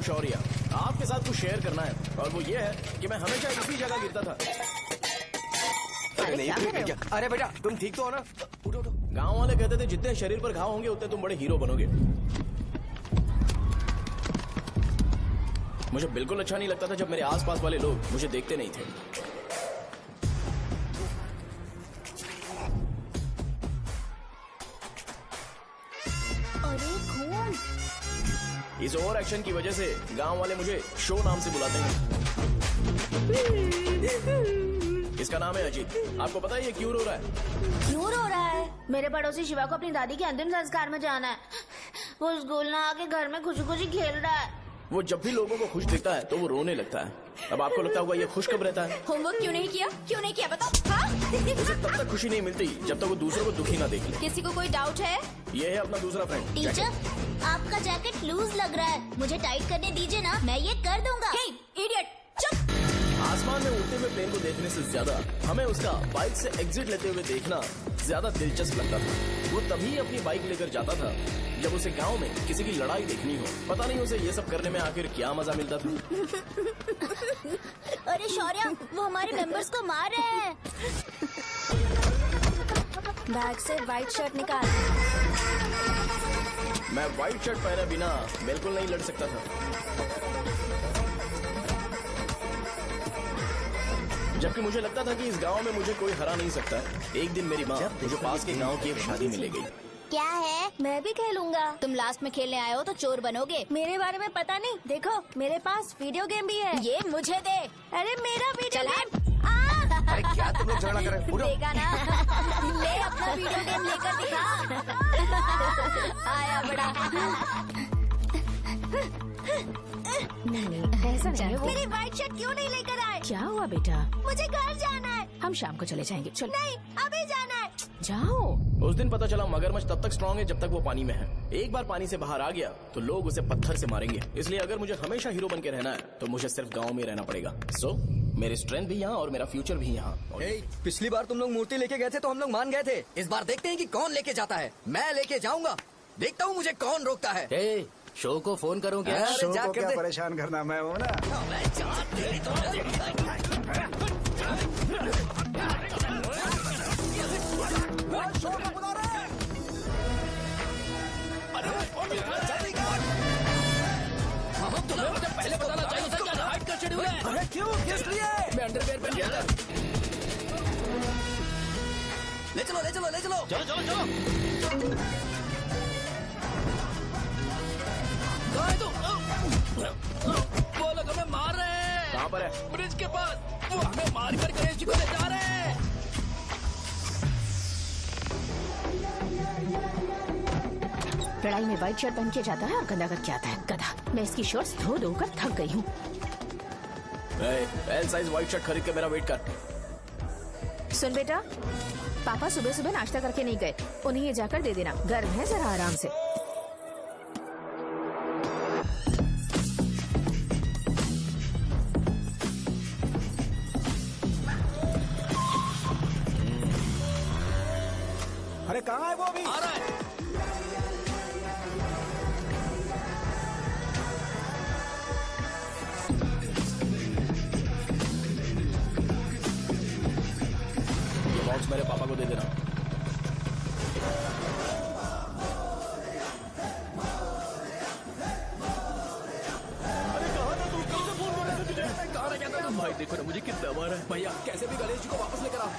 हूँ शौर्य, आपके साथ कुछ शेयर करना है और वो ये है कि मैं हमेशा इसी जगह गिरता था। अरे नहीं क्या? अरे बेटा तुम ठीक तो हो ना? उठो उठो। गाँव वाले कहते थे जितने शरीर पर घाव होंगे उतने तुम बड़े हीरो बनोगे। मुझे बिल्कुल अच्छा नहीं लगता था जब मेरे आसपास वाले लोग मुझे देखते नहीं थे। अरे खून! इस ओवर एक्शन की वजह से गांव वाले मुझे शो नाम से बुलाते हैं। इसका नाम है अजीत। आपको पता है ये क्यों रो रहा है? क्यों रो रहा है? मेरे पड़ोसी शिवा को अपनी दादी के अंतिम संस्कार में जाना है। वो स्कूल ना आके घर में खुशी खुशी खेल रहा है। वो जब भी लोगों को खुश दिखता है तो वो रोने लगता है। अब आपको लगता होगा ये खुश कब रहता है? होमवर्क क्यों नहीं किया? क्यों नहीं किया बताओ? हाँ? उसे तब तक खुशी नहीं मिलती जब तक वो दूसरों को दुखी ना देख ले। किसी को कोई डाउट है? ये है अपना दूसरा फ्रेंड। टीचर, आपका जैकेट लूज लग रहा है, मुझे टाइट करने दीजिए ना, मैं ये कर दूंगा। इडियट, चुप! आसमान में उड़ते हुए प्लेन को देखने से ज्यादा हमें उसका बाइक से एग्जिट लेते हुए देखना ज्यादा दिलचस्प लगता था। वो तभी अपनी बाइक लेकर जाता था जब उसे गांव में किसी की लड़ाई देखनी हो। पता नहीं उसे ये सब करने में आखिर क्या मजा मिलता था। अरे शौर्य, वो हमारे मेंबर्स को मार रहे हैं। बैग से व्हाइट शर्ट निकाल। मैं व्हाइट शर्ट पहने बिना बिल्कुल नहीं लड़ सकता था, जबकि मुझे लगता था कि इस गांव में मुझे कोई हरा नहीं सकता। एक दिन मेरी माँ मुझे पास के गांव की एक शादी में ले गई। क्या है? मैं भी खेलूंगा। तुम लास्ट में खेलने आए हो तो चोर बनोगे। मेरे बारे में पता नहीं। देखो मेरे पास वीडियो गेम भी है। ये मुझे दे। अरे मेरा वीडियो गेम। अरे क्या तुम लोग झगड़ा कर रहे हो? देगा ना? ले अपना वीडियो गेम लेकर दिखा। आया बड़ा। नहीं ऐसा नहीं है वो। मेरी व्हाइट शर्ट क्यों नहीं लेकर आए? क्या हुआ बेटा? मुझे घर जाना है। हम शाम को चले जाएंगे। चलो नहीं, अभी जाना है। जाओ। उस दिन पता चला मगरमच्छ तब तक स्ट्रांग है जब तक वो पानी में है। एक बार पानी से बाहर आ गया तो लोग उसे पत्थर से मारेंगे। इसलिए अगर मुझे हमेशा हीरो बन के रहना है तो मुझे सिर्फ गाँव में रहना पड़ेगा। सो मेरी स्ट्रेंथ भी यहाँ और मेरा फ्यूचर भी यहाँ। पिछली बार तुम लोग मूर्ति लेके गए थे तो हम लोग मान गए थे। इस बार देखते हैं कि कौन लेके जाता है। मैं लेके जाऊंगा, देखता हूँ मुझे कौन रोकता है। शो को फोन करूं क्या? शो को क्या परेशान करना, मैं हूँ ना। मुझे पहले बताना चाहिए था क्या हाइट का शेड्यूल है। अरे क्यों, किस लिए? मैं अंडरवेयर पहन गया था। ले चलो ले चलो ले चलो। चलो चलो चलो। वो लोग हमें मार रहे हैं। कहाँ पर है? ब्रिज के पास। वो हमें मार कर गणेश जी को ले जा रहे हैं। लड़ाई में व्हाइट शर्ट पहन के जाता है और गंदा करके आता है। गधा। मैं इसकी शर्ट्स धो धो कर थक गई हूँ। एल साइज व्हाइट शर्ट खरीद के मेरा वेट कर। सुन बेटा, पापा सुबह सुबह नाश्ता करके नहीं गए, उन्हें ये जाकर दे देना। गर्म है, जरा आराम से। अरे कहाँ है वो अभी? आ रहा है। ये बॉक्स मेरे पापा को दे देना। भाई देखो ना मुझे कितना मारा है। भैया कैसे भी गणेश जी को वापस लेकर आओ।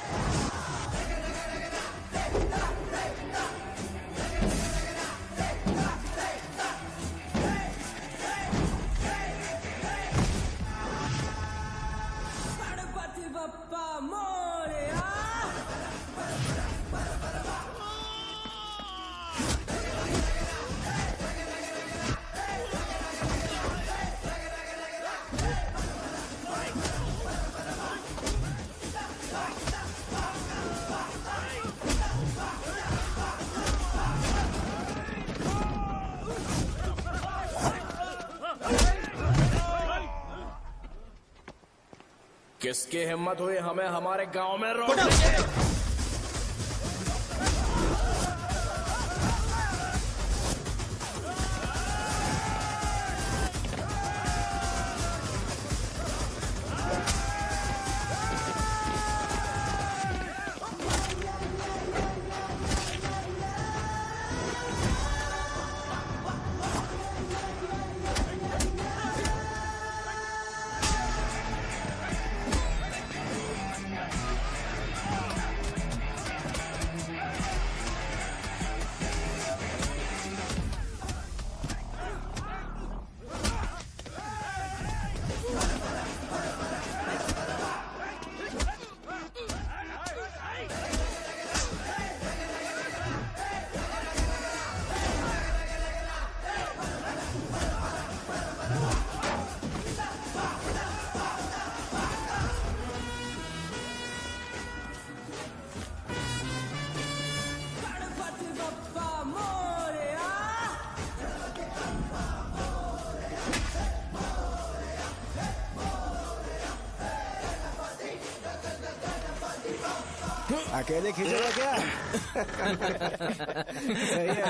किसकी हिम्मत हुई हमें हमारे गांव में रोक? अकेले खींचेगा क्या? सही है।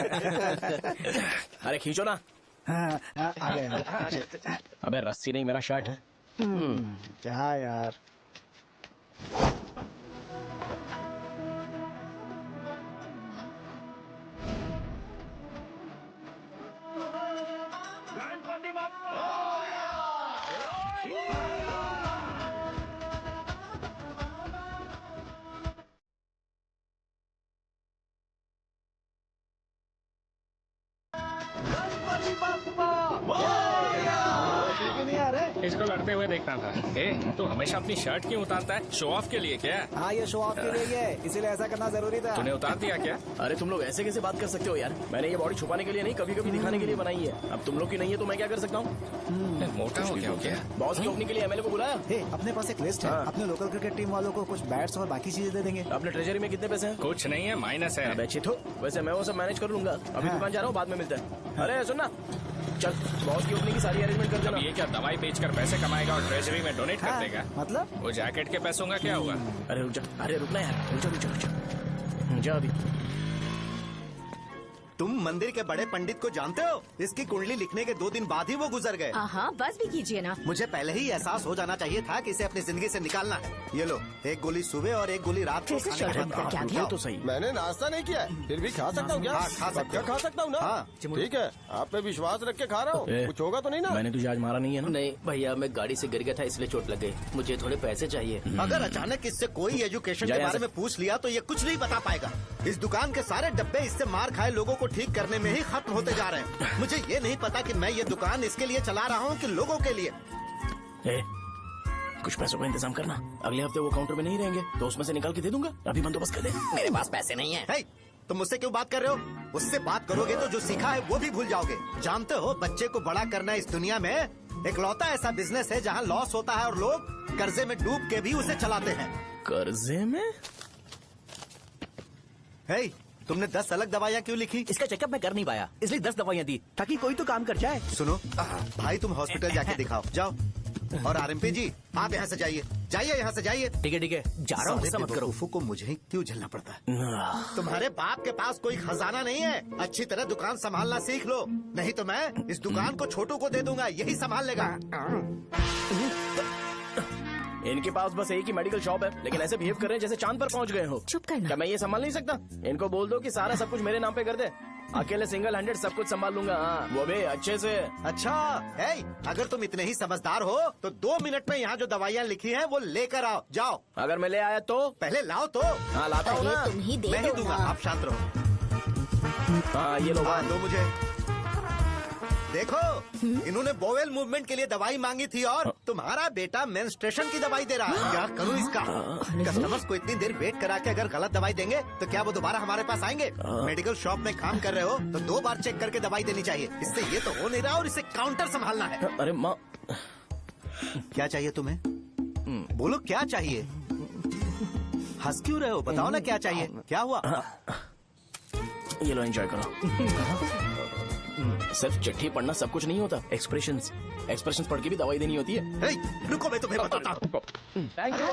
अरे खींचो ना। हाँ, आ गया। अबे रस्सी नहीं, मेरा शर्ट है। क्या यार? इसको लड़ते हुए देखना था। ए, तू हमेशा अपनी शर्ट क्यों उतारता है? शो ऑफ के लिए क्या? हाँ, ये शो ऑफ के लिए ही है, इसीलिए ऐसा करना जरूरी था। तूने उतार दिया क्या? अरे तुम लोग ऐसे कैसे बात कर सकते हो यार? मैंने ये बॉडी छुपाने के लिए नहीं, कभी कभी दिखाने के लिए बनाई है। अब तुम लोग की नहीं है तो मैं क्या कर सकता हूँ? मोटा हो गया? बॉस की ओपनिंग के लिए एमएलए को बुलाया। हे, अपने पास एक लिस्ट है। हाँ। अपने लोकल क्रिकेट टीम वालों को कुछ बैट्स और बाकी चीजें दे देंगे। अपने ट्रेजरी में कितने पैसे हैं? कुछ नहीं है, माइनस है। अबे छितो, वैसे मैं वो सब मैनेज कर लूंगा। अभी हाँ। दुकान जा रहा हूँ, बाद में मिलते हैं। अरे सुनना, चल बॉस की ओपनिंग की सारी अरेंजमेंट कर अब देना। ये क्या दवाई बेचकर पैसे कमाएगा और ट्रेजरी में डोनेट कर हाँ, देगा? मतलब? वो जैकेट के पैसों का क्या होगा? अरे रुक जा, अरे रुकना यार, रुक जा जा अभी। तुम मंदिर के बड़े पंडित को जानते हो? इसकी कुंडली लिखने के 2 दिन बाद ही वो गुजर गए। हाँ, बस भी कीजिए ना। मुझे पहले ही एहसास हो जाना चाहिए था कि इसे अपनी जिंदगी से निकालना है। ये लो, एक गोली सुबह और एक गोली रात को कैसे खाने शर्ट के बाद निकल के आ खाओ। गया? तो सही। मैंने नाश्ता नहीं किया है, फिर भी खा सकता हूँ क्या? हाँ, खा सकते पक्का हो। खा सकता हूँ ना? हाँ। ठीक है, आप पे विश्वास रख के खा रहा हूँ। ए, कुछ होगा तो नहीं ना? मैंने तुझे आज मारा नहीं है ना? नहीं भैया, मैं गाड़ी से गिर गया था इसलिए चोट लग गई। मुझे थोड़े पैसे चाहिए। अगर अचानक इससे कोई एजुकेशन जा के यहाँ बारे से। में पूछ लिया तो ये कुछ नहीं बता पाएगा। इस दुकान के सारे डब्बे इससे मार खाए लोगों को ठीक करने में ही खत्म होते जा रहे हैं। मुझे ये नहीं पता कि मैं ये दुकान इसके लिए चला रहा हूँ कि लोगों के लिए। ए, कुछ पैसों का इंतजाम करना। अगले हफ्ते वो काउंटर में नहीं रहेंगे तो उसमें से निकाल के दे दूंगा। अभी बंदोबस्त कर दे। मेरे पास पैसे नहीं है। हे, तुम मुझसे क्यों बात कर रहे हो? उससे बात करोगे तो जो सीखा है वो भी भूल जाओगे। जानते हो, बच्चे को बड़ा करना इस दुनिया में इकलौता ऐसा बिजनेस है जहाँ लॉस होता है और लोग कर्जे में डूब के भी उसे चलाते हैं। कर्जे में? हे, तुमने 10 अलग दवाइयाँ क्यों लिखी? इसका चेकअप मैं कर नहीं पाया, इसलिए 10 दवाइयाँ दी ताकि कोई तो काम कर जाए। सुनो भाई, तुम हॉस्पिटल जाके दिखाओ, जाओ। और आरएमपी जी, आप यहाँ से जाइए, जाइए यहाँ से जाइए। ठीक है, जा रहा हूँ, गुस्सा मत करो। बेवकूफों को मुझे ही क्यों झेलना पड़ता है? तुम्हारे बाप के पास कोई खजाना नहीं है। अच्छी तरह दुकान संभालना सीख लो, नहीं तो मैं इस दुकान को छोटू को दे दूंगा, यही संभाल लेगा। इनके पास बस एक ही मेडिकल शॉप है, लेकिन ऐसे बिहेव कर रहे हैं जैसे चांद पर पहुंच गए हो। चुप करना। क्या मैं ये संभाल नहीं सकता? इनको बोल दो कि सारा सब कुछ मेरे नाम पे कर दे। अकेले सिंगल हैंडेड सब कुछ संभाल लूंगा। हाँ, वो भी अच्छे से। अच्छा है, अगर तुम इतने ही समझदार हो तो 2 मिनट में यहाँ जो दवाइयाँ लिखी हैं वो लेकर आओ, जाओ। अगर मैं ले आया तो? पहले लाओ तो। हाँ लाता हूँ ना। अरे तुम ही दे मैं ही दो दूंगा, ना। आप शांत रहो। हाँ ये लो। हाँ, दो मुझे। देखो, इन्होंने बोवेल मूवमेंट के लिए दवाई मांगी थी और तुम्हारा बेटा मेंस्ट्रुएशन की दवाई दे रहा है। क्या करूँ इसका? कस्टमर्स को इतनी देर वेट करा के अगर गलत दवाई देंगे तो क्या वो दोबारा हमारे पास आएंगे? मेडिकल शॉप में काम कर रहे हो तो 2 बार चेक करके दवाई देनी चाहिए। इससे ये तो हो नहीं रहा और इसे काउंटर संभालना है। अरे माँ, क्या चाहिए तुम्हें? बोलो क्या चाहिए? हंस क्यों रहे हो? बताओ ना क्या चाहिए? क्या हुआ? ये लो एंजॉय करो। सिर्फ चिट्ठी पढ़ना सब कुछ नहीं होता। एक्सप्रेशंस पढ़ के भी दवाई देनी होती है। हे, रुको, मैं तुम्हें बताता हूँ। Thank you.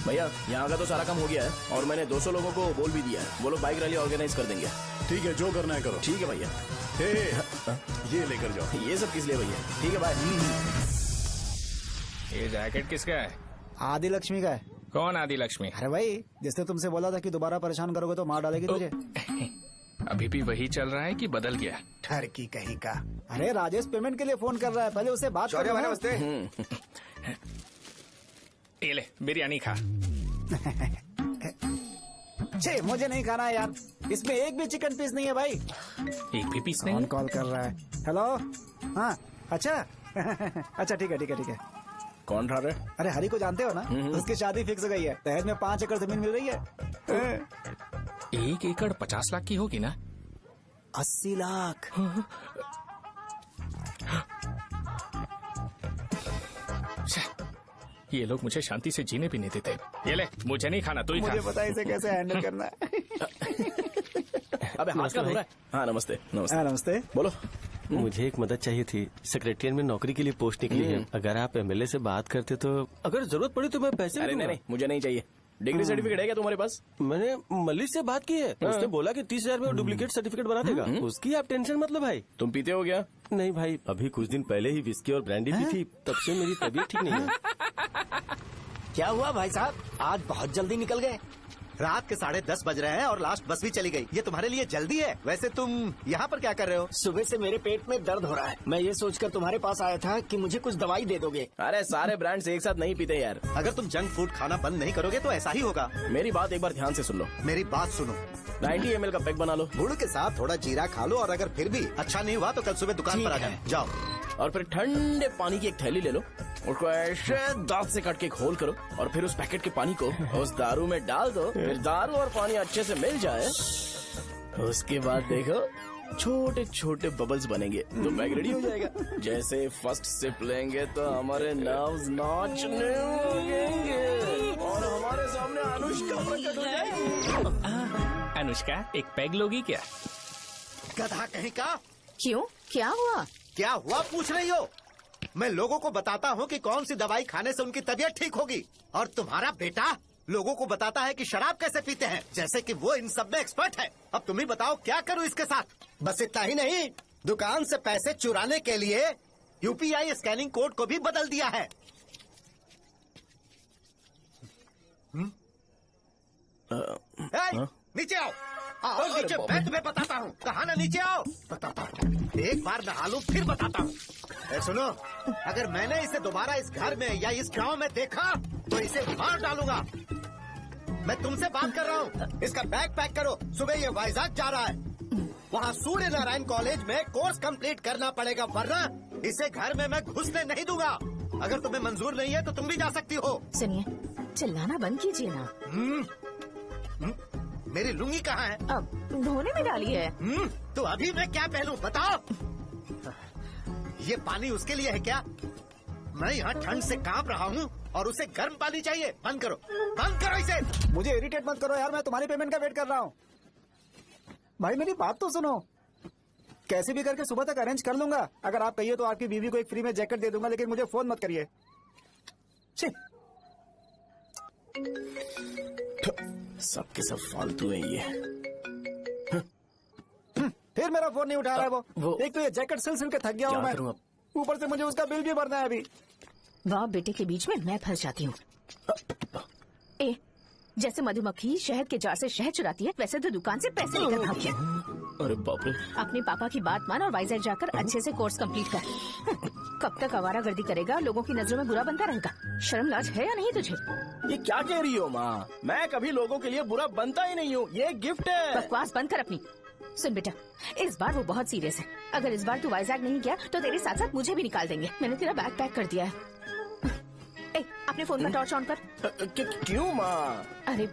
भैया यहाँ का तो सारा काम हो गया है और मैंने 200 लोगों को बोल भी दिया है। वो लोग बाइक रैली ऑर्गेनाइज कर देंगे। ठीक है, जो करना है करो। ठीक है भैया। ये लेकर जाओ। ये सब किस लिए भैया? ठीक है बाय। ये जैकेट किसका है? आदि लक्ष्मी का है। कौन आदि लक्ष्मी? अरे भाई, जिसने तुमसे बोला था कि दोबारा परेशान करोगे तो मार डालेगी तुझे। अभी भी वही चल रहा है कि बदल गया? ठरकी कहीं का। अरे राजेश पेमेंट के लिए फोन कर रहा है, पहले उससे बात करो ना। ये ले बिरयानी खा। छे, मुझे नहीं खाना है यार, इसमें एक भी चिकन पीस नहीं है भाई। एक भी पीस नहीं? कौन कॉल कर रहा है? हेलो, हाँ अच्छा। अच्छा ठीक है। कौन रहा? अरे हरी को जानते हो ना? उसकी शादी फिक्स हो गई है। दहेज में 5 एकड़ जमीन मिल रही है। 1 एकड़ 50 लाख की होगी ना? 80 लाख। ये लोग मुझे शांति से जीने भी नहीं देते। ये ले, मुझे नहीं खाना, तू ही खा। मुझे पता है इसे कैसे हैंडल करना है। अबे हाथ का हो रहा है। हाँ नमस्ते नमस्ते। हाँ, नमस्ते। बोलो। मुझे एक मदद चाहिए थी। सेक्रेटरिएट में नौकरी के लिए पोस्ट निकली है। अगर आप एमएलए से बात करते तो अगर जरूरत पड़ी तो मैं पैसे अरे नहीं, मुझे नहीं चाहिए। डिग्री सर्टिफिकेट है क्या तुम्हारे पास? मैंने मलिक से बात की है। उसने बोला कि 30,000 में वो डुप्लीकेट सर्टिफिकेट बना देगा। उसकी आप टेंशन मत लो भाई। तुम पीते हो क्या? नहीं भाई, अभी कुछ दिन पहले ही विस्की और ब्रांडी पी थी, तब से मेरी तबीयत ठीक नहीं है। क्या हुआ भाई साहब, आज बहुत जल्दी निकल गए? रात के 10:30 बज रहे हैं और लास्ट बस भी चली गई। ये तुम्हारे लिए जल्दी है। वैसे तुम यहाँ पर क्या कर रहे हो? सुबह से मेरे पेट में दर्द हो रहा है। मैं ये सोचकर तुम्हारे पास आया था कि मुझे कुछ दवाई दे दोगे। अरे सारे ब्रांड्स एक साथ नहीं पीते यार। अगर तुम जंक फूड खाना बंद नहीं करोगे तो ऐसा ही होगा। मेरी बात एक बार ध्यान से सुन लो। मेरी बात सुनो। 90 ml का पैक बना लो। गुड़ के साथ थोड़ा जीरा खा लो और अगर फिर भी अच्छा नहीं हुआ तो कल सुबह दुकान पर आ जाओ। और फिर ठंडे पानी की एक थैली ले लो, उसको ऐसे दांत से काट के घोल करो और फिर उस पैकेट के पानी को उस दारू में डाल दो। फिर दारू और पानी अच्छे से मिल जाए, उसके बाद देखो छोटे छोटे बबल्स बनेंगे तो पैक रेडी हो जाएगा। जैसे फर्स्ट सिप लेंगे तो हमारे नर्व्स नाचने लगेंगे और हमारे सामने अनुष्का प्रकट हो जाएगी। अनुष्का, एक पैग लोगी क्या? गधा कहीं का। क्यों, क्या हुआ? क्या हुआ पूछ रही हो? मैं लोगों को बताता हूँ कि कौन सी दवाई खाने से उनकी तबीयत ठीक होगी, और तुम्हारा बेटा लोगों को बताता है कि शराब कैसे पीते हैं, जैसे कि वो इन सब में एक्सपर्ट है। अब तुम ही बताओ क्या करूँ इसके साथ? बस इतना ही नहीं, दुकान से पैसे चुराने के लिए यूपीआई स्कैनिंग कोड को भी बदल दिया है। नीचे आओ, आओ नीचे, मैं तुम्हें बताता हूँ। कहा ना नीचे आओ, बताता हूँ। एक बार नहा लूं फिर बताता हूँ। सुनो, अगर मैंने इसे दोबारा इस घर में या इस गांव में देखा तो इसे मार डालूंगा। मैं तुमसे बात कर रहा हूँ। इसका बैग पैक करो, सुबह ये वाइजाग जा रहा है। वहाँ सूर्य नारायण कॉलेज में कोर्स कंप्लीट करना पड़ेगा, वरना इसे घर में मैं घुसने नहीं दूंगा। अगर तुम्हें मंजूर नहीं है तो तुम भी जा सकती हो। सुनिए, चिल्लाना बंद कीजिए ना। मेरी लुंगी कहाँ है? अब धोने में डाली है। तो अभी मैं क्या पहनूं बताओ? ये पानी उसके लिए है क्या? मैं यहाँ ठंड से कांप रहा हूँ और उसे गर्म पानी चाहिए। बंद करो, बंद करो इसे। मुझे इरिटेट मत करो यार, मैं तुम्हारी पेमेंट का वेट कर रहा हूँ। भाई मेरी बात तो सुनो। कैसे भी करके सुबह तक अरेंज कर लूंगा। अगर आप कहिए तो आपकी बीवी को एक फ्री में जैकेट दे दूंगा, लेकिन मुझे फोन मत करिए। सबके सब फालतू है ये। फिर मेरा फोन नहीं उठा रहा है वो। एक तो ये जैकेट सिल सिल के थक गया हूँ मैं, ऊपर से मुझे उसका बिल भी भरना है अभी। बाप बेटे के बीच में मैं फंस जाती हूँ। ए, जैसे मधुमक्खी शहद के जार से शहद चुराती है, वैसे तो दुकान से पैसे लेकर भाग गया। अरे बाप रे। अपने पापा की बात मान और वाइजैक जाकर अच्छे से कोर्स कंप्लीट कर। कब तक आवारागर्दी करेगा, लोगों की नजरों में बुरा बनता रहेगा। शर्म लाज है या नहीं तुझे? ये क्या कह रही हो माँ? मैं कभी लोगों के लिए बुरा बनता ही नहीं हूँ, ये गिफ्ट है। बकवास बंद कर अपनी। सुन बेटा, इस बार वो बहुत सीरियस है। अगर इस बार तू वाइजैक नहीं गया तो तेरे साथ साथ मुझे भी निकाल देंगे। मैंने तेरा बैग पैक कर दिया है। ए, अपने फोन का टॉर्च ऑन कर। क्यों माँ? अरे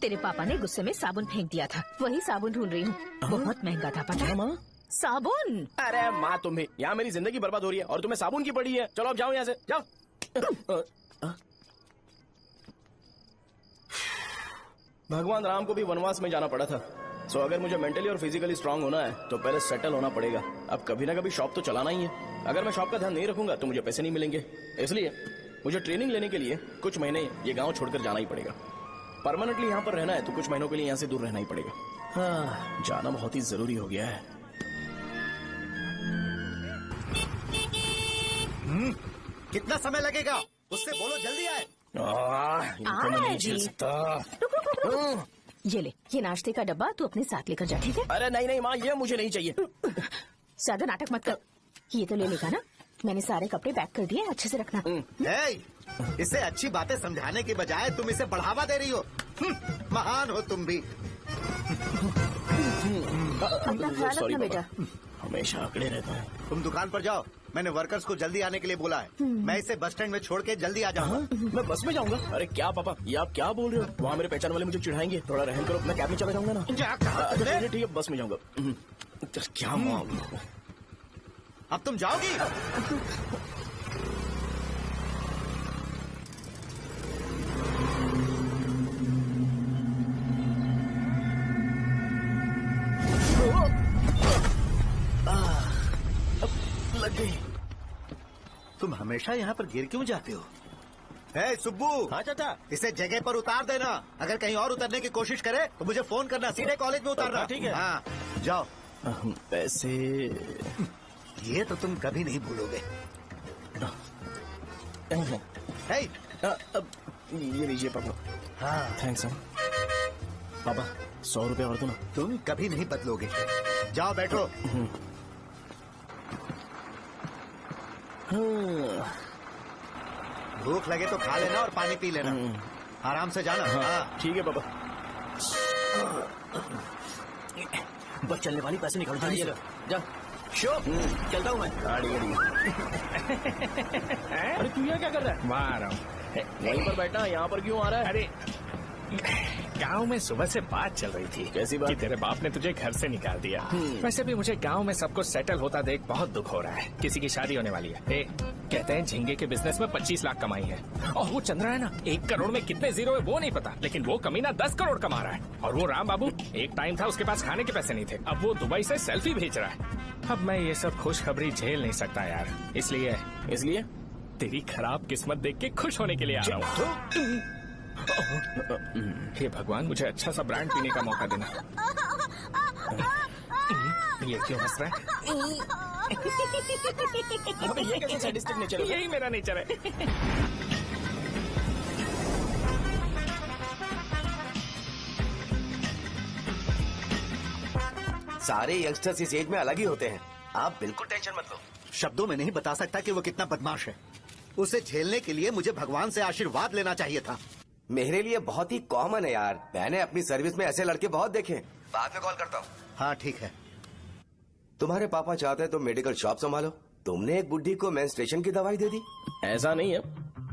तेरे पापा ने गुस्से में साबुन फेंक दिया था, वही साबुन ढूंढ रही हूँ। बहुत महंगा था, पता है माँ? साबुन। अरे माँ, तुम भी यहाँ मेरी जिंदगी बर्बाद हो रही है और तुम्हें साबुन की पड़ी है। चलो अब जाओ यहाँ से, जाओ। भगवान राम को भी वनवास में जाना पड़ा था। सो अगर मुझे मेंटली और फिजिकली स्ट्रांग होना है तो पहले सेटल होना पड़ेगा। अब कभी ना कभी शॉप तो चलाना ही है। अगर मैं शॉप का ध्यान नहीं रखूंगा तो मुझे पैसे नहीं मिलेंगे। इसलिए मुझे ट्रेनिंग लेने के लिए कुछ महीने ये गांव छोड़कर जाना ही पड़ेगा। परमानेंटली यहाँ पर रहना है तो कुछ महीनों के लिए यहाँ से दूर रहना ही पड़ेगा। हाँ, जाना बहुत ही जरूरी हो गया है। कितना समय लगेगा? उससे बोलो जल्दी आए। इनको मैं नहीं झेल सकता। ये ले, ये नाश्ते का डब्बा तू अपने साथ लेकर जा, ठीक है? अरे नहीं नहीं माँ, ये मुझे नहीं चाहिए। ज्यादा नाटक मत कर। ये तो ले लेगा ना? मैंने सारे कपड़े पैक कर दिए, अच्छे से रखना। इसे अच्छी बातें समझाने के बजाय तुम इसे बढ़ावा दे रही हो। महान हो तुम भी। अपना ख्याल Sorry, रखना बेटा। हमेशा अकड़े रहता है। तुम दुकान पर जाओ, मैंने वर्कर्स को जल्दी आने के लिए बोला है। मैं इसे बस स्टैंड में छोड़ के जल्दी आ जाऊंगा। मैं बस में जाऊंगा? अरे क्या पापा, ये आप क्या बोल रहे हो? वहाँ मेरे पहचान वाले मुझे चिढ़ाएंगे। थोड़ा रहम करो, मैं कैब में चला जाऊंगा ना। ठीक है, बस में जाऊंगा। क्या मामला? अब तुम जाओगी? लग गई। तुम हमेशा यहाँ पर गिर क्यों जाते हो? हे सुब्बू। हाँ चाचा। इसे जगह पर उतार देना। अगर कहीं और उतरने की कोशिश करे तो मुझे फोन करना, सीधे कॉलेज में उतारना। ठीक है। हाँ, जाओ। पैसे ये तो तुम कभी नहीं भूलोगे। हे, अब ये लीजिए पापा। हाँ, थैंक्स पापा। 100 रुपए और दो ना। तुम कभी नहीं बदलोगे। जाओ बैठो। भूख लगे तो खा लेना और पानी पी लेना। आराम से जाना। हाँ। ठीक है पापा। बस चलने वाली पैसे निकाल जल्दी से। जा शो, चलता हूँ मैं। अरे तू यहाँ क्या कर रहा है? वहाँ आ रहा हूँ। वहीं पर बैठा, यहाँ पर क्यों आ रहा है? अरे गांव में सुबह से बात चल रही थी। कैसी बात? कि तेरे बाप ने तुझे घर से निकाल दिया। वैसे भी मुझे गांव में सब कुछ सेटल होता देख बहुत दुख हो रहा है। किसी की शादी होने वाली है। कहते हैं झींगे के बिजनेस में 25 लाख कमाई है। और वो चंद्रा है ना, 1 करोड़ में कितने जीरो है वो नहीं पता, लेकिन वो कमीना 10 करोड़ कमा रहा है। और वो राम बाबू, एक टाइम था उसके पास खाने के पैसे नहीं थे, अब वो दुबई से सेल्फी भेज रहा है। अब मैं ये सब खुशखबरी झेल नहीं सकता यार, इसलिए तेरी खराब किस्मत देख के खुश होने के लिए आ रहा हूँ। हे भगवान, मुझे अच्छा सा ब्रांड पीने का मौका देना। ये क्यों हंस रहा है? अबे ये कैसे सैडिस्टिक नेचर है? यही मेरा नेचर है। सारे यंगस्टर्स इस एज में अलग ही होते हैं। आप बिल्कुल टेंशन मत लो। शब्दों में नहीं बता सकता कि वो कितना बदमाश है। उसे झेलने के लिए मुझे भगवान से आशीर्वाद लेना चाहिए था। मेरे लिए बहुत ही कॉमन है यार, मैंने अपनी सर्विस में ऐसे लड़के बहुत देखे। बाद में कॉल करता हूँ। हाँ ठीक है। तुम्हारे पापा चाहते हैं तुम मेडिकल शॉप संभालो। तुमने एक बुढ़ी को मेंस्ट्रुएशन की दवाई दे दी। ऐसा नहीं है,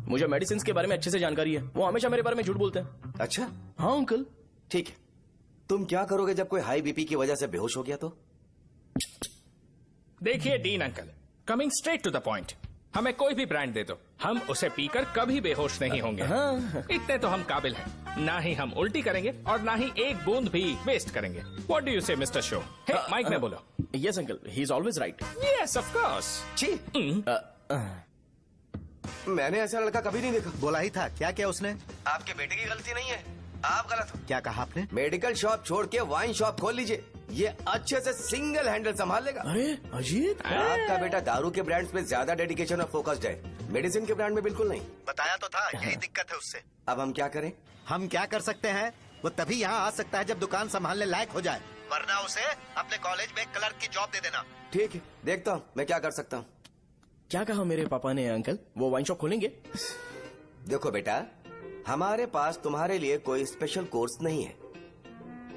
मुझे मेडिसिन के बारे में अच्छे से जानकारी है। वो हमेशा मेरे बारे में झूठ बोलते हैं। अच्छा हाँ अंकल। ठीक है, तुम क्या करोगे जब कोई हाई बीपी की वजह से बेहोश हो गया तो? देखिए Dean uncle, coming straight to the point, हमें कोई भी ब्रांड दे दो, हम उसे पीकर कभी बेहोश नहीं होंगे। हाँ। इतने तो हम काबिल हैं। ना ही हम उल्टी करेंगे और ना ही एक बूंद भी वेस्ट करेंगे। व्हाट डू यू से मिस्टर शो? हे माइक में बोलो। Yes uncle, he is always right. Yes of course. छी, मैंने ऐसा लड़का कभी नहीं देखा। बोला ही था। क्या क्या उसने? आपके बेटे की गलती नहीं है, आप गलत हो। क्या कहा आपने? मेडिकल शॉप छोड़ के वाइन शॉप खोल लीजिए, ये अच्छे से सिंगल हैंडल संभाल लेगा। अरे अजीत, आपका बेटा दारू के ब्रांड्स पे ज्यादा डेडिकेशन और फोकस्ड है, मेडिसिन के ब्रांड में बिल्कुल नहीं। बताया तो था, यही दिक्कत है उससे। अब हम क्या करें? हम क्या कर सकते हैं? वो तभी यहाँ आ सकता है जब दुकान संभालने लायक हो जाए, वरना उसे अपने कॉलेज में क्लर्क की जॉब दे देना। ठीक है, देखता हूँ मैं क्या कर सकता हूँ। क्या कहा मेरे पापा ने अंकल? वो वाइन शॉप खोलेंगे? देखो बेटा, हमारे पास तुम्हारे लिए कोई स्पेशल कोर्स नहीं है।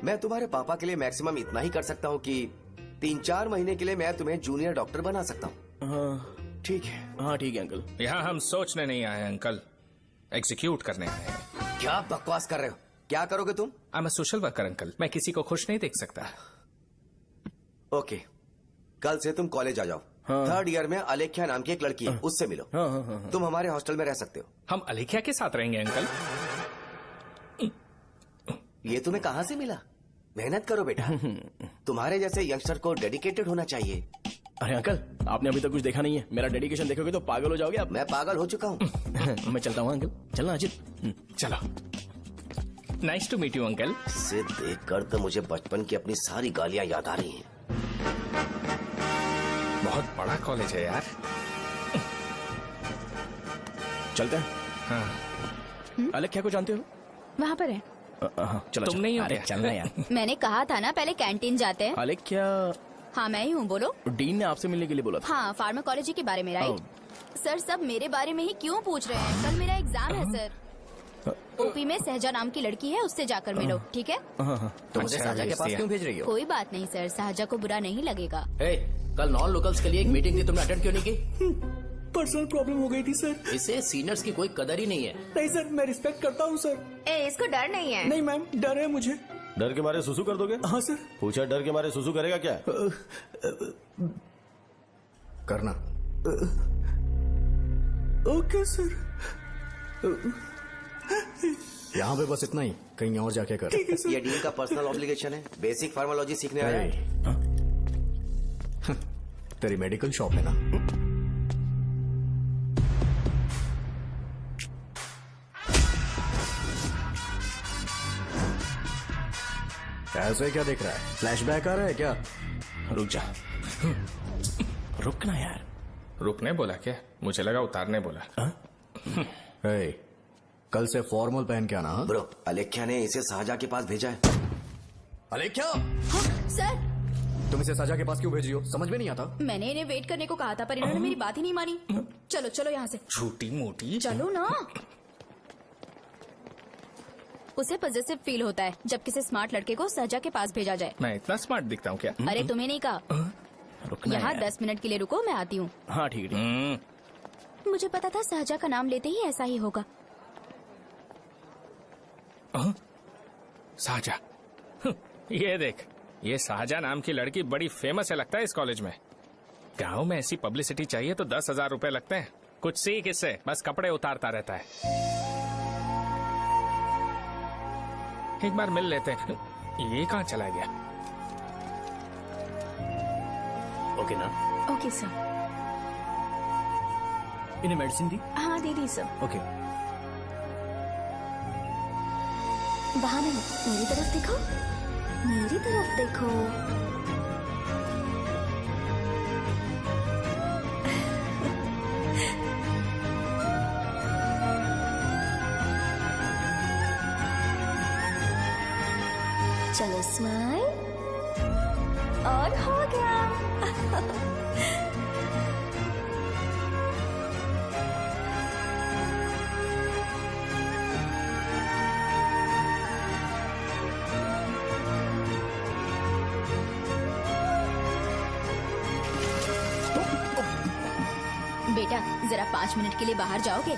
मैं तुम्हारे पापा के लिए मैक्सिमम इतना ही कर सकता हूँ कि 3-4 महीने के लिए मैं तुम्हें जूनियर डॉक्टर बना सकता हूँ। हाँ ठीक है। हाँ ठीक है अंकल। यहाँ हम सोचने नहीं आए अंकल, एग्जीक्यूट करने आए हैं। क्या बकवास कर रहे हो? क्या करोगे तुम? I am a social worker uncle, मैं किसी को खुश नहीं देख सकता। ओके, कल से तुम कॉलेज आ जाओ। हाँ। 3rd ईयर में अलेख्या नाम की एक लड़की है, उससे मिलो। हाँ हाँ हाँ। तुम हमारे हॉस्टल में रह सकते हो। हम अलेख्या के साथ रहेंगे अंकल। ये तुम्हें कहाँ से मिला? मेहनत करो बेटा, तुम्हारे जैसे यंगस्टर को डेडिकेटेड होना चाहिए। अरे अंकल, आपने अभी तक कुछ देखा नहीं है। मेरा डेडिकेशन देखोगे तो पागल हो जाओगे आप। मैं पागल हो चुका हूँ। मैं चलता हूँ अंकल। चलना अजीत। चलो, nice to meet you uncle. इसे देखकर तो मुझे बचपन की अपनी सारी गालियाँ याद आ रही हैं। बहुत बड़ा कॉलेज है यार। चलते हैं। हाँ। अलेख्या को जानते हो? वहाँ पर है। चलो तुम नहीं हो अरे क्या? चलना यार। मैंने कहा था ना पहले कैंटीन जाते हैं। अलेख्या, हाँ मैं ही हूँ, बोलो। डीन ने आपसे मिलने के लिए बोला था। हाँ, फार्माकोलॉजी के बारे में, राइट? सर सब मेरे बारे में ही क्यों पूछ रहे हैं? कल मेरा एग्जाम है सर। ओपी में सहजा नाम की लड़की है, उससे जाकर मिलो, ठीक है? तो मुझे साजा के पास क्यों भेज रही हो? कोई बात नहीं सर, सहजा को बुरा नहीं लगेगा। कल नॉन लोकल्स के लिए एक मीटिंग थी, तुमने अटेंड क्यों नहीं की? पर्सनल प्रॉब्लम हो गई थी सर। इसे सीनियर्स की कोई कदर ही नहीं है। नहीं सर, मैं रिस्पेक्ट करता हूँ सर। इसको डर नहीं है। नहीं मैम, डर है मुझे। डर के मारे सुसु कर दोगे? हाँ सर। पूछा डर के मारे सुसु करेगा क्या? करना। Okay sir. यहाँ पे बस इतना ही, कहीं और जाके कर। ये डील का पर्सनल ऑब्लिगेशन है, बेसिक फार्मोलॉजी सीखने आया है। तेरी मेडिकल शॉप है ना? ऐसे क्या देख रहा है? फ्लैशबैक आ रहा है क्या? रुक जा। रुकना यार। रुकने बोला क्या? मुझे लगा उतारने बोला। कल से फॉर्मल पहन के आना। हाँ? ब्रो, अलेख्या ने इसे साजा के पास भेजा है। अलेख्या, हाँ, सर तुम इसे साजा के पास क्यों भेज रही हो? समझ में नहीं आता। मैंने इन्हें वेट करने को कहा था, पर इन्होंने मेरी बात ही नहीं मानी। चलो चलो यहाँ से। छोटी मोटी। चलो ना। उसे पॉजिटिव फील होता है जब किसी स्मार्ट लड़के को सहजा के पास भेजा जाए। मैं इतना स्मार्ट दिखता हूँ क्या? अरे तुम्हें नहीं कहा। रुकना यहाँ यार। 10 मिनट के लिए रुको, मैं आती हूँ। हाँ ठीक है। मुझे पता था सहजा का नाम लेते ही ऐसा ही होगा। साजा। ये देख, ये साजा नाम की लड़की बड़ी फेमस है लगता है इस कॉलेज में। गांव में ऐसी पब्लिसिटी चाहिए तो 10,000 रुपए लगते हैं। कुछ सीख इससे, बस कपड़े उतारता रहता है। एक बार मिल लेते हैं। ये कहाँ चला गया? ओके ना? Okay sir. इन्हें मेडिसिन दी? हाँ दे दी सर। ओके। वहाँ नहीं, मेरी तरफ देखो, मेरी तरफ देखो। चलो स्माइल, और हो गया। बेटा जरा 5 मिनट के लिए बाहर जाओगे?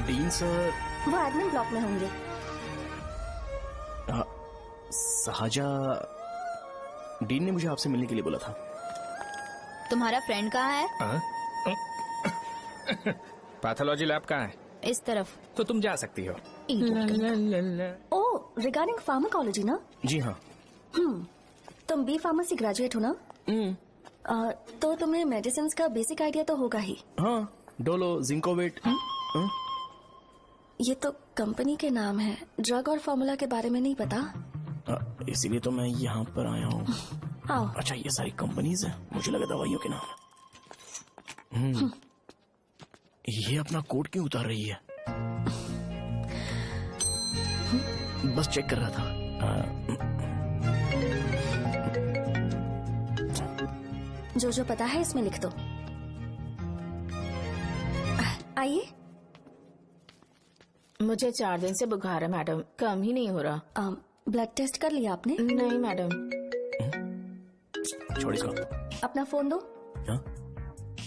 Dean sir. वो एडमिन ब्लॉक में होंगे। साजा, डीन ने मुझे आपसे मिलने के लिए बोला था। तुम्हारा फ्रेंड कहाँ है? पैथोलॉजी लैब कहाँ है? इस तरफ। तो तुम जा सकती हो। ओ, रिगार्डिंग फार्माकोलॉजी ना? जी हाँ। तुम बी फार्मेसी ग्रेजुएट हो ना? तो तुम्हें मेडिसिन का बेसिक आइडिया तो होगा ही। हाँ, डोलो, जिंकोवेट। ये तो कंपनी के नाम है, ड्रग और फॉर्मूला के बारे में नहीं पता। इसीलिए तो मैं यहाँ पर आया हूँ। आओ। अच्छा, ये सारी कंपनीज है, मुझे लगा दवाइयों के नाम। ये अपना कोट क्यों उतार रही है? बस चेक कर रहा था। जो जो पता है इसमें लिख दो। आइए। मुझे 4 दिन से बुखार है मैडम, कम ही नहीं हो रहा। ब्लड टेस्ट कर लिया आपने? नहीं मैडम। छोड़ इसको। अपना फोन दो। हाँ?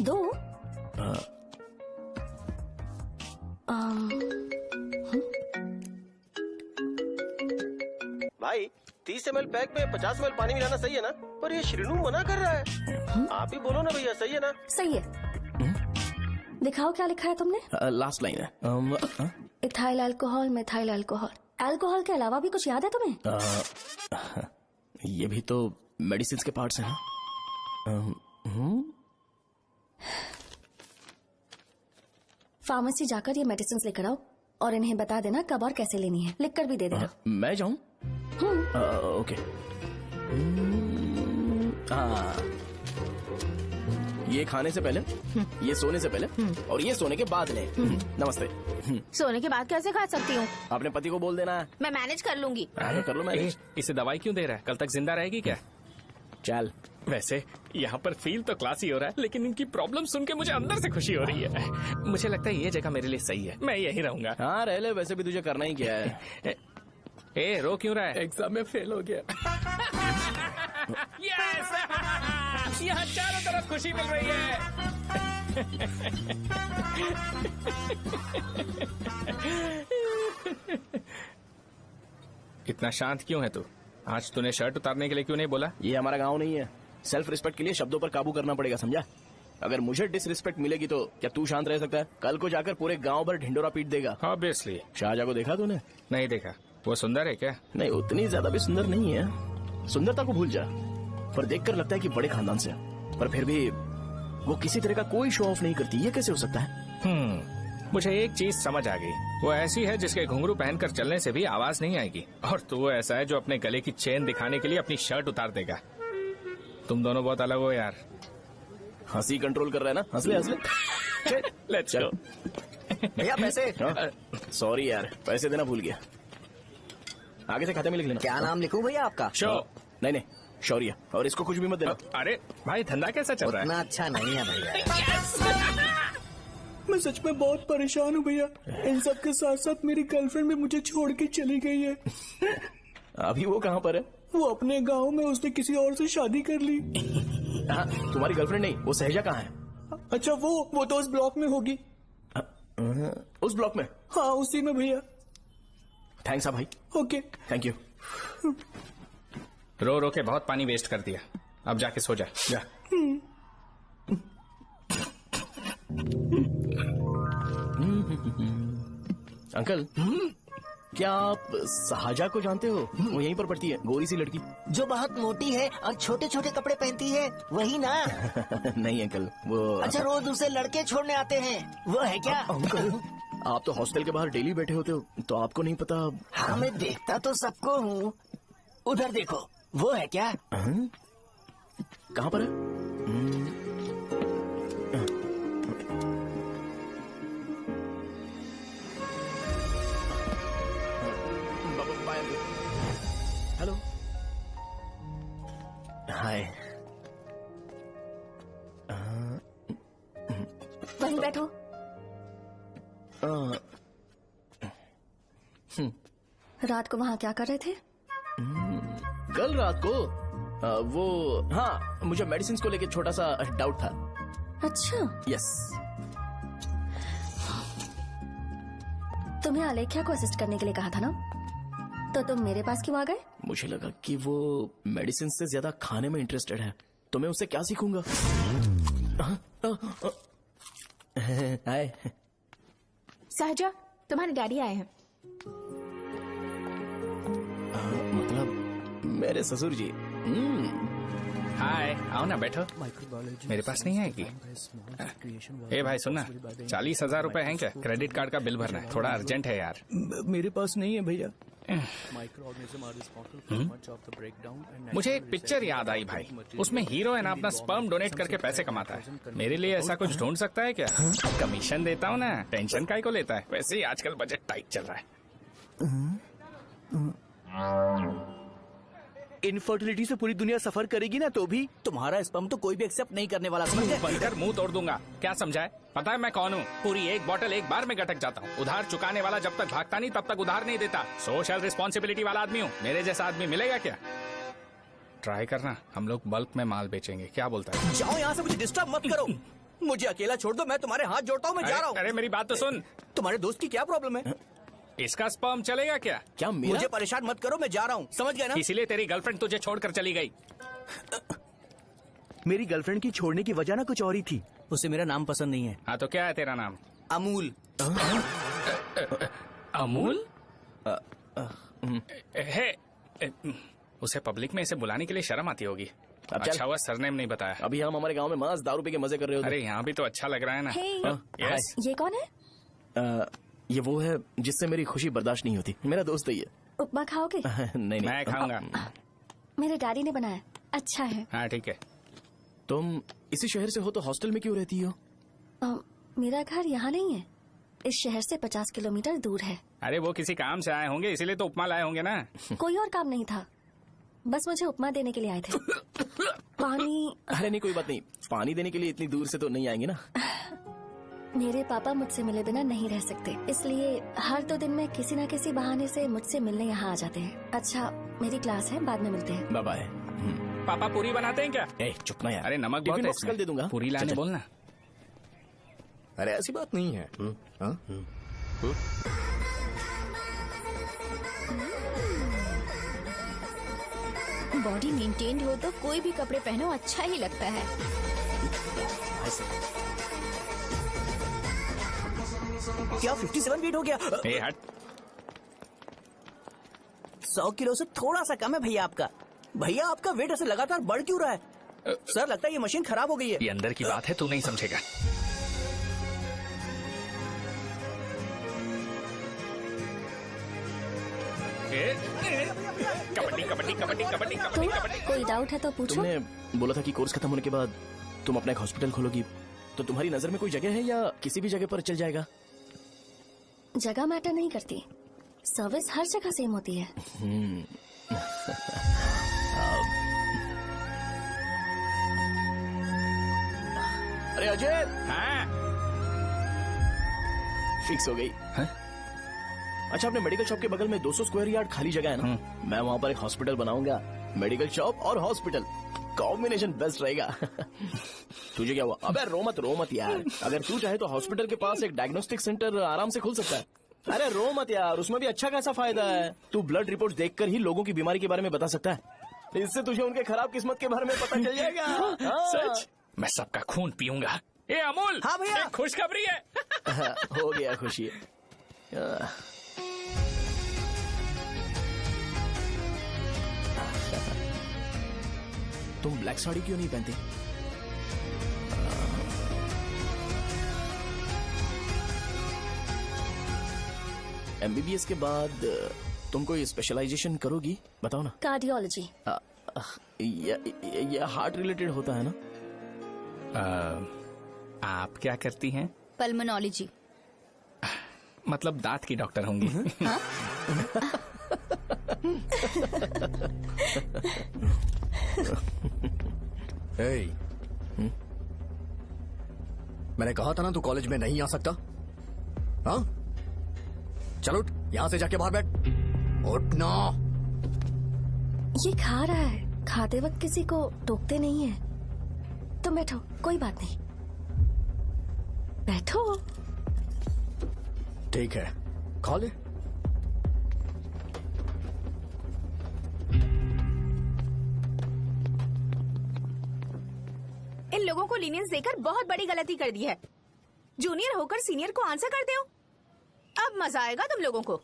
दो। भाई 30 ml पैक में 50 ml पानी मिलाना सही है ना? पर ये श्रीनू मना कर रहा है। आप ही बोलो ना भैया, सही है ना? सही है। दिखाओ क्या लिखा है तुमने? लास्ट लाइन है। Ethyl alcohol, methyl alcohol. Alcohol के अलावा भी कुछ याद है तुम्हें? ये भी तो मेडिसिन के पार्ट्स हैं। फार्मेसी जाकर ये मेडिसिन लेकर आओ और इन्हें बता देना कब और कैसे लेनी है। लिख कर भी दे देना। मैं जाऊं? ओके। ये खाने से पहले, ये सोने से पहले और ये सोने के बाद ले। नमस्ते। सोने के बाद कैसे खा सकती हूँ? अपने पति को बोल देना। मैं मैनेज कर लूंगी। कर लो मैनेज। इसे दवाई क्यों दे रहा है? कल तक जिंदा रहेगी क्या? चल। वैसे यहाँ पर फील तो क्लासी हो रहा है, लेकिन इनकी प्रॉब्लम सुन के मुझे अंदर से खुशी हो रही है। मुझे लगता है ये जगह मेरे लिए सही है, मैं यही रहूंगा। हाँ रह ले, वैसे भी तुझे करना ही क्या है। ए रो क्यों रहा है? एग्जाम में फेल हो गया। यस! यहाँ चारों तरफ खुशी मिल रही है। इतना शांत क्यों है तू? आज तूने शर्ट उतारने के लिए क्यों नहीं बोला? ये हमारा गांव नहीं है। सेल्फ रिस्पेक्ट के लिए शब्दों पर काबू करना पड़ेगा, समझा? अगर मुझे डिसरिस्पेक्ट मिलेगी तो क्या तू शांत रह सकता है? कल को जाकर पूरे गांव भर ढिंडोरा पीट देगा। ऑब्वियसली। शाहजहां को देखा तूने? नहीं देखा। वो सुंदर है क्या? नहीं, उतनी ज्यादा भी सुंदर नहीं है। सुंदरता को भूल जा, पर देखकर लगता है कि बड़े खानदान से है। पर फिर भी वो किसी तरह का कोई शो ऑफ नहीं करती। ये कैसे हो सकता है? मुझे एक चीज समझ आ गई। वो ऐसी है जिसके घुंघरू पहनकर चलने से भी आवाज नहीं आएगी, और तू ऐसा है जो अपने गले की चेन दिखाने के लिए अपनी शर्ट उतार देगा। तुम दोनों बहुत अलग हो यार। हंसी कंट्रोल कर रहा है ना? हंस ले हंस ले। Let's go. भैया पैसे। सॉरी यार, पैसे देना भूल गया। आगे से खाते में लिख लेना। क्या नाम लिखूं भैया आपका? शो। नहीं, शौर्य। और इसको कुछ भी मत देना। अरे भाई, धंधा कैसा चल रहा है? उतना अच्छा नहीं है भैया। मैं सच में बहुत परेशान हूँ भैया। इन सब के साथ साथ मेरी गर्लफ्रेंड भी मुझे छोड़ के चली गई है। अभी वो कहाँ पर है? वो अपने गांव में, उसने किसी और से शादी कर ली। हाँ, तुम्हारी गर्लफ्रेंड नहीं, वो सहजा कहाँ है? अच्छा वो तो उस ब्लॉक में होगी। उस ब्लॉक में? हाँ उसी में भैया। थैंक्स भाई। Okay thank you. रो रो के बहुत पानी वेस्ट कर दिया, अब जाके सो जा। जा। अंकल, क्या आप शाहजहा को जानते हो? वो यहीं पर पढ़ती है, गोरी सी लड़की जो बहुत मोटी है और छोटे छोटे कपड़े पहनती है, वही ना? नहीं अंकल, वो अच्छा, रोज उसे लड़के छोड़ने आते हैं, वो है क्या? अंकल, आप तो हॉस्टल के बाहर डेली बैठे होते हो, तो आपको नहीं पता? हाँ मैं देखता तो सबको हूँ। उधर देखो, वो है क्या? कहाँ पर है? हेलो, हाय। वहीं बैठो। रात को वहाँ क्या कर रहे थे? कल रात को वो, हाँ, मुझे मेडिसिन को लेके छोटा सा डाउट था। अच्छा। यस। तुम्हें आलेख्या को असिस्ट करने के लिए कहा था ना, तो तुम मेरे पास क्यों आ गए? मुझे लगा कि वो मेडिसिन से ज्यादा खाने में इंटरेस्टेड है, तो मैं उससे क्या सीखूंगा। हाय। सहजा, तुम्हारे डैडी आए हैं। मतलब मेरे ससुर जी। हाय, आओ ना, बैठो। मेरे पास नहीं आएगी। ए भाई सुनना, 40,000 रुपए हैं क्या? क्रेडिट कार्ड का बिल भरना है, थोड़ा अर्जेंट है यार। मेरे पास नहीं है भैया। मुझे एक पिक्चर याद आई भाई, उसमें हीरोइन अपना स्पर्म डोनेट करके पैसे कमाता है। मेरे लिए ऐसा कुछ ढूंढ सकता है क्या? कमीशन देता हूँ ना, टेंशन काहे को लेता है? वैसे ही आजकल बजट टाइट चल रहा है। इनफर्टिलिटी से पूरी दुनिया सफर करेगी ना, तो भी तुम्हारा स्पर्म तो कोई भी एक्सेप्ट नहीं करने वाला, समझ गए? बनकर मुंह तोड़ दूंगा। क्या समझा है? पता है मैं कौन हूँ? पूरी एक बोतल एक बार में गटक जाता हूँ। उधार चुकाने वाला जब तक भागता नहीं तब तक उधार नहीं देता। सोशल रिस्पॉन्सिबिलिटी वाला आदमी हूँ। मेरे जैसा आदमी मिलेगा क्या? ट्राई करना, हम लोग बल्क में माल बेचेंगे। क्या बोलता है? जाओ यहाँ से, मुझे डिस्टर्ब मत करो। मुझे अकेला छोड़ दो, मैं तुम्हारे हाथ जोड़ता हूँ, मैं जा रहा हूँ। अरे मेरी बात तो सुन। तुम्हारे दोस्त की क्या प्रॉब्लम है? इसका स्पर्म चलेगा क्या? क्या मेरा? मुझे परेशान मत करो, मैं जा रहा हूँ, समझ गए ना? इसीलिए तेरी गर्लफ्रेंड तुझे छोड़कर चली गई। मेरी गर्लफ्रेंड की छोड़ने की वजह ना कुछ और ही थी। उसे मेरा नाम पसंद नहीं है। हाँ तो क्या है तेरा नाम? अमूल। अमूल? है उसे पब्लिक में इसे बुलाने के लिए शर्म आती होगी। अच्छा हुआ सरनेम नहीं बताया। अभी हम हमारे गांव में मस्त दारू पी के मजे कर रहे होते। अरे यहाँ भी तो अच्छा लग रहा है ना। यस। ये कौन है? ये वो है जिससे मेरी खुशी बर्दाश्त नहीं होती। मेरा दोस्त ही है। उपमा खाओगे? नहीं मैं खाऊंगा। मेरे डैडी ने बनाया, अच्छा है। हाँ ठीक है। तुम इसी शहर से हो तो हॉस्टल में क्यों रहती हो? मेरा घर यहाँ नहीं है, इस शहर से 50 किलोमीटर दूर है। अरे वो किसी काम से आए होंगे इसीलिए तो उपमा लाए होंगे ना। कोई और काम नहीं था, बस मुझे उपमा देने के लिए आए थे। पानी? अरे नहीं कोई बात नहीं, पानी देने के लिए इतनी दूर से तो नहीं आएंगे ना। मेरे पापा मुझसे मिले बिना नहीं रह सकते, इसलिए हर 2 दिन में किसी न किसी बहाने से मुझसे मिलने यहाँ आ जाते हैं। अच्छा मेरी क्लास है, बाद में मिलते हैं। Bye bye. पापा पूरी बनाते हैं क्या? चुप ना यार। अरे नमक बहुत है इसमें। कल दे दूंगा। पूरी लाने बोलना। अरे ऐसी बात नहीं है। बॉडी मेंटेन्ड हो तो कोई भी कपड़े पहनो अच्छा ही लगता है। क्या 57 फीट हो गया? ए हट। 100 किलो से थोड़ा सा कम है भैया आपका। भैया आपका वेट ऐसे लगातार बढ़ क्यों रहा है? सर लगता है ये मशीन खराब हो गई है। ये अंदर की बात है, तू नहीं समझेगा। कबड्डी कबड्डी कबड्डी कबड्डी कबड्डी कबड्डी। कोई डाउट है तो पूछो। तुमने बोला था कि कोर्स खत्म होने के बाद तुम अपना एक हॉस्पिटल खोलोगी, तो तुम्हारी नजर में कोई जगह है या किसी भी जगह पर चल जाएगा? जगह मैटर नहीं करती, सर्विस हर जगह सेम होती है। अरे अजय। हाँ? फिक्स हो गई। अच्छा अपने मेडिकल शॉप के बगल में 200 स्क्वायर यार्ड खाली जगह है ना, मैं वहाँ पर एक हॉस्पिटल बनाऊंगा। मेडिकल शॉप और हॉस्पिटल कॉम्बिनेशन बेस्ट रहेगा। तुझे क्या हुआ? अबे रो मत यार। अगर तू चाहे तो हॉस्पिटल के पास एक डायग्नोस्टिक सेंटर आराम से खुल सकता है। अरे रो मत यार, उसमें भी अच्छा खासा फायदा है। तू ब्लड रिपोर्ट देखकर ही लोगों की बीमारी के बारे में बता सकता है। इससे तुझे उनके खराब किस्मत के बारे में पता चल जाएगा। सच? मैं सबका खून पीऊंगा। ए अमूल। हाँ भैया। एक खुशखबरी है। हो गया खुशी। तुम ब्लैक साड़ी क्यों नहीं पहनते? MBBS के बाद तुम कोई स्पेशलाइजेशन करोगी? बताओ ना। कार्डियोलॉजी। ये हार्ट रिलेटेड होता है ना? आप क्या करती हैं? पल्मोनोलॉजी। मतलब दांत की डॉक्टर होंगी। हाँ? मैंने कहा था ना तू कॉलेज में नहीं आ सकता। हाँ चलो उठ, यहाँ से जाके बाहर बैठ। उठना। ये खा रहा है, खाते वक्त किसी को टोकते नहीं है। तुम बैठो, कोई बात नहीं, बैठो। ठीक है खा ले। इन लोगों को लीनियंस देकर बहुत बड़ी गलती कर दी है। जूनियर होकर सीनियर को आंसर करते हो। अब मजा आएगा तुम लोगों को।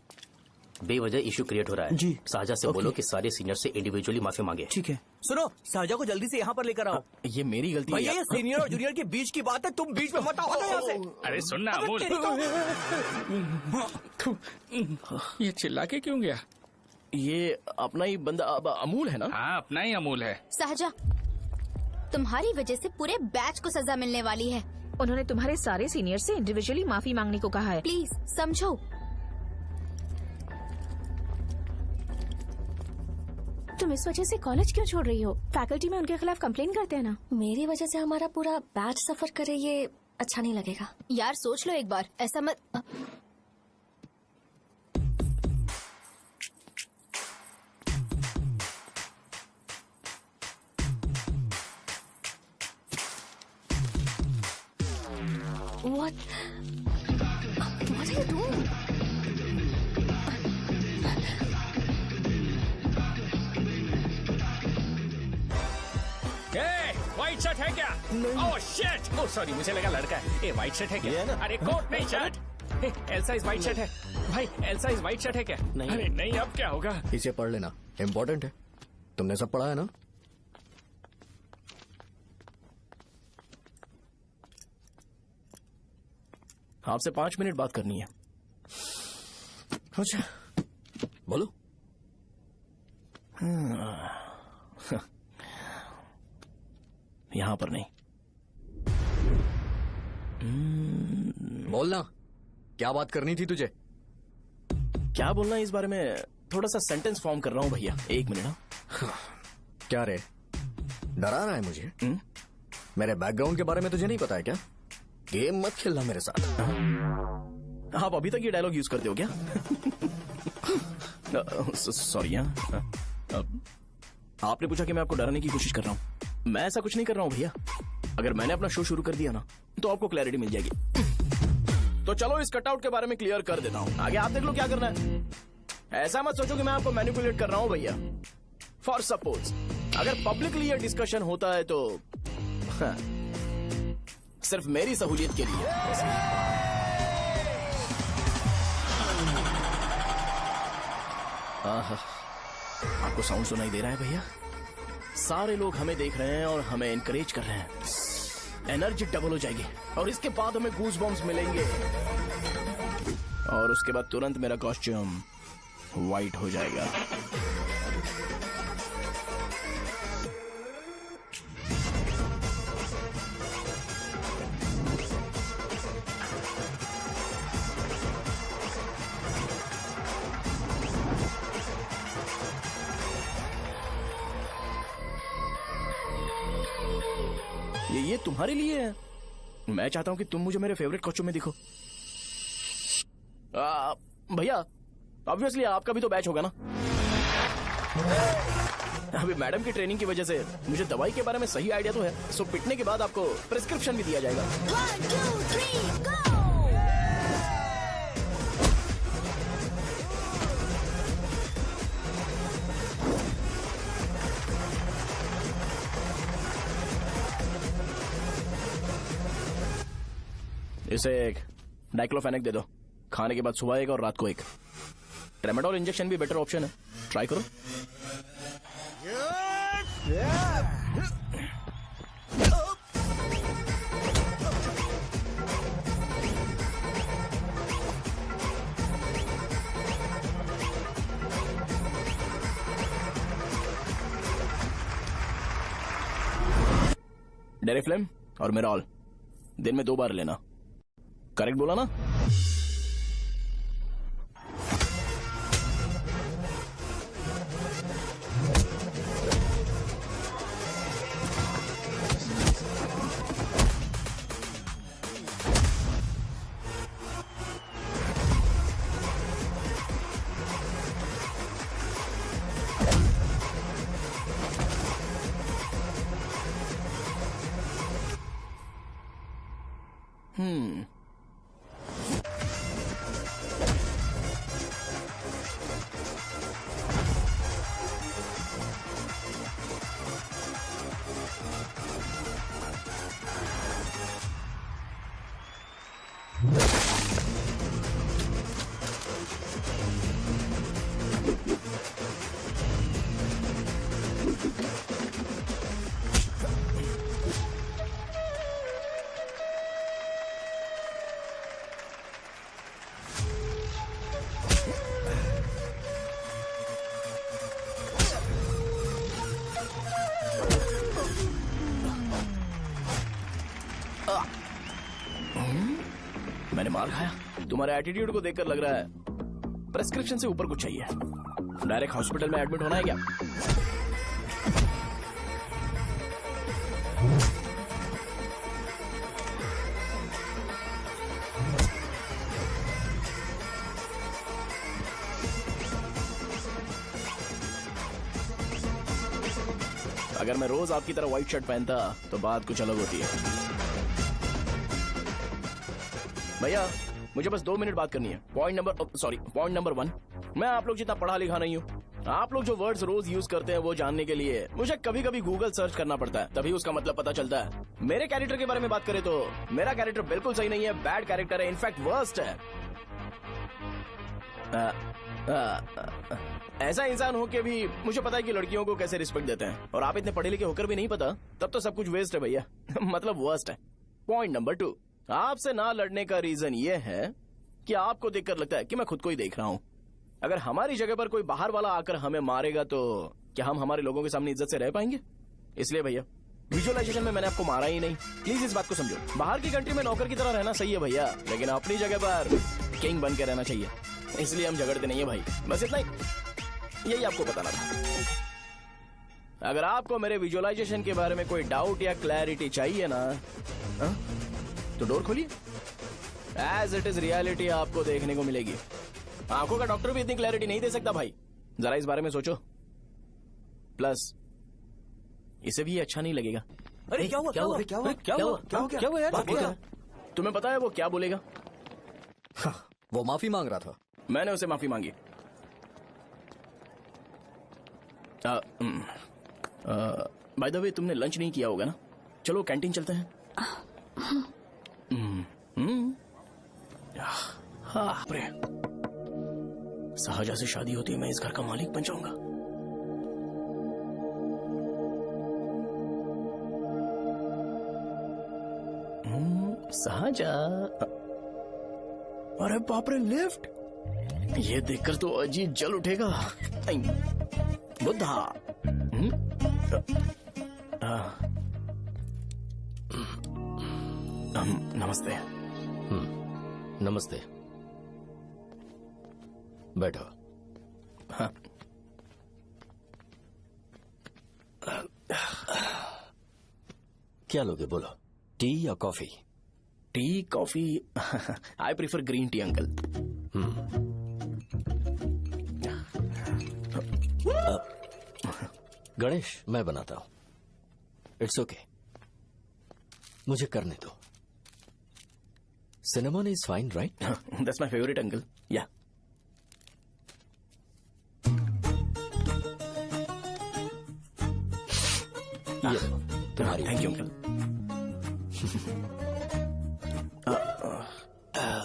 बेवजह इशू क्रिएट हो रहा है जी। साजा से बोलो कि सारे सीनियर से इंडिविजुअली माफी मांगे। ठीक है। सुनो, साजा को जल्दी से यहाँ पर लेकर आओ। ये मेरी गलती है। भैया ये सीनियर और जूनियर के बीच की बात है, तुम बीच में मत आओ यहाँ से। अरे सुनना अमूल। ये चिल्ला के क्यों गया? ये अपना ही बंदा अमूल है ना? हाँ अपना ही अमूल है। सहजा, तुम्हारी वजह से पूरे बैच को सजा मिलने वाली है। उन्होंने तुम्हारे सारे सीनियर से इंडिविजुअली माफी मांगने को कहा है। प्लीज समझो। तुम इस वजह से कॉलेज क्यों छोड़ रही हो? फैकल्टी में उनके खिलाफ कंप्लेन करते हैं ना। मेरी वजह से हमारा पूरा बैच सफर करे, ये अच्छा नहीं लगेगा। यार सोच लो एक बार, ऐसा मत। What are you doing? White shirt shirt है क्या? ओह शिट, ओह सॉरी, मुझे लगा लड़का है। ये व्हाइट शर्ट है क्या? अरे कोट नहीं shirt. L size white shirt है भाई, एल साइज व्हाइट शर्ट है क्या? नहीं। अरे नहीं, अब क्या होगा? इसे पढ़ लेना, इम्पोर्टेंट है। तुमने सब पढ़ा है ना? आपसे 5 मिनट बात करनी है। अच्छा, बोलो। यहां पर नहीं। बोलना, क्या बात करनी थी तुझे? क्या बोलना है इस बारे में? थोड़ा सा सेंटेंस फॉर्म कर रहा हूं भैया, 1 मिनट। क्या रे, डरा रहा है मुझे? मेरे बैकग्राउंड के बारे में तुझे नहीं पता है क्या? गेम मत खेलना मेरे साथ। आप अभी तक ये डायलॉग यूज करते हो क्या? सॉरी। आपने पूछा कि मैं आपको डराने की कोशिश कर रहा हूं। मैं ऐसा कुछ नहीं कर रहा हूं भैया। अगर मैंने अपना शो शुरू कर दिया ना, तो आपको क्लैरिटी मिल जाएगी। तो चलो इस कटआउट के बारे में क्लियर कर देता हूं, आगे आप देख लो क्या करना है। ऐसा मत सोचो कि मैं आपको मैनिपुलेट कर रहा हूं भैया। फॉर सपोज अगर पब्लिकली ये डिस्कशन होता है तो सिर्फ मेरी सहूलियत के लिए। आपको साउंड सुनाई दे रहा है भैया? सारे लोग हमें देख रहे हैं और हमें एनकरेज कर रहे हैं। एनर्जी डबल हो जाएगी और इसके बाद हमें गूज बम्स मिलेंगे और उसके बाद तुरंत मेरा कॉस्ट्यूम वाइट हो जाएगा। ये तुम्हारे लिए है। मैं चाहता हूं कि तुम मुझे मेरे फेवरेट कॉस्ट्यूम में दिखो। भैया ऑब्वियसली आपका भी तो बैच होगा ना। अभी मैडम की ट्रेनिंग की वजह से मुझे दवाई के बारे में सही आइडिया तो है। सो पिटने के बाद आपको प्रिस्क्रिप्शन भी दिया जाएगा। 1 2 3 गो। इसे एक डाइक्लोफेनेक दे दो। खाने के बाद सुबह एक और रात को एक। ट्रेमाडोल इंजेक्शन भी बेटर ऑप्शन है, ट्राई करो। डेरिफ्लेम और मेरॉल दिन में 2 बार लेना। करेक्ट बोला ना? मैंने मार खाया। तुम्हारे एटीट्यूड को देखकर लग रहा है प्रेस्क्रिप्शन से ऊपर कुछ चाहिए। डायरेक्ट हॉस्पिटल में एडमिट होना है क्या? अगर मैं रोज आपकी तरह व्हाइट शर्ट पहनता तो बात कुछ अलग होती है। भैया मुझे बस 2 मिनट बात करनी है। पॉइंट नंबर 1, मैं आप लोग जितना पढ़ा लिखा नहीं हूँ। आप लोग जो वर्ड्स रोज यूज करते हैं वो जानने के लिए मुझे कभी कभी गूगल सर्च करना पड़ता है, तभी उसका मतलब पता चलता है। मेरे कैरेक्टर के बारे में बात करें तो मेरा कैरेक्टर बिल्कुल सही नहीं है, बैड कैरेक्टर है, इनफैक्ट वर्स्ट है। ऐसा इंसान हो के भी मुझे पता है कि लड़कियों को कैसे रिस्पेक्ट देते हैं, और आप इतने पढ़े लिखे होकर भी नहीं पता, तब तो सब कुछ वेस्ट है भैया। मतलब वर्स्ट है। पॉइंट नंबर 2, आपसे ना लड़ने का रीजन ये है कि आपको देखकर लगता है कि मैं खुद को ही देख रहा हूँ। अगर हमारी जगह पर कोई बाहर वाला आकर हमें मारेगा तो क्या हम हमारे लोगों के सामने इज्जत से रह पाएंगे? इसलिए भैया विजुअलाइजेशन में मैंने आपको मारा ही नहीं, प्लीज इस बात को समझो। बाहर की कंट्री में नौकर की तरह रहना सही है भैया, लेकिन अपनी जगह पर किंग बन के रहना चाहिए। इसलिए हम झगड़ते नहीं है भाई, बस इतना ही, यही आपको बताना था। अगर आपको मेरे विजुअलाइजेशन के बारे में कोई डाउट या क्लैरिटी चाहिए ना, तो डोर खोलिए। एज इट इज रियलिटी आपको देखने को मिलेगी। आंखों का डॉक्टर भी इतनी क्लैरिटी नहीं दे सकता भाई, जरा इस बारे में सोचो। प्लस इसे भी ये अच्छा नहीं लगेगा। अरे क्या हुआ? क्या हुआ? क्या हुआ? क्या हुआ? क्या हुआ यार? तुम्हें पता है वो क्या बोलेगा? वो माफी मांग रहा था। मैंने उसे माफी मांगी। बाय द वे तुमने लंच नहीं किया होगा ना? चलो कैंटीन चलते हैं। हाँ, सहजा से शादी होती है, मैं इस घर का मालिक बन जाऊंगा। सहजा, अरे बाप रे, लिफ्ट! ये देखकर तो अजीब जल उठेगा। बुद्धा। नमस्ते। नमस्ते, बैठो। हाँ। क्या लोगे बोलो, टी या coffee? T, coffee? I prefer green tea uncle. Ganesh, मैं बनाता हूं। इट्स ओके, मुझे करने दो। Cinnamon is fine, right? That's my favourite uncle. या तुम्हारी। Thank you uncle.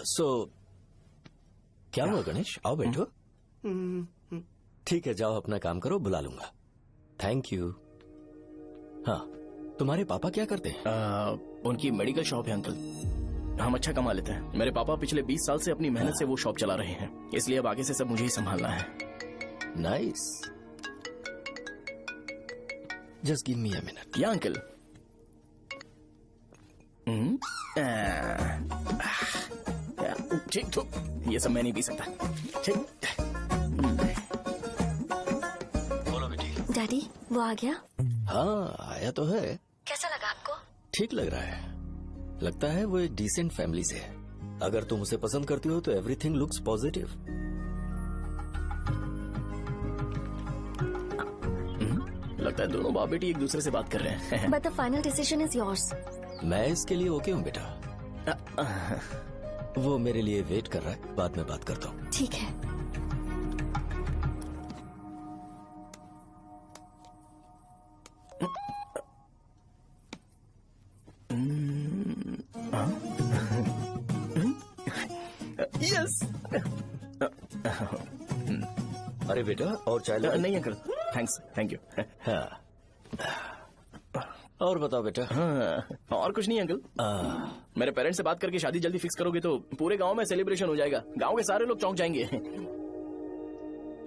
सो क्या हुआ गणेश? आओ बैठो। ठीक है, जाओ अपना काम करो, बुला लूंगा। Thank you. हाँ, तुम्हारे पापा क्या करते हैं? उनकी मेडिकल शॉप है अंकल। हम अच्छा कमा लेते हैं। मेरे पापा पिछले 20 साल से अपनी मेहनत से वो शॉप चला रहे हैं, इसलिए अब आगे से सब मुझे ही संभालना है। Nice. Just give me a minute. या अंकल। ठीक, तो ये सब मैं नहीं पी सकता। ठीक। बोलो बेटी। डैडी, वो आ गया? हाँ, आया तो है। कैसा लगा आपको? ठीक लग रहा है। लगता है वो एक डिसेंट फैमिली से है। अगर तुम उसे पसंद करती हो तो एवरीथिंग लुक्स पॉजिटिव। लगता है दोनों बाप बेटी एक दूसरे से बात कर रहे हैं। But the final decision is yours. मैं इसके लिए ओके हूँ बेटा। वो मेरे लिए वेट कर रहा है, बाद में बात करता हूँ। ठीक है। यस। अरे बेटा, और चाय लो? नहीं अंकल, थैंक्स, थैंक यू। हाँ। और बताओ बेटा। हाँ, और कुछ नहीं अंकल। मेरे पेरेंट्स से बात करके शादी जल्दी फिक्स करोगे तो पूरे गांव में सेलिब्रेशन हो जाएगा। गांव के सारे लोग चौंक जाएंगे।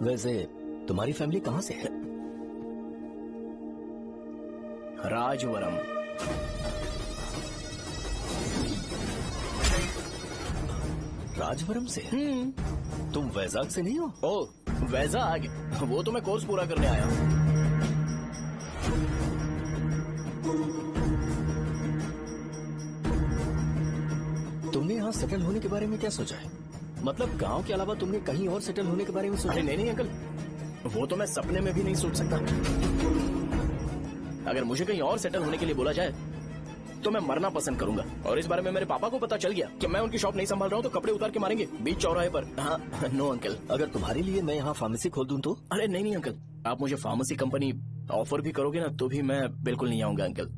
वैसे तुम्हारी फैमिली कहाँ से है? राजवरम। राजवरम से? तुम वैजाग से नहीं हो? ओ, वैजाग? वो तो मैं कोर्स पूरा करने आया हूँ। तुमने यहाँ सेटल होने के बारे में क्या सोचा है? मतलब गांव के अलावा तुमने कहीं और सेटल होने के बारे में सोचा? अरे नहीं अंकल, वो तो मैं सपने में भी नहीं सोच सकता। अगर मुझे कहीं और सेटल होने के लिए बोला जाए तो मैं मरना पसंद करूंगा। और इस बारे में मेरे पापा को पता चल गया कि मैं उनकी शॉप नहीं संभाल रहा हूँ तो कपड़े उतार के मारेंगे बीच चौराहे पर। हाँ, नो अंकल। अगर तुम्हारे लिए मैं यहाँ फार्मेसी खोल दूं तो? अरे नहीं अंकल, आप मुझे फार्मेसी कंपनी ऑफर भी करोगे ना तो भी मैं बिल्कुल नहीं आऊंगा अंकल।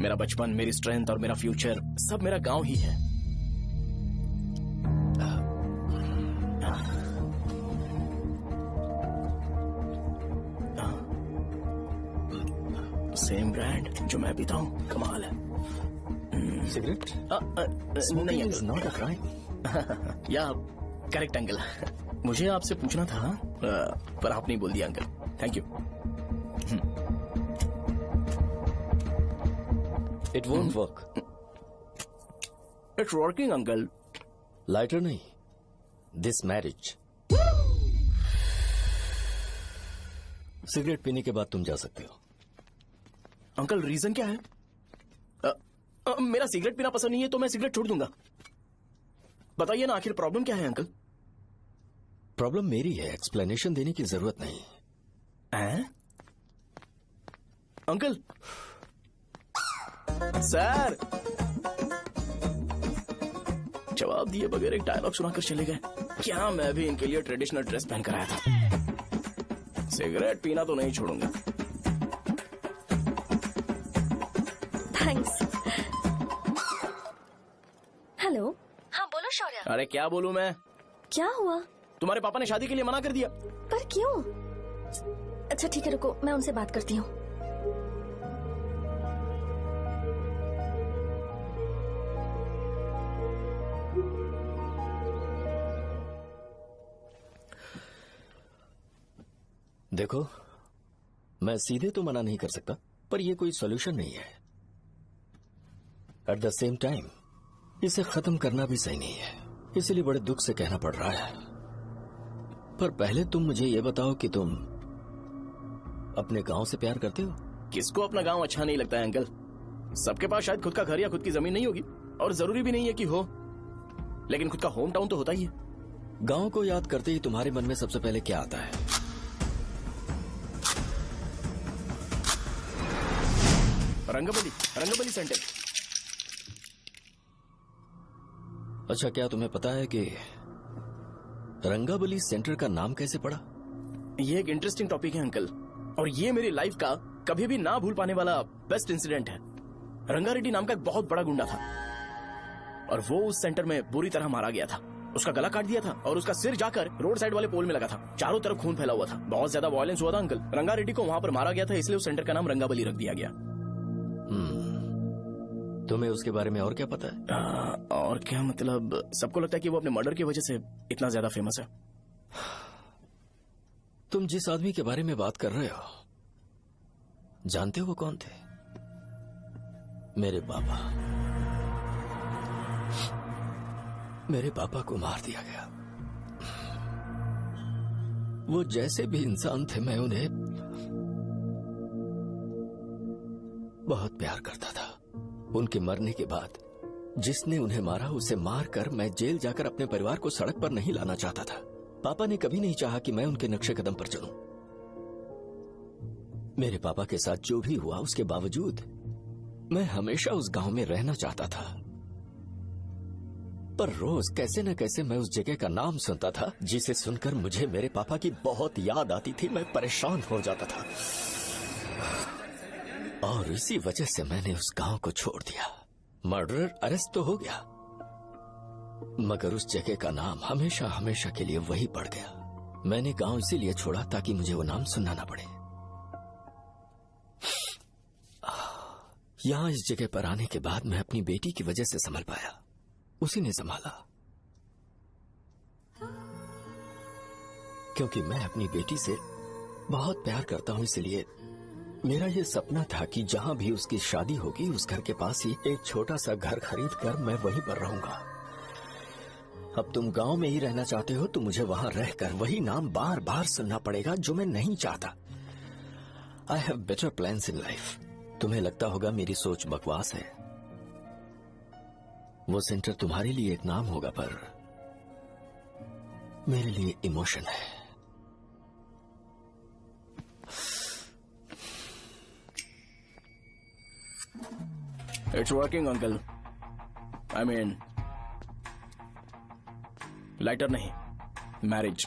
मेरा बचपन, मेरी स्ट्रेंथ और मेरा फ्यूचर सब मेरा गाँव ही है। सेम ब्रांड जो मैं पीता हूँ, कमाल है। सिगरेट? नहीं इज नॉट अ क्राइम। या करेक्ट अंकल। मुझे आपसे पूछना था पर आप नहीं बोल दिया uncle. Thank you. It won't work. It's working uncle. Lighter नहीं, दिस मैरिज। सिगरेट पीने के बाद तुम जा सकते हो। अंकल रीजन क्या है? मेरा सिगरेट पीना पसंद नहीं है तो मैं सिगरेट छोड़ दूंगा। बताइए ना आखिर प्रॉब्लम क्या है अंकल? प्रॉब्लम मेरी है, एक्सप्लेनेशन देने की जरूरत नहीं है। अंकल सर जवाब दिए बगैर एक डायलॉग सुनाकर चले गए। क्या मैं भी इनके लिए ट्रेडिशनल ड्रेस पहन कर आया था। सिगरेट पीना तो नहीं छोड़ूंगा। थैंक्स। हेलो। हाँ बोलो शौर्य। अरे क्या बोलूं मैं? क्या हुआ? तुम्हारे पापा ने शादी के लिए मना कर दिया। पर क्यों? अच्छा ठीक है रुको, मैं उनसे बात करती हूँ। देखो, मैं सीधे तो मना नहीं कर सकता, पर यह कोई सॉल्यूशन नहीं है। एट द सेम टाइम इसे खत्म करना भी सही नहीं है, इसलिए बड़े दुख से कहना पड़ रहा है। पर पहले तुम मुझे ये बताओ कि तुम अपने गांव से प्यार करते हो? किसको अपना गांव अच्छा नहीं लगता है अंकल? सबके पास शायद खुद का घर या खुद की जमीन नहीं होगी, और जरूरी भी नहीं है कि हो, लेकिन खुद का होम टाउन तो होता ही है। गांव को याद करते ही तुम्हारे मन में सबसे पहले क्या आता है? रंगबली सेंटर। अच्छा, क्या तुम्हें पता है कि रंगाबली सेंटर का नाम कैसे पड़ा? ये एक इंटरेस्टिंग टॉपिक है अंकल, और ये मेरी लाइफ का कभी भी ना भूल पाने वाला बेस्ट इंसिडेंट है। रंगारेड्डी नाम का एक बहुत बड़ा गुंडा था, और वो उस सेंटर में बुरी तरह मारा गया था। उसका गला काट दिया था और उसका सिर जाकर रोड साइड वाले पोल में लगा था। चारों तरफ खून फैला हुआ था, बहुत ज्यादा वायलेंस हुआ था अंकल। रंगारेड्डी को वहां पर मारा गया था, इसलिए उस सेंटर का नाम रंगाबली रख दिया गया। तुम्हें उसके बारे में और क्या पता है? और क्या मतलब, सबको लगता है कि वो अपने मर्डर की वजह से इतना ज्यादा फेमस है। तुम जिस आदमी के बारे में बात कर रहे हो, जानते हो वो कौन थे? मेरे पापा। मेरे पापा को मार दिया गया। वो जैसे भी इंसान थे, मैं उन्हें बहुत प्यार करता था। उनके मरने के बाद जिसने उन्हें मारा उसे मारकर मैं जेल जाकर अपने परिवार को सड़क पर नहीं लाना चाहता था। पापा ने कभी नहीं चाहा कि मैं उनके नक्शे कदम पर चलूं। मेरे पापा के साथ जो भी हुआ उसके बावजूद मैं हमेशा उस गांव में रहना चाहता था। पर रोज कैसे न कैसे मैं उस जगह का नाम सुनता था, जिसे सुनकर मुझे मेरे पापा की बहुत याद आती थी। मैं परेशान हो जाता था, और इसी वजह से मैंने उस गांव को छोड़ दिया। मर्डरर अरेस्ट तो हो गया, मगर उस जगह का नाम हमेशा हमेशा के लिए वही पड़ गया। मैंने गांव इसीलिए छोड़ा ताकि मुझे वो नाम सुनना ना पड़े। यहां इस जगह पर आने के बाद मैं अपनी बेटी की वजह से संभल पाया, उसी ने संभाला। क्योंकि मैं अपनी बेटी से बहुत प्यार करता हूं, इसलिए मेरा ये सपना था कि जहां भी उसकी शादी होगी उस घर के पास ही एक छोटा सा घर खरीद कर मैं वहीं पर रहूंगा। अब तुम गांव में ही रहना चाहते हो तो मुझे वहां रहकर वही नाम बार बार सुनना पड़ेगा, जो मैं नहीं चाहता। I have better plans in life. तुम्हें लगता होगा मेरी सोच बकवास है। वो सेंटर तुम्हारे लिए एक नाम होगा, पर मेरे लिए इमोशन है। It's working uncle. I mean lighter नहीं, मैरिज।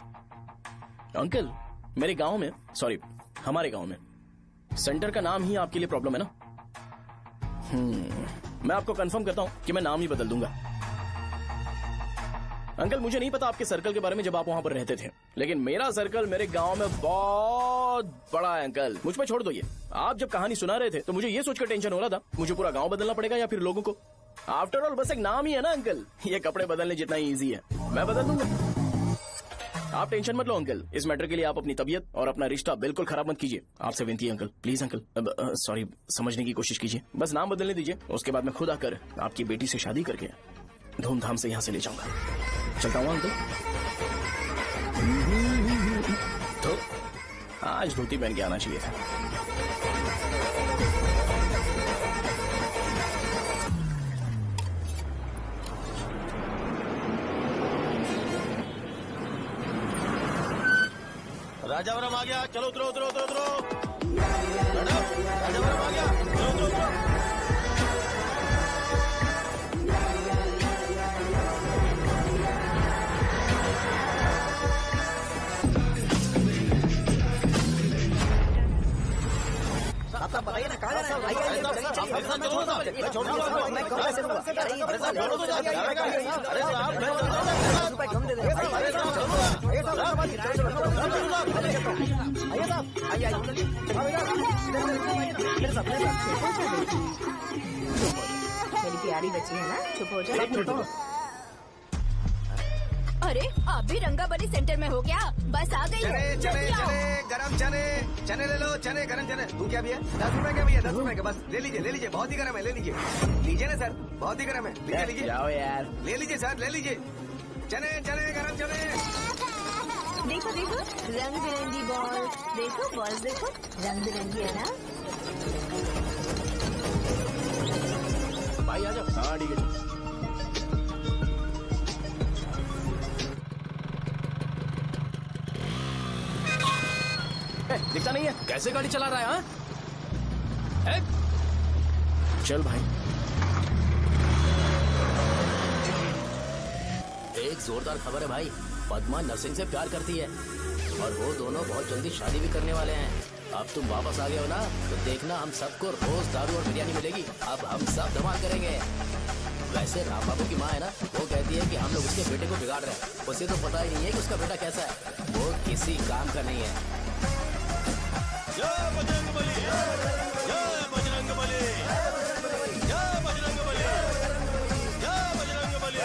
अंकल मेरे गांव में, सॉरी हमारे गांव में, सेंटर का नाम ही आपके लिए प्रॉब्लम है ना? मैं आपको कंफर्म करता हूं कि मैं नाम ही बदल दूंगा। अंकल मुझे नहीं पता आपके सर्कल के बारे में जब आप वहां पर रहते थे, लेकिन मेरा सर्कल मेरे गांव में बहुत बड़ा है अंकल। मुझ पे छोड़ दो ये। आप जब कहानी सुना रहे थे तो मुझे ये सोचकर टेंशन हो रहा था मुझे पूरा गांव बदलना पड़ेगा या फिर लोगों को। आफ्टर ऑल बस एक नाम ही है ना अंकल, ये कपड़े बदलने जितना ही ईजी है, मैं बदल दूंगा। आप टेंशन मत लो अंकल, इस मैटर के लिए आप अपनी तबीयत और अपना रिश्ता बिल्कुल खराब मत कीजिए। आपसे विनती है अंकल, प्लीज अंकल, सॉरी, समझने की कोशिश कीजिए। बस नाम बदलने दीजिए, उसके बाद मैं खुद आकर आपकी बेटी से शादी करके धूमधाम से यहाँ से ले जाऊंगा। चलता हूँ अंकल। तो आज धोती पहन के आना चाहिए था। राजावरम आ गया, चलो उतरो उतरो उतरो उतरो। राजावरम आ गया, चलो उतरो उतरो। आप बताइए ना, कहाँ जाना मेरी प्यारी बच्ची है ना, चुप हो जाओ। अरे आप भी रंगाबली सेंटर में हो क्या? बस आ गई है। चने गरम चने ले लो, चने गरम चने। तू क्या भैया? 10 रुपए का भैया, 10 रुपए का, बस ले लीजिए, बहुत ही गरम है, ले लीजिए ना सर, बहुत ही गरम है, लीजिए जाओ यार, ले लीजिए सर, ले लीजिए। चने गरम चने। देखो रंग बिरंगी बॉल, देखो बॉल, देखो रंग बिरंगी है ना। भाई आ जाओ। हाँ ठीक है। दिखता नहीं है, कैसे गाड़ी चला रहा है? हाँ? चल भाई। एक जोरदार खबर है भाई, पद्मा नरसिंह से प्यार करती है और वो दोनों बहुत जल्दी शादी भी करने वाले हैं। अब तुम वापस आ गए हो ना, तो देखना हम सबको रोज दारू और बिरयानी मिलेगी। अब हम सब धमाल करेंगे। वैसे राम बाबू की माँ है ना, वो कहती है कि हम लोग उसके बेटे को बिगाड़ रहे हैं। उसे तो पता ही नहीं है कि उसका बेटा कैसा है, वो किसी काम का नहीं है। जय बजरंग बली, जय बजरंग बली, जय बजरंग बली, जय बजरंग बली।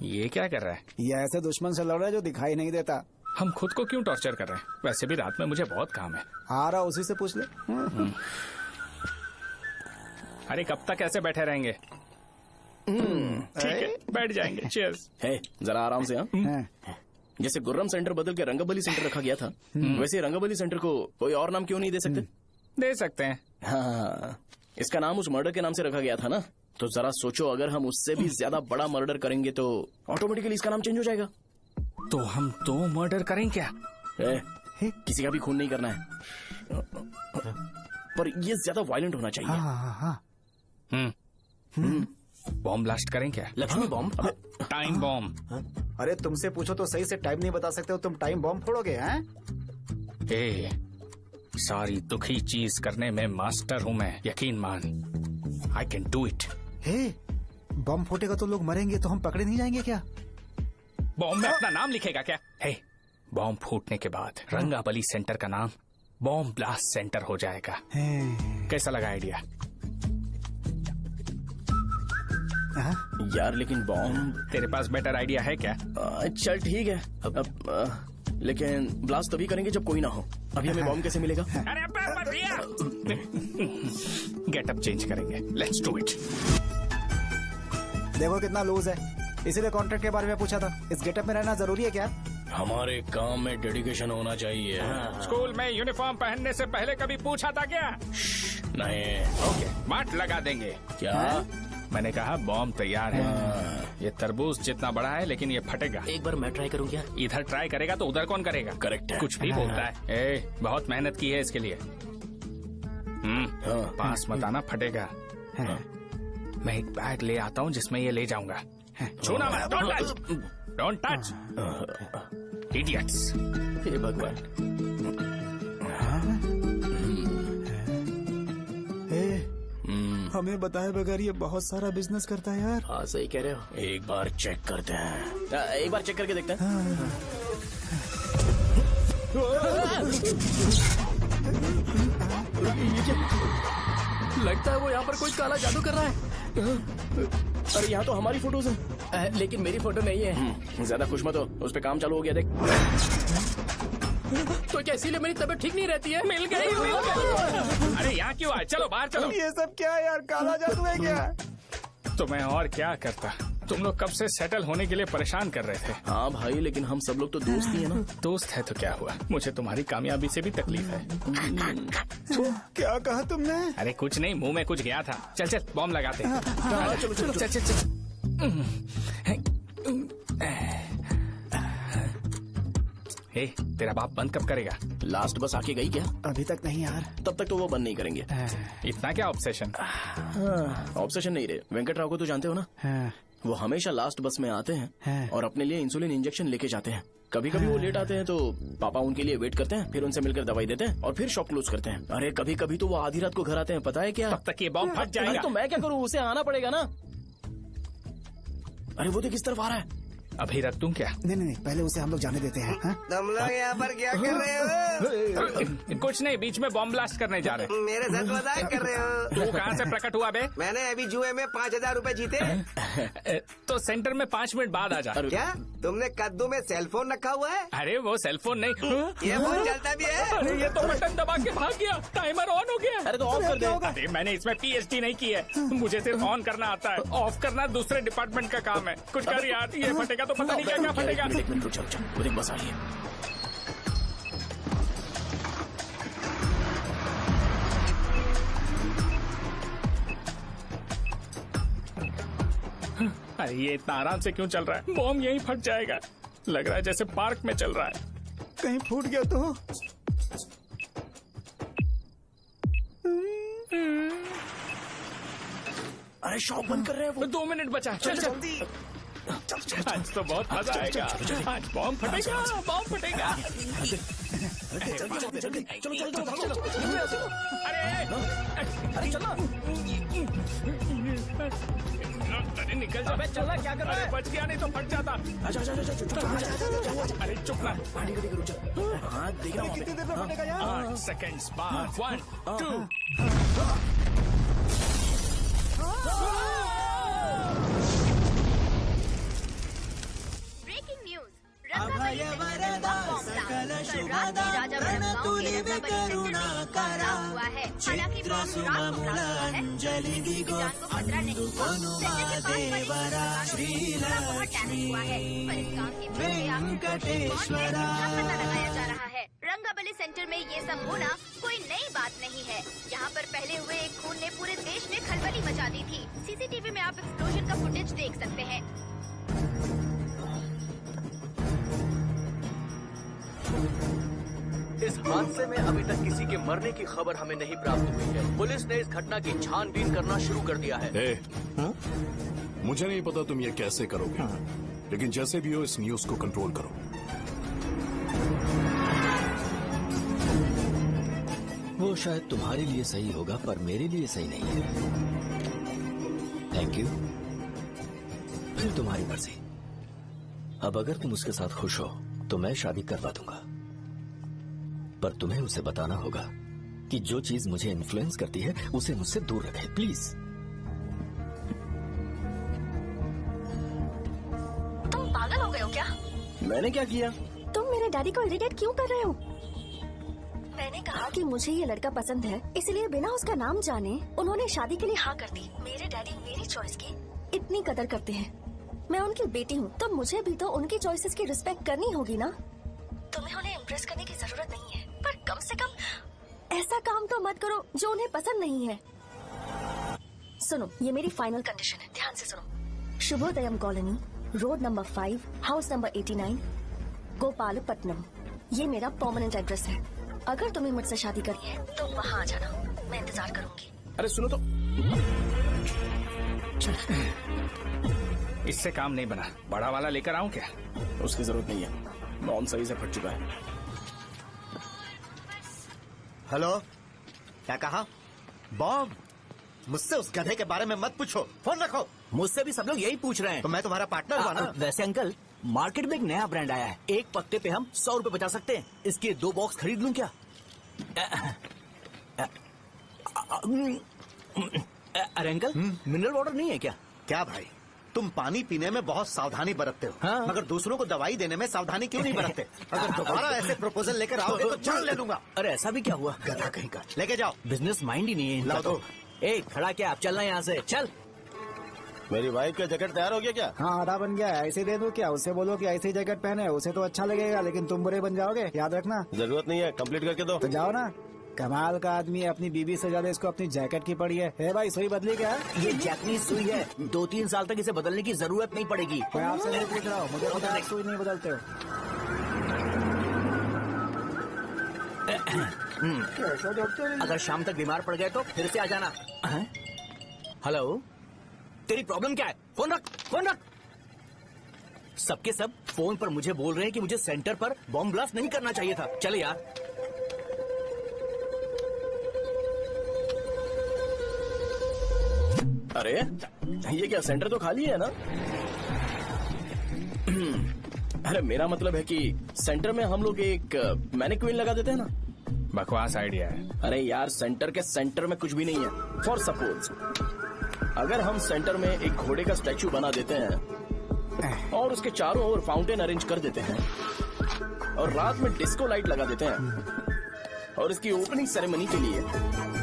ये क्या कर रहा है? ये ऐसे दुश्मन से लड़ रहा है जो दिखाई नहीं देता। हम खुद को क्यों टॉर्चर कर रहे हैं? वैसे भी रात में मुझे बहुत काम है। आ रहा उसी से पूछ ले। अरे कब तक ऐसे बैठे रहेंगे? ठीक है, बैठ जाएंगे। चीयर्स। है जरा आराम से। हाँ जैसे गुर्रम सेंटर बदल के रंगाबली सेंटर रखा गया था, वैसे रंगाबली सेंटर को कोई और नाम क्यों नहीं दे सकते? दे सकते हैं। हाँ, इसका नाम उस मर्डर के नाम से रखा गया था ना, तो जरा सोचो अगर हम उससे भी ज्यादा बड़ा मर्डर करेंगे तो ऑटोमेटिकली इसका नाम चेंज हो जाएगा। तो हम 2 मर्डर करें क्या? किसी का भी खून नहीं करना है, पर ये ज्यादा वायलेंट होना चाहिए। बॉम्ब ब्लास्ट करें क्या? लक्ष्मी बॉम्ब? Time bomb. अरे तुमसे पूछो तो सही से टाइम नहीं बता सकते हो, तुम टाइम बॉम्ब फोड़ोगे? हैं? ए, सारी दुखी चीज करने में मास्टर हूँ मैं, यकीन मान। I can do it. Bomb फूटेगा तो लोग मरेंगे, तो हम पकड़े नहीं जाएंगे क्या? बॉम्ब में अपना नाम लिखेगा क्या? बॉम्ब फूटने के बाद रंगाबली सेंटर का नाम बॉम्ब ब्लास्ट सेंटर हो जाएगा। कैसा लगा आइडिया? यार लेकिन बॉम्ब, तेरे पास बेटर आइडिया है क्या? चल ठीक है, लेकिन ब्लास्ट तभी करेंगे जब कोई ना हो। अभी हमें बॉम्ब कैसे मिलेगा? अरे भैया, गेटअप चेंज करेंगे। Let's do it. देखो कितना लूज है, इसीलिए कॉन्ट्रैक्ट के बारे में पूछा था। इस गेटअप में रहना जरूरी है क्या? हमारे काम में डेडिकेशन होना चाहिए। स्कूल में यूनिफॉर्म पहनने से पहले कभी पूछा था क्या? नहीं। ओके, मार्ट लगा देंगे। क्या? मैंने कहा बॉम्ब तैयार है। ये तरबूज जितना बड़ा है लेकिन ये फटेगा। एक बार मैं ट्राई करूँ क्या? इधर ट्राई करेगा तो उधर कौन करेगा? करेक्ट है। कुछ भी बोलता है। बहुत मेहनत की है इसके लिए। पास मत आना, फटेगा। मैं एक बैग ले आता हूँ जिसमें ये ले जाऊंगा। छूना मत, डोंट टच, इडियट्स। हे भगवान। हमें बताए बगैर ये बहुत सारा बिजनेस करता है यार। हाँ सही कह रहे हो। एक बार चेक करते हैं। एक बार चेक करके देखते हैं। लगता है वो यहाँ पर कोई काला जादू कर रहा है। अरे यहाँ तो हमारी फोटोज हैं, लेकिन मेरी फोटो नहीं है। ज्यादा खुश मत हो, उस पे काम चालू हो गया देख। तो क्या इसीलिए मेरी तबीयत ठीक नहीं रहती है? मिल गई। अरे यहाँ क्यों आए? चलो बाहर चलो। ये सब क्या है यार? काला जादू है क्या? तो मैं और क्या करता? तुम लोग कब से सेटल होने के लिए परेशान कर रहे थे। हाँ भाई, लेकिन हम सब लोग तो दोस्त ही है ना। दोस्त है तो क्या हुआ? मुझे तुम्हारी कामयाबी से भी तकलीफ है। तो क्या कहा तुमने? अरे कुछ नहीं, मुंह में कुछ गया था। चल चल बॉम्ब लगाते हैं। चलो चलो चल चल चल। तेरा बाप बंद कब करेगा? लास्ट बस आके गई क्या? अभी तक नहीं यार। तब तक तो वो बंद नहीं करेंगे। इतना क्या ऑब्सेशन? ऑब्सेशन नहीं रे। वेंकट राव को तो जानते हो ना? वो हमेशा लास्ट बस में आते हैं और अपने लिए इंसुलिन इंजेक्शन लेके जाते हैं। कभी कभी वो लेट आते हैं तो पापा उनके लिए वेट करते हैं, फिर उनसे मिलकर दवाई देते हैं और फिर शॉप क्लोज करते हैं। अरे कभी कभी तो वो आधी रात को घर आते हैं, पता है क्या? तब तक ये बॉम्ब फट जाएगा। तो मैं क्या करूँ? उसे आना पड़ेगा ना। अरे वो तो किस तरफ आ रहा है? अभी रख दूं क्या? नहीं, पहले उसे हम लोग जाने देते हैं। तुम लोग यहाँ पर क्या कर रहे हो? कुछ नहीं, बीच में बॉम्ब ब्लास्ट करने जा रहे हैं। मेरे साथ मजाक कर रहे हो? तू कहाँ से प्रकट हुआ बे? मैंने अभी जुए में 5,000 रूपए जीते। तो सेंटर में 5 मिनट बाद आ जा। क्या तुमने कद्दू में सेलफोन रखा हुआ है? अरे वो सेलफोन नहीं, ये फोन चलता भी है। अरे ये तो बटन दबा के भाग गया, टाइमर ऑन हो गया। अरे तो ऑफ कर दे। अरे मैंने इसमें PhD नहीं की है, मुझे सिर्फ ऑन करना आता है। ऑफ करना दूसरे डिपार्टमेंट का काम है। कुछ कर यार, ये फटेगा तो पता नहीं क्या क्या फटेगा। एक मिनट रुक जाओ, वो देख बस आई है। अरे ये इतना आराम से क्यों चल रहा है? बॉम्ब यहीं फट जाएगा। लग रहा है जैसे पार्क में चल रहा है। कहीं फूट गया तो? अरे शॉप बंद कर रहे हैं वो। 2 मिनट बचा। चल जल्दी। आज तो बहुत मजा आएगा। आज बॉम्ब फटेगा, बॉम्ब फटेगा। चलो। अरे चलो। अरे निकल जा। चलना क्या कर रहा है? बच गया, नहीं तो फट जाता। अरे चुप ना। हाँ देख रहा हूँ। कितनी देर में फटेगा यार? 8 सेकेंड्स बाद। 1 2। Breaking news. अभय वरदा सकल शुभदा प्रणतुलिवे करुणाकरा चित्र सुमूलांजलि दिगो अनुपनुमादेवरा श्रीलक्ष्मी वेंकटेश्वरा। लगाया जा रहा है। रंगाबली सेंटर में ये सब होना कोई नई बात नहीं है। यहाँ पर पहले हुए एक खून ने पूरे देश में खलबली मचा दी थी। CCTV में आप एक्सप्लोजन का फुटेज देख सकते हैं। इस हादसे में अभी तक किसी के मरने की खबर हमें नहीं प्राप्त हुई है। पुलिस ने इस घटना की छानबीन करना शुरू कर दिया है। मुझे नहीं पता तुम ये कैसे करोगे, लेकिन जैसे भी हो इस न्यूज को कंट्रोल करो। वो शायद तुम्हारे लिए सही होगा पर मेरे लिए सही नहीं है। Thank you. फिर तुम्हारी मर्जी। अब अगर तुम उसके साथ खुश हो तो मैं शादी करवा दूंगा, पर तुम्हें उसे बताना होगा कि जो चीज मुझे इन्फ्लुएंस करती है उसे मुझसे दूर रखे, प्लीज। तुम पागल हो गए हो क्या? मैंने क्या किया? तुम मेरे डैडी को इरिटेट क्यों कर रहे हो? मैंने कहा कि मुझे ये लड़का पसंद है, इसलिए बिना उसका नाम जाने उन्होंने शादी के लिए हाँ कर दी। मेरे डैडी मेरी चॉइस की इतनी कदर करते हैं। मैं उनकी बेटी हूँ, तो मुझे भी तो उनकी चॉइसेस की रिस्पेक्ट करनी होगी ना। तुम्हें उन्हें इम्प्रेस करने की जरूरत नहीं है, पर कम से कम ऐसा काम तो मत करो जो उन्हें पसंद नहीं है। सुनो, ये मेरी फाइनल कंडीशन है, ध्यान से सुनो। Shubhodayam colony, road number 5, house number 89, Gopalapatnam. ये मेरा परमानेंट एड्रेस है। अगर तुम्हें मुझसे शादी करनी है तो वहाँ आ जाना, मैं इंतजार करूंगी। अरे सुनो तो, इससे काम नहीं बना। बड़ा वाला लेकर आऊं क्या? उसकी जरूरत नहीं है, बॉम्ब सही से फट चुका है। हेलो, क्या कहा? बॉम्ब? मुझसे उस गधे के बारे में मत पूछो, फोन रखो। मुझसे भी सब लोग यही पूछ रहे हैं। तो मैं तुम्हारा पार्टनर हुआ ना? वैसे अंकल, मार्केट में एक नया ब्रांड आया है, एक पत्ते पे हम 100 रुपए बचा सकते हैं। इसके 2 बॉक्स खरीद लूं क्या? अरे अंकल, मिनरल वाटर नहीं है क्या? क्या भाई, तुम पानी पीने में बहुत सावधानी बरतते हो, हाँ? मगर दूसरों को दवाई देने में सावधानी क्यों नहीं बरतते? अगर दोबारा ऐसे प्रपोजल लेकर आओगे तो जान ले लूंगा। अरे ऐसा भी क्या हुआ? गधा कहीं का, लेके जाओ। बिजनेस माइंड ही नहीं है इनका। लाओ तो ए, खड़ा क्या? आप चलना यहाँ से, चल। मेरी वाइफ का जैकेट तैयार हो गया क्या? हाँ, आधा बन गया है। ऐसे दे दो क्या? उससे बोलो कि ऐसी जैकेट पहने, उसे तो अच्छा लगेगा, लेकिन तुम बुरे बन जाओगे, याद रखना। जरूरत नहीं है, कंप्लीट करके दो। तो जाओ ना। कमाल का आदमी है, अपनी बीवी से ज्यादा इसको अपनी जैकेट की पड़ी है। हे भाई, सुई बदली क्या? ये जैपनीज सुई है, 2-3 साल तक इसे बदलने की जरूरत नहीं पड़ेगी। मैं आपसे नहीं पूछ रहा हूँ, मुझे पता है सुई नहीं बदलते हो। अगर शाम तक बीमार पड़ गए तो फिर से आ जाना। हेलो, तेरी प्रॉब्लम क्या है? फोन रख, फोन रख। सबके सब फोन पर मुझे बोल रहे हैं कि मुझे सेंटर पर बॉम्ब ब्लास्ट नहीं करना चाहिए था। चले यार। अरे ये क्या, सेंटर तो खाली है ना? अरे मेरा मतलब है कि सेंटर में हम लोग एक मैनिक्विन लगा देते हैं ना। बकवास आइडिया है। अरे यार, सेंटर के सेंटर में कुछ भी नहीं है। फॉर सपोज अगर हम सेंटर में एक घोड़े का स्टैचू बना देते हैं और उसके चारों ओर फाउंटेन अरेंज कर देते हैं और रात में डिस्को लाइट लगा देते हैं और इसकी ओपनिंग सेरेमनी के लिए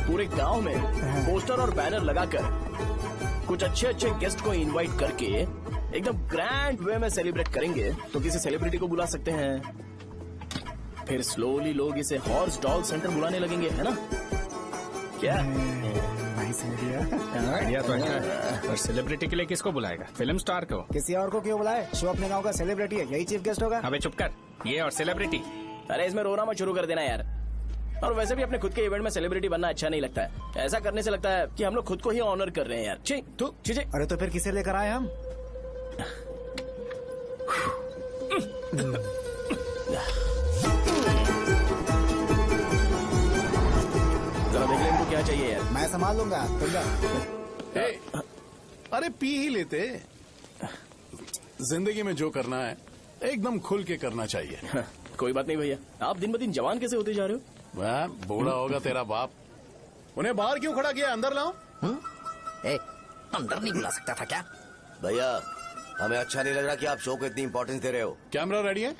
पूरे गांव में पोस्टर और बैनर लगाकर कुछ अच्छे अच्छे गेस्ट को इनवाइट करके एकदम ग्रैंड वे में सेलिब्रेट करेंगे, तो किसी सेलिब्रिटी को बुला सकते हैं। फिर स्लोली लोग इसे हॉर्स डॉल सेंटर बुलाने लगेंगे, है ना? क्या आइडिया तो अच्छा है, और सेलिब्रिटी के लिए किसको बुलाएगा? फिल्म स्टार को? किसी और को क्यों बुलाए? शो अपने गांव का सेलिब्रिटी है, यही चीफ गेस्ट होगा। अबे चुप कर, ये और सेलिब्रिटी। अरे इसमें रोना मत शुरू कर देना यार। और वैसे भी अपने खुद के इवेंट में सेलिब्रिटी बनना अच्छा नहीं लगता है। ऐसा करने से लगता है कि हम लोग खुद को ही ऑनर कर रहे हैं यार। छी। अरे तो फिर किसे लेकर आए हम? जरा देख ले इनको क्या चाहिए यार। मैं संभाल लूंगा, तुम जा। अरे पी ही लेते। जिंदगी में जो करना है एकदम खुल के करना चाहिए। कोई बात नहीं भैया, आप दिन ब दिन जवान कैसे होते जा रहे हो? वह बूढ़ा होगा तेरा बाप। उन्हें बाहर क्यों खड़ा किया? अंदर लाओ। अंदर नहीं बुला सकता था क्या? भैया, हमें अच्छा नहीं लग रहा कि आप शो को इतनी इंपॉर्टेंस दे रहे हो। कैमरा रेडी है?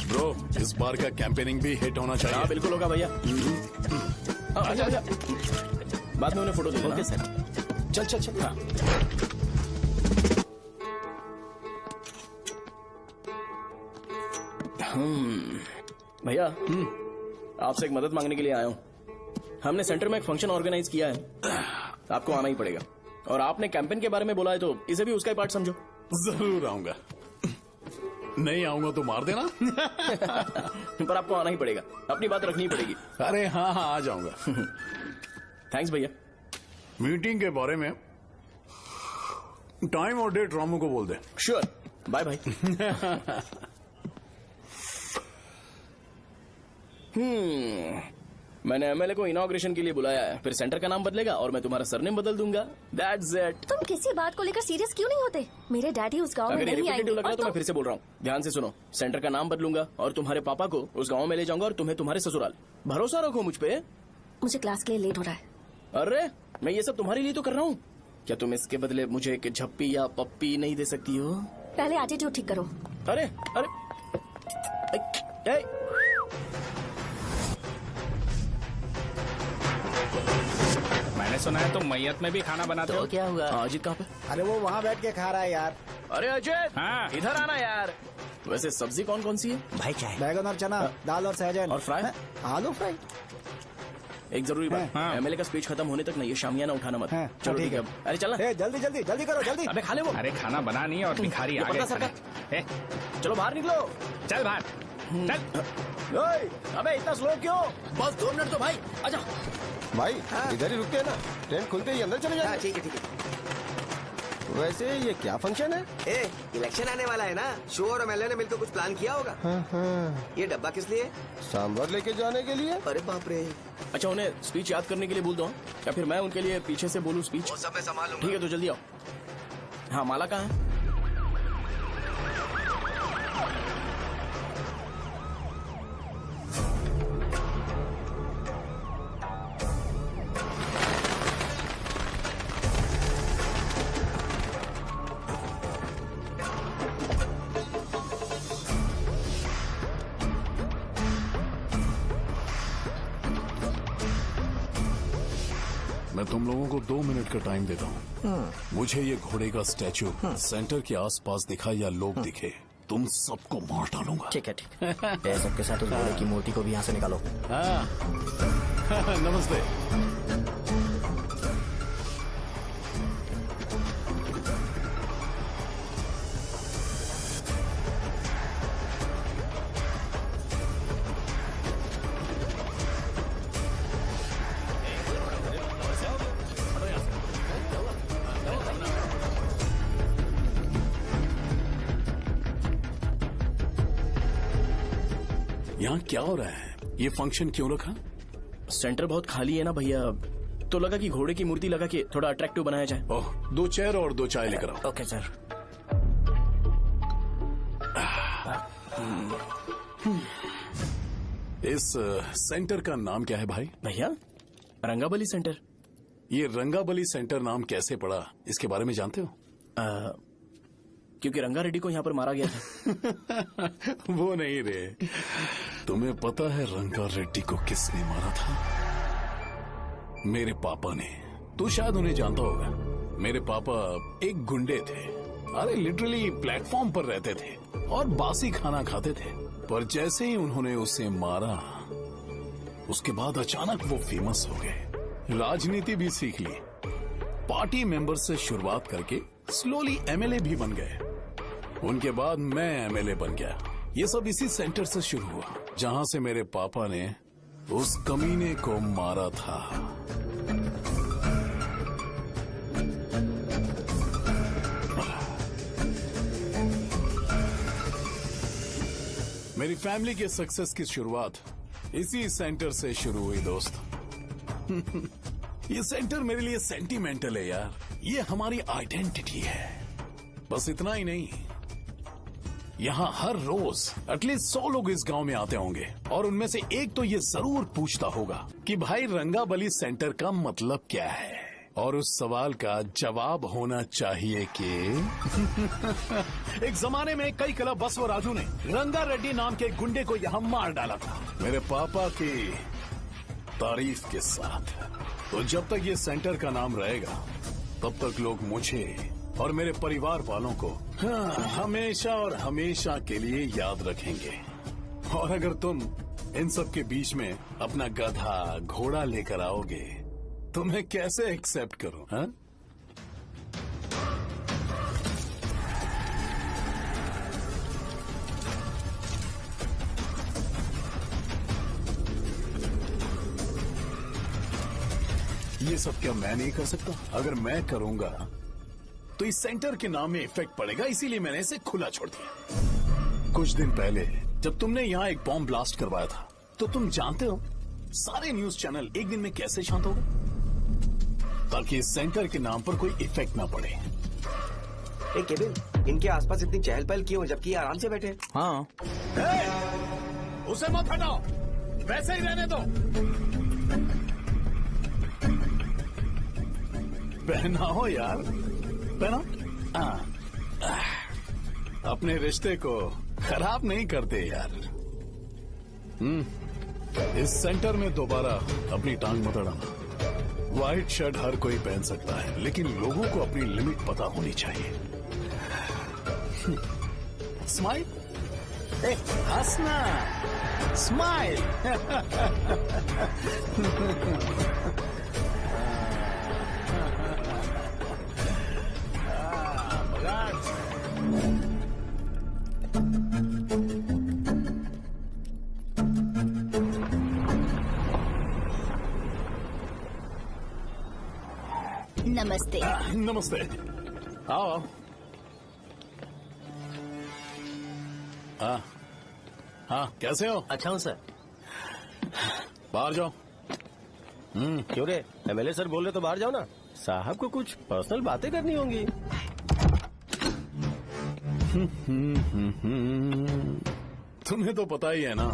ब्रो, इस बार का कैंपेनिंग भी हिट होना चाहिए। हाँ बिल्कुल होगा भैया। अच्छा। बाद में उन्हें फोटो दे देना। Okay sir. चल। हाँ। भैया, आपसे एक मदद मांगने के लिए आया हूँ। हमने सेंटर में एक फंक्शन ऑर्गेनाइज किया है, आपको आना ही पड़ेगा। और आपने कैंपेन के बारे में बोला है तो इसे भी उसका ही पार्ट समझो। जरूर आऊंगा। नहीं आऊंगा तो मार देना। पर आपको आना ही पड़ेगा, अपनी बात रखनी पड़ेगी। अरे हाँ, आ जाऊंगा। थैंक्स भैया। मीटिंग के बारे में टाइम और डेट रामू को बोल दे। Sure, bye bye. मैंने एमएलए को इनॉग्रेशन के लिए बुलाया है, फिर सेंटर का नाम बदलेगा और मैं तुम्हारा सरनेम बदल दूंगा। That's it। तुम किसी बात को लेकर सीरियस क्यों नहीं होते? मेरे डैडी उस गांव में अगर नहीं आएंगे। लग रहा है तो मैं फिर से बोल रहा हूँ, ध्यान से सुनो। सेंटर का नाम बदलूंगा और तुम्हारे पापा को उस गाँव में ले जाऊंगा और तुम्हें तुम्हारे ससुराल। भरोसा रखो मुझ पे। मुझे क्लास के लिए लेट हो रहा है। अरे मैं ये सब तुम्हारे लिए तो कर रहा हूँ, क्या तुम इसके बदले मुझे एक झप्पी या पप्पी नहीं दे सकती हो? पहले एटीट्यूड ठीक करो। अरे मैंने सुना है तुम मैयत में भी खाना बनाते हो। क्या हुआ? अजीत कहाँ पे? अरे वो वहाँ बैठ के खा रहा है यार। अरे अजय, हाँ। इधर आना यार। वैसे सब्जी कौन कौन सी है? भाई क्या है? बैगन और चना, दाल और सहजन और फ्राई? आलू फ्राई। एक जरूरी बात, एमएलए का स्पीच खत्म होने तक ना ये शामियाना उठाना मत। चलो ठीक है। अरे चलना। जल्दी जल्दी जल्दी करो जल्दी। अबे खा ले वो। अरे खाना बना नहीं और भिखारी ये आ पर्दा गए सरका। खाने। चलो बाहर निकलो। चल बाहर चल। अबे इतना स्लो क्यों? बस 2 मिनट तो भाई, आजा। भाई इधर ही रुकते हैं ना, ट्रेन खुलते ही अंदर चले जाए। ठीक है ठीक है। वैसे ये क्या फंक्शन है? इलेक्शन आने वाला है ना, शो और एमएलए ने मिलकर कुछ प्लान किया होगा। ये डब्बा किस लिए? सांभर लेके जाने के लिए। अरे बाप रे। अच्छा उन्हें स्पीच याद करने के लिए बोल दो या फिर मैं उनके लिए पीछे से बोलूं स्पीच? वो सब मैं संभाल लूंगा। ठीक है तो जल्दी आओ। हाँ माला कहाँ है? मैं तुम लोगों को 2 मिनट का टाइम देता हूँ। मुझे ये घोड़े का स्टैचू सेंटर के आसपास दिखा या लोग दिखे, तुम सबको मार डालूंगा। ठीक है ठीक है। सबके साथ उस घोड़े की मूर्ति को भी यहाँ से निकालो। नमस्ते। यहाँ क्या हो रहा है? ये फंक्शन क्यों रखा? सेंटर बहुत खाली है ना भैया, तो लगा कि घोड़े की मूर्ति लगा के थोड़ा अट्रैक्टिव बनाया जाए। ओह, 2 चेयर और 2 चाय लेकर आओ। Okay sir. इस सेंटर का नाम क्या है भाई? भैया रंगाबली सेंटर। ये रंगाबली सेंटर नाम कैसे पड़ा, इसके बारे में जानते हो? क्योंकि रंगा रेड्डी को यहाँ पर मारा गया था। वो नहीं रे, तुम्हें पता है रंगा रेड्डी को किसने मारा था? मेरे पापा ने। तू शायद उन्हें जानता होगा। मेरे पापा एक गुंडे थे। अरे लिटरली प्लेटफॉर्म पर रहते थे और बासी खाना खाते थे। पर जैसे ही उन्होंने उसे मारा, उसके बाद अचानक वो फेमस हो गए। राजनीति भी सीख ली, पार्टी मेंबर से शुरुआत करके स्लोली एमएलए भी बन गए। उनके बाद मैं एमएलए बन गया। ये सब इसी सेंटर से शुरू हुआ, जहां से मेरे पापा ने उस कमीने को मारा था। मेरी फैमिली के सक्सेस की शुरुआत इसी सेंटर से शुरू हुई दोस्त। ये सेंटर मेरे लिए सेंटिमेंटल है यार। ये हमारी आइडेंटिटी है। बस इतना ही नहीं, यहाँ हर रोज एटलीस्ट 100 लोग इस गांव में आते होंगे और उनमें से एक तो ये जरूर पूछता होगा कि भाई रंगाबली सेंटर का मतलब क्या है, और उस सवाल का जवाब होना चाहिए कि एक जमाने में कई क्लब बसव राजू ने रंगा रेड्डी नाम के गुंडे को यहाँ मार डाला था, मेरे पापा की तारीफ के साथ। तो जब तक ये सेंटर का नाम रहेगा, तब तक लोग मुझे और मेरे परिवार वालों को हमेशा और हमेशा के लिए याद रखेंगे। और अगर तुम इन सब के बीच में अपना गधा घोड़ा लेकर आओगे तो मैं कैसे एक्सेप्ट करूं? हाँ? ये सब क्या मैं नहीं कर सकता? अगर मैं करूंगा तो इस सेंटर के नाम में इफेक्ट पड़ेगा, इसीलिए मैंने इसे खुला छोड़ दिया। कुछ दिन पहले जब तुमने यहाँ एक बॉम्ब ब्लास्ट करवाया था, तो तुम जानते हो सारे न्यूज चैनल एक दिन में कैसे शांत हो गए? ताकि इस सेंटर के नाम पर कोई इफेक्ट ना पड़े। केविन, इनके आसपास इतनी चहल पहल क्यों, जबकि आराम से बैठे? हाँ। उसे मत हटाओ, वैसे ही रहने दो। पहनाओ यार, पहनाओ। अपने रिश्ते को खराब नहीं करते यार। इस सेंटर में दोबारा अपनी टांग मत अड़ाना। व्हाइट शर्ट हर कोई पहन सकता है, लेकिन लोगों को अपनी लिमिट पता होनी चाहिए। स्माइल, हंसना, स्माइल। नमस्ते। नमस्ते। आओ। हाँ हाँ, कैसे हो? अच्छा हूँ सर। बाहर जाओ। क्यों रे, एमएलए सर बोल रहे तो बाहर जाओ ना। साहब को कुछ पर्सनल बातें करनी होंगी। तुम्हें तो पता ही है ना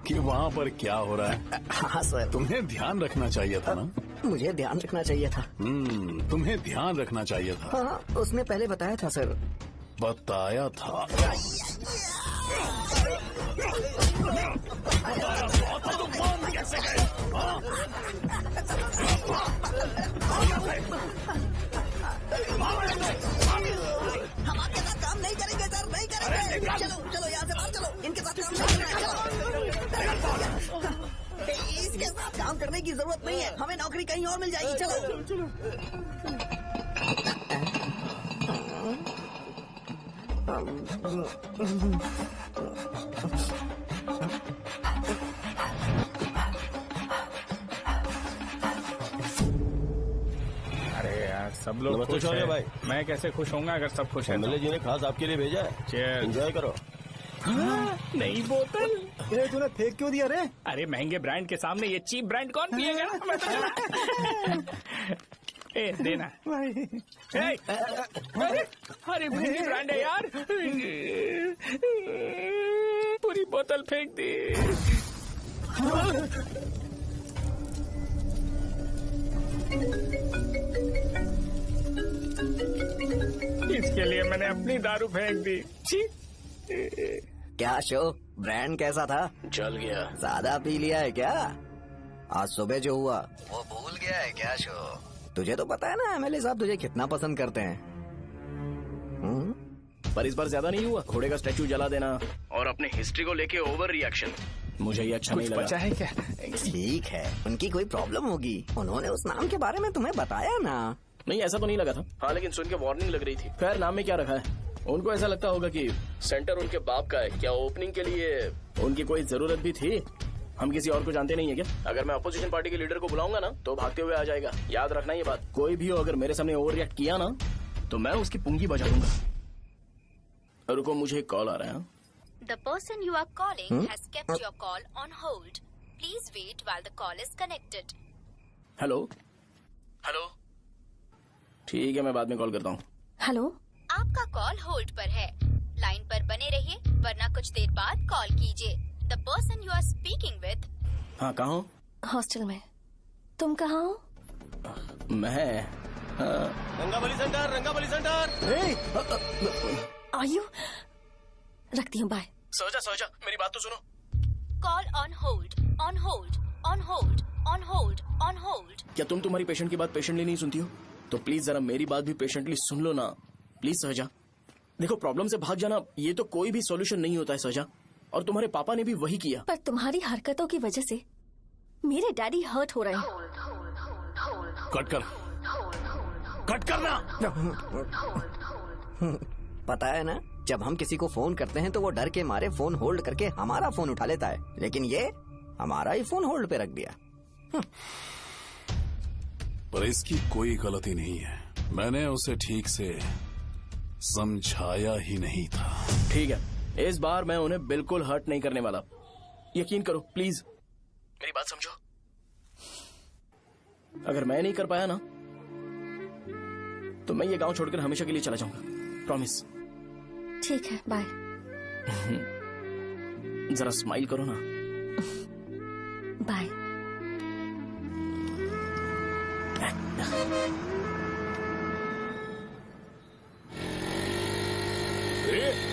कि वहाँ पर क्या हो रहा है। हाँ सर। तुम्हें ध्यान रखना चाहिए था ना। मुझे ध्यान रखना चाहिए था। तुम्हें ध्यान रखना चाहिए था। हाँ, उसने पहले बताया था सर। बताया था। हम आपके साथ काम नहीं करेंगे सर, नहीं करेंगे। चलो चलो यहाँ से बाहर चलो, इनके साथ काम नहीं करेंगे। इसके साथ काम करने की जरूरत नहीं है, हमें नौकरी कहीं और मिल जाएगी। चलो अरे यार, सब लोग नमस्ते खुश शौर्य हैं। भाई। मैं कैसे खुश होऊंगा अगर सब खुश हैं? एमएलए जी ने खास आपके लिए भेजा है। Cheers। एंजॉय करो। नई बोतल। ये तूने फेंक क्यों दिया रे? अरे महंगे ब्रांड के सामने ये चीप ब्रांड कौन पिएगा? मैं तो ए, देना। ए, अरे महंगी ब्रांड है यार। पूरी बोतल फेंक दी। इसके लिए मैंने अपनी दारू फेंक दी। छी। क्या शो, ब्रांड कैसा था? चल गया। ज्यादा पी लिया है क्या? आज सुबह जो हुआ वो भूल गया है क्या शो? तुझे तो पता है ना एमएलए साहब तुझे कितना पसंद करते हैं। पर इस बार ज्यादा नहीं हुआ। घोड़े का स्टैचू जला देना और अपने हिस्ट्री को लेके ओवर रिएक्शन, मुझे ये अच्छा नहीं लगा। बचा है क्या? ठीक है, उनकी कोई प्रॉब्लम होगी। उन्होंने उस नाम के बारे में तुम्हें बताया ना? नहीं, ऐसा तो नहीं लगा था। हाँ, लेकिन सुन के वार्निंग लग रही थी। खैर, नाम में क्या रखा है? उनको ऐसा लगता होगा कि सेंटर उनके बाप का है। क्या ओपनिंग के लिए उनकी कोई जरूरत भी थी? हम किसी और को जानते नहीं है क्या? अगर मैं अपोजिशन पार्टी के लीडर को बुलाऊंगा ना तो भागते हुए आ जाएगा। याद रखना ये बात। कोई भी हो अगर मेरे सामने ओवर रिएक्ट किया ना तो मैं उसकी पुंगी बजा दूंगा। रुको, मुझे एक कॉल आ रहा है। The person you are calling has kept your call on hold. Please wait while the call is connected. Hello hello, ठीक है, मैं बाद में कॉल करता हूँ। हेलो, आपका कॉल होल्ड पर है। लाइन पर बने रहिए वरना कुछ देर बाद कॉल कीजिए। The person you are speaking with। हाँ, कहाँ हो? हॉस्टल में। तुम कहाँ हो? मैं रंगाबली सेंटर, रंगाबली सेंटर। आयु, रखती हूँ, बाय। सोचा मेरी बात तो सुनो। Call on hold, on hold, on hold, on hold, on hold. क्या तुम तुम्हारी पेशेंट की बात पेशेंटली नहीं सुनती हो? तो प्लीज जरा मेरी बात भी पेशेंटली सुन लो ना। प्लीज सहजा, देखो प्रॉब्लम से भाग जाना ये तो कोई भी सॉल्यूशन नहीं होता है सहजा, और तुम्हारे पापा ने भी वही किया। पर तुम्हारी हरकतों की वजह से मेरे डैडी हर्ट हो रहे हैं। कट करना। पता है ना, जब हम किसी को फोन करते हैं तो वो डर के मारे फोन होल्ड करके हमारा फोन उठा लेता है, लेकिन ये हमारा ही फोन होल्ड पे रख दिया। पर इसकी कोई गलती नहीं है। मैंने उसे ठीक से समझाया ही नहीं था। ठीक है, इस बार मैं उन्हें बिल्कुल हर्ट नहीं करने वाला। यकीन करो प्लीज, मेरी बात समझो। अगर मैं नहीं कर पाया ना तो मैं ये गांव छोड़कर हमेशा के लिए चला जाऊंगा। प्रॉमिस। ठीक है, बाय। जरा स्माइल करो ना। बाय।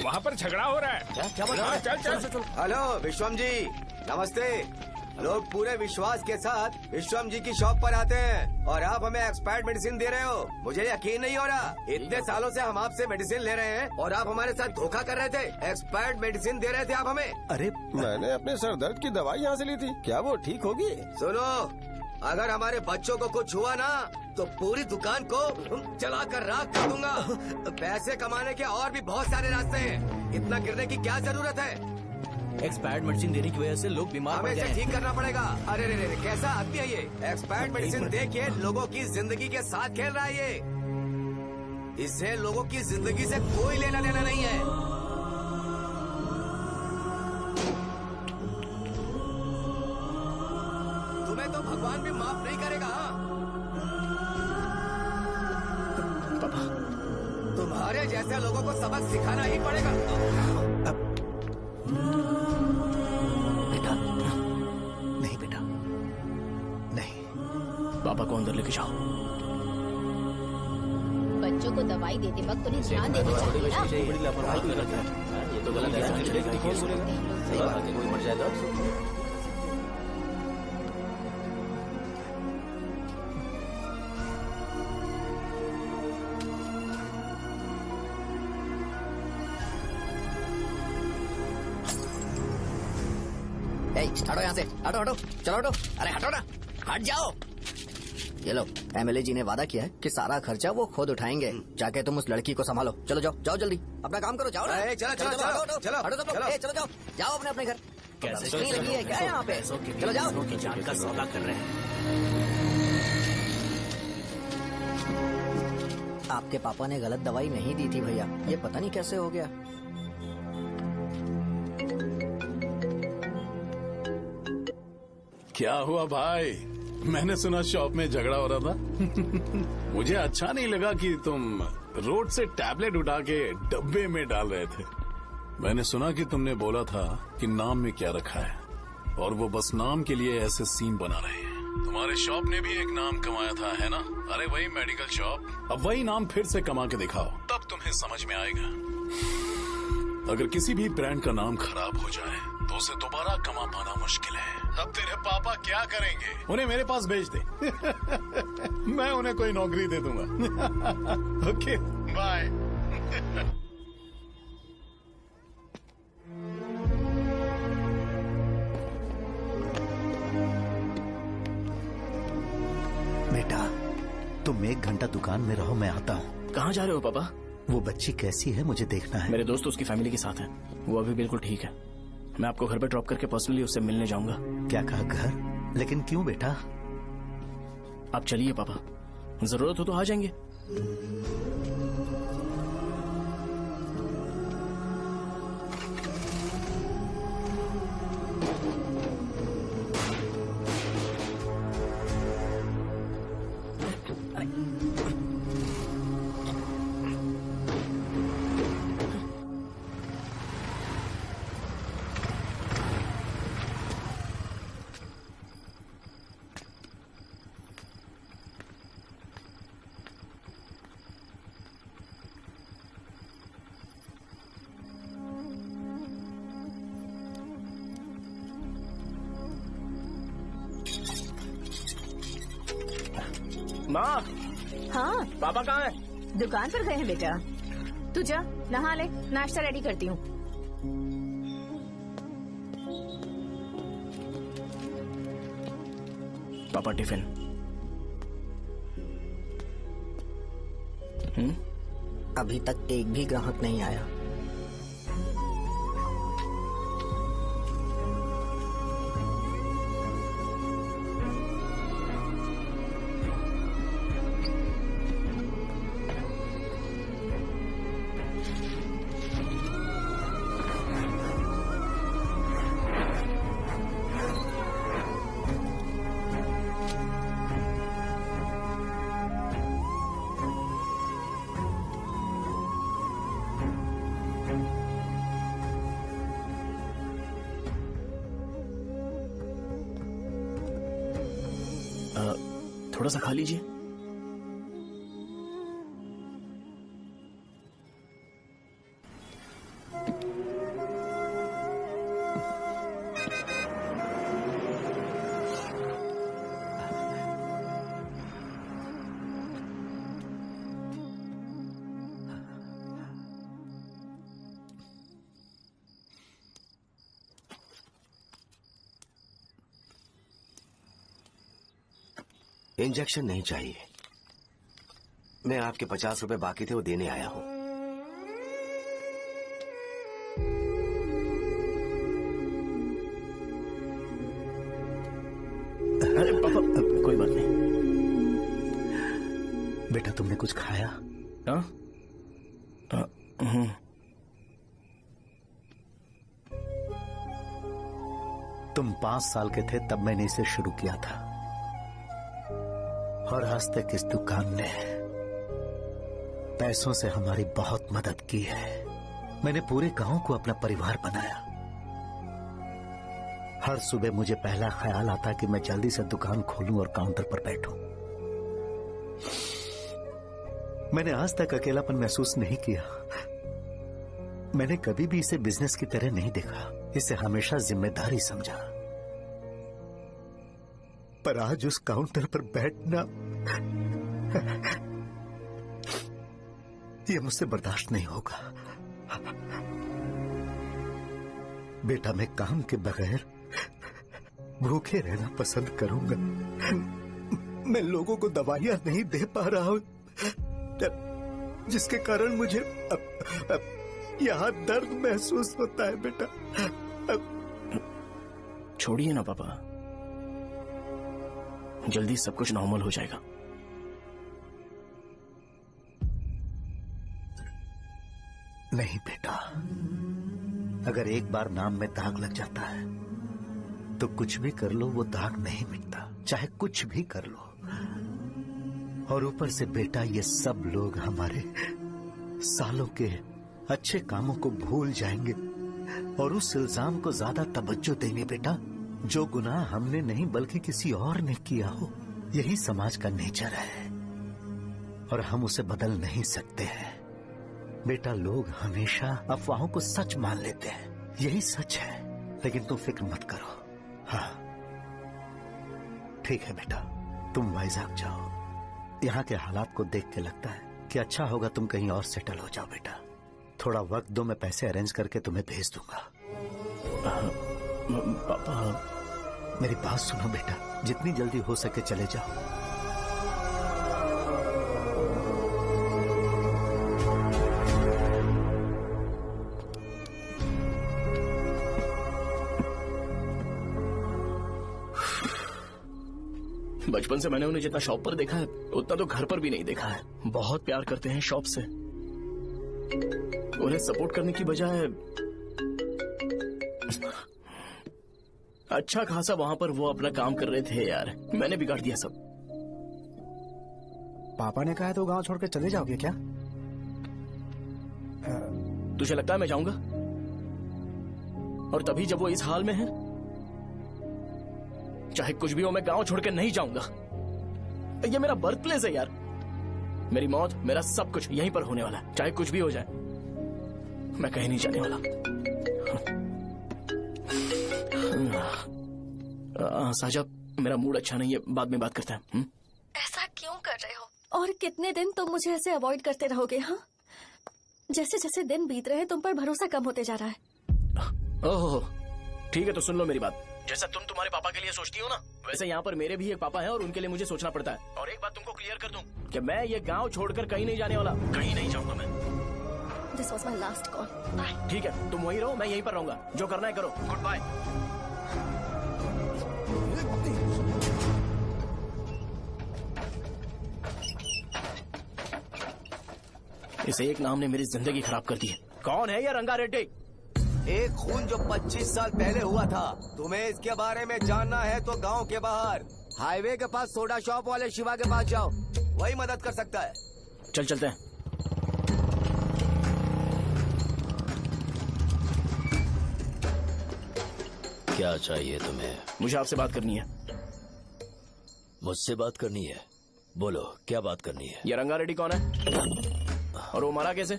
वहाँ पर झगड़ा हो रहा है। क्या चल चल। हेलो विश्वम जी, नमस्ते। लोग पूरे विश्वास के साथ विश्वम जी की शॉप पर आते हैं और आप हमें एक्सपायर्ड मेडिसिन दे रहे हो। मुझे यकीन नहीं हो रहा। इतने सालों से हम आपसे मेडिसिन ले रहे हैं और आप हमारे साथ धोखा कर रहे थे। एक्सपायर्ड मेडिसिन दे रहे थे आप हमें। अरे मैंने अपने सर दर्द की दवाई यहाँ से ली थी, क्या वो ठीक होगी? सुनो, अगर हमारे बच्चों को कुछ हुआ ना तो पूरी दुकान को जला कर राख कर दूंगा। पैसे कमाने के और भी बहुत सारे रास्ते हैं, इतना गिरने की क्या जरूरत है? एक्सपायर्ड मेडिसिन देने की वजह से लोग बीमार पड़ हमें गए इसे हैं। ठीक करना पड़ेगा। अरे रे रे, कैसा आदमी है ये? एक्सपायर्ड मेडिसिन दे के लोगों की जिंदगी के साथ खेल रहा है ये। इससे लोगों की जिंदगी से कोई लेना देना नहीं है। तुम्हें तो भगवान भी माफ नहीं करेगा। पापा, तुम्हारे जैसे लोगों को सबक सिखाना ही पड़ेगा। बेटा, नहीं बेटा, नहीं। पापा को अंदर लेके जाओ। बच्चों को दवाई देते वक्त उन्हें ध्यान देना चाहिए ना। बड़ी लापरवाही गलत है, ये तो गलत है। सही बात है, कोई मर जाए तो हटो यहाँ से, हटो हटो, चलो हटो, अरे हटो ना, हट जाओ। ये लो, एमएलए जी ने वादा किया है कि सारा खर्चा वो खुद उठाएंगे। जाके तुम उस लड़की को संभालो। चलो जाओ, जाओ जल्दी, अपना काम करो, जाओ ना। चलो चलो चलो हटो, चलो हटो सब लोग, चलो जाओ, जाओ अपने अपने घर। कैसे नहीं लगी है क्या यहाँ पे? चलो जाओ। की जान का सौदा कर रहे हैं। आपके पापा ने गलत दवाई नहीं दी थी भैया, ये पता नहीं कैसे हो गया। क्या हुआ भाई? मैंने सुना शॉप में झगड़ा हो रहा था। मुझे अच्छा नहीं लगा कि तुम रोड से टैबलेट उठा के डब्बे में डाल रहे थे। मैंने सुना कि तुमने बोला था कि नाम में क्या रखा है, और वो बस नाम के लिए ऐसे सीन बना रहे हैं। तुम्हारे शॉप ने भी एक नाम कमाया था, है ना? अरे वही मेडिकल शॉप, अब वही नाम फिर से कमा के दिखाओ, तब तुम्हें समझ में आएगा। अगर किसी भी ब्रांड का नाम खराब हो जाए तो उसे दोबारा कमा पाना मुश्किल है। अब तेरे पापा क्या करेंगे? उन्हें मेरे पास भेज दे। मैं उन्हें कोई नौकरी दे दूंगा। Okay, bye. बेटा, तुम 1 घंटा दुकान में रहो, मैं आता हूँ। कहाँ जा रहे हो पापा? वो बच्ची कैसी है मुझे देखना है। मेरे दोस्त उसकी फैमिली के साथ है, वो अभी बिल्कुल ठीक है। मैं आपको घर पे ड्रॉप करके पर्सनली उससे मिलने जाऊंगा। क्या कहा घर? लेकिन क्यों बेटा? आप चलिए पापा, जरूरत हो तो आ जाएंगे। माँ, हाँ पापा कहाँ है? दुकान पर गए हैं बेटा। तू जा नहा ले, नाश्ता रेडी करती हूँ। पापा टिफिन। अभी तक एक भी ग्राहक नहीं आया। थोड़ा सा खा लीजिए। इंजेक्शन नहीं चाहिए। मैं आपके 50 रुपए बाकी थे वो देने आया हूं। अरे पापा कोई बात नहीं। बेटा तुमने कुछ खाया? हाँ? तुम 5 साल के थे तब मैंने इसे शुरू किया था और आज तक इस दुकान ने पैसों से हमारी बहुत मदद की है। मैंने पूरे गांव को अपना परिवार बनाया। हर सुबह मुझे पहला ख्याल आता कि मैं जल्दी से दुकान खोलूं और काउंटर पर बैठूं। मैंने आज तक अकेलापन महसूस नहीं किया। मैंने कभी भी इसे बिजनेस की तरह नहीं देखा, इसे हमेशा जिम्मेदारी समझा। पर आज उस काउंटर पर बैठना ये मुझसे बर्दाश्त नहीं होगा। बेटा मैं काम के बगैर भूखे रहना पसंद करूंगा। मैं लोगों को दवाइयां नहीं दे पा रहा हूं, जिसके कारण मुझे यहां दर्द महसूस होता है। बेटा छोड़िए ना पापा, जल्दी सब कुछ नॉर्मल हो जाएगा। नहीं बेटा, अगर एक बार नाम में दाग लग जाता है तो कुछ भी कर लो वो दाग नहीं मिटता, चाहे कुछ भी कर लो। और ऊपर से बेटा ये सब लोग हमारे सालों के अच्छे कामों को भूल जाएंगे और उस इल्जाम को ज्यादा तवज्जो देंगे बेटा जो गुनाह हमने नहीं बल्कि किसी और ने किया हो। यही समाज का नेचर है और हम उसे बदल नहीं सकते हैं। बेटा लोग हमेशा अफवाहों को सच मान लेते हैं, यही सच है। लेकिन तुम फिक्र मत करो। हाँ ठीक है बेटा, तुम वाइजैक जाओ। यहाँ के हालात को देख के लगता है कि अच्छा होगा तुम कहीं और सेटल हो जाओ। बेटा थोड़ा वक्त दो, मैं पैसे अरेंज करके तुम्हें भेज दूंगा। पापा मेरी बात सुनो बेटा, जितनी जल्दी हो सके चले जाओ। बचपन से मैंने उन्हें जितना शॉप पर देखा है उतना तो घर पर भी नहीं देखा है। बहुत प्यार करते हैं शॉप से। उन्हें सपोर्ट करने की बजाय अच्छा खासा वहां पर वो अपना काम कर रहे थे। यार मैंने बिगाड़ दिया सब। पापा ने कहा तो गांव छोड़कर चले जाओगे क्या? तुझे लगता है मैं जाऊंगा? और तभी जब वो इस हाल में है, चाहे कुछ भी हो मैं गांव छोड़कर नहीं जाऊंगा। ये मेरा बर्थ प्लेस है यार। मेरी मौत, मेरा सब कुछ यहीं पर होने वाला है। चाहे कुछ भी हो जाए मैं कहीं नहीं जाने वाला। साहब मेरा मूड अच्छा नहीं है, बाद में बात करते हैं। ऐसा क्यों कर रहे हो? और कितने दिन तुम मुझे ऐसे अवॉइड करते रहोगे? हाँ, जैसे जैसे दिन बीत रहे हैं तुम पर भरोसा कम होते जा रहा है। ओहो ठीक है, तो सुन लो मेरी बात। जैसा तुम तुम्हारे पापा के लिए सोचती हो ना, वैसे यहाँ पर मेरे भी एक पापा हैं और उनके लिए मुझे सोचना पड़ता है। और एक बात तुमको क्लियर कर दूं कि मैं ये गांव छोड़कर कहीं नहीं जाने वाला, कहीं नहीं जाऊंगा मैं। This was my last call. Bye. ठीक है, तुम वहीं रहो, मैं यहीं पर रहूंगा। जो करना है करो। Goodbye. इस एक नाम ने मेरी जिंदगी खराब कर दी है। कौन है ये रंगा रेड्डी? एक खून जो 25 साल पहले हुआ था। तुम्हें इसके बारे में जानना है तो गांव के बाहर हाईवे के पास सोडा शॉप वाले शिवा के पास जाओ, वही मदद कर सकता है। चल चलते हैं। क्या चाहिए तुम्हें? मुझे आपसे बात करनी है। मुझसे बात करनी है? बोलो क्या बात करनी है? ये रंगा रेड्डी कौन है और वो मरा कैसे?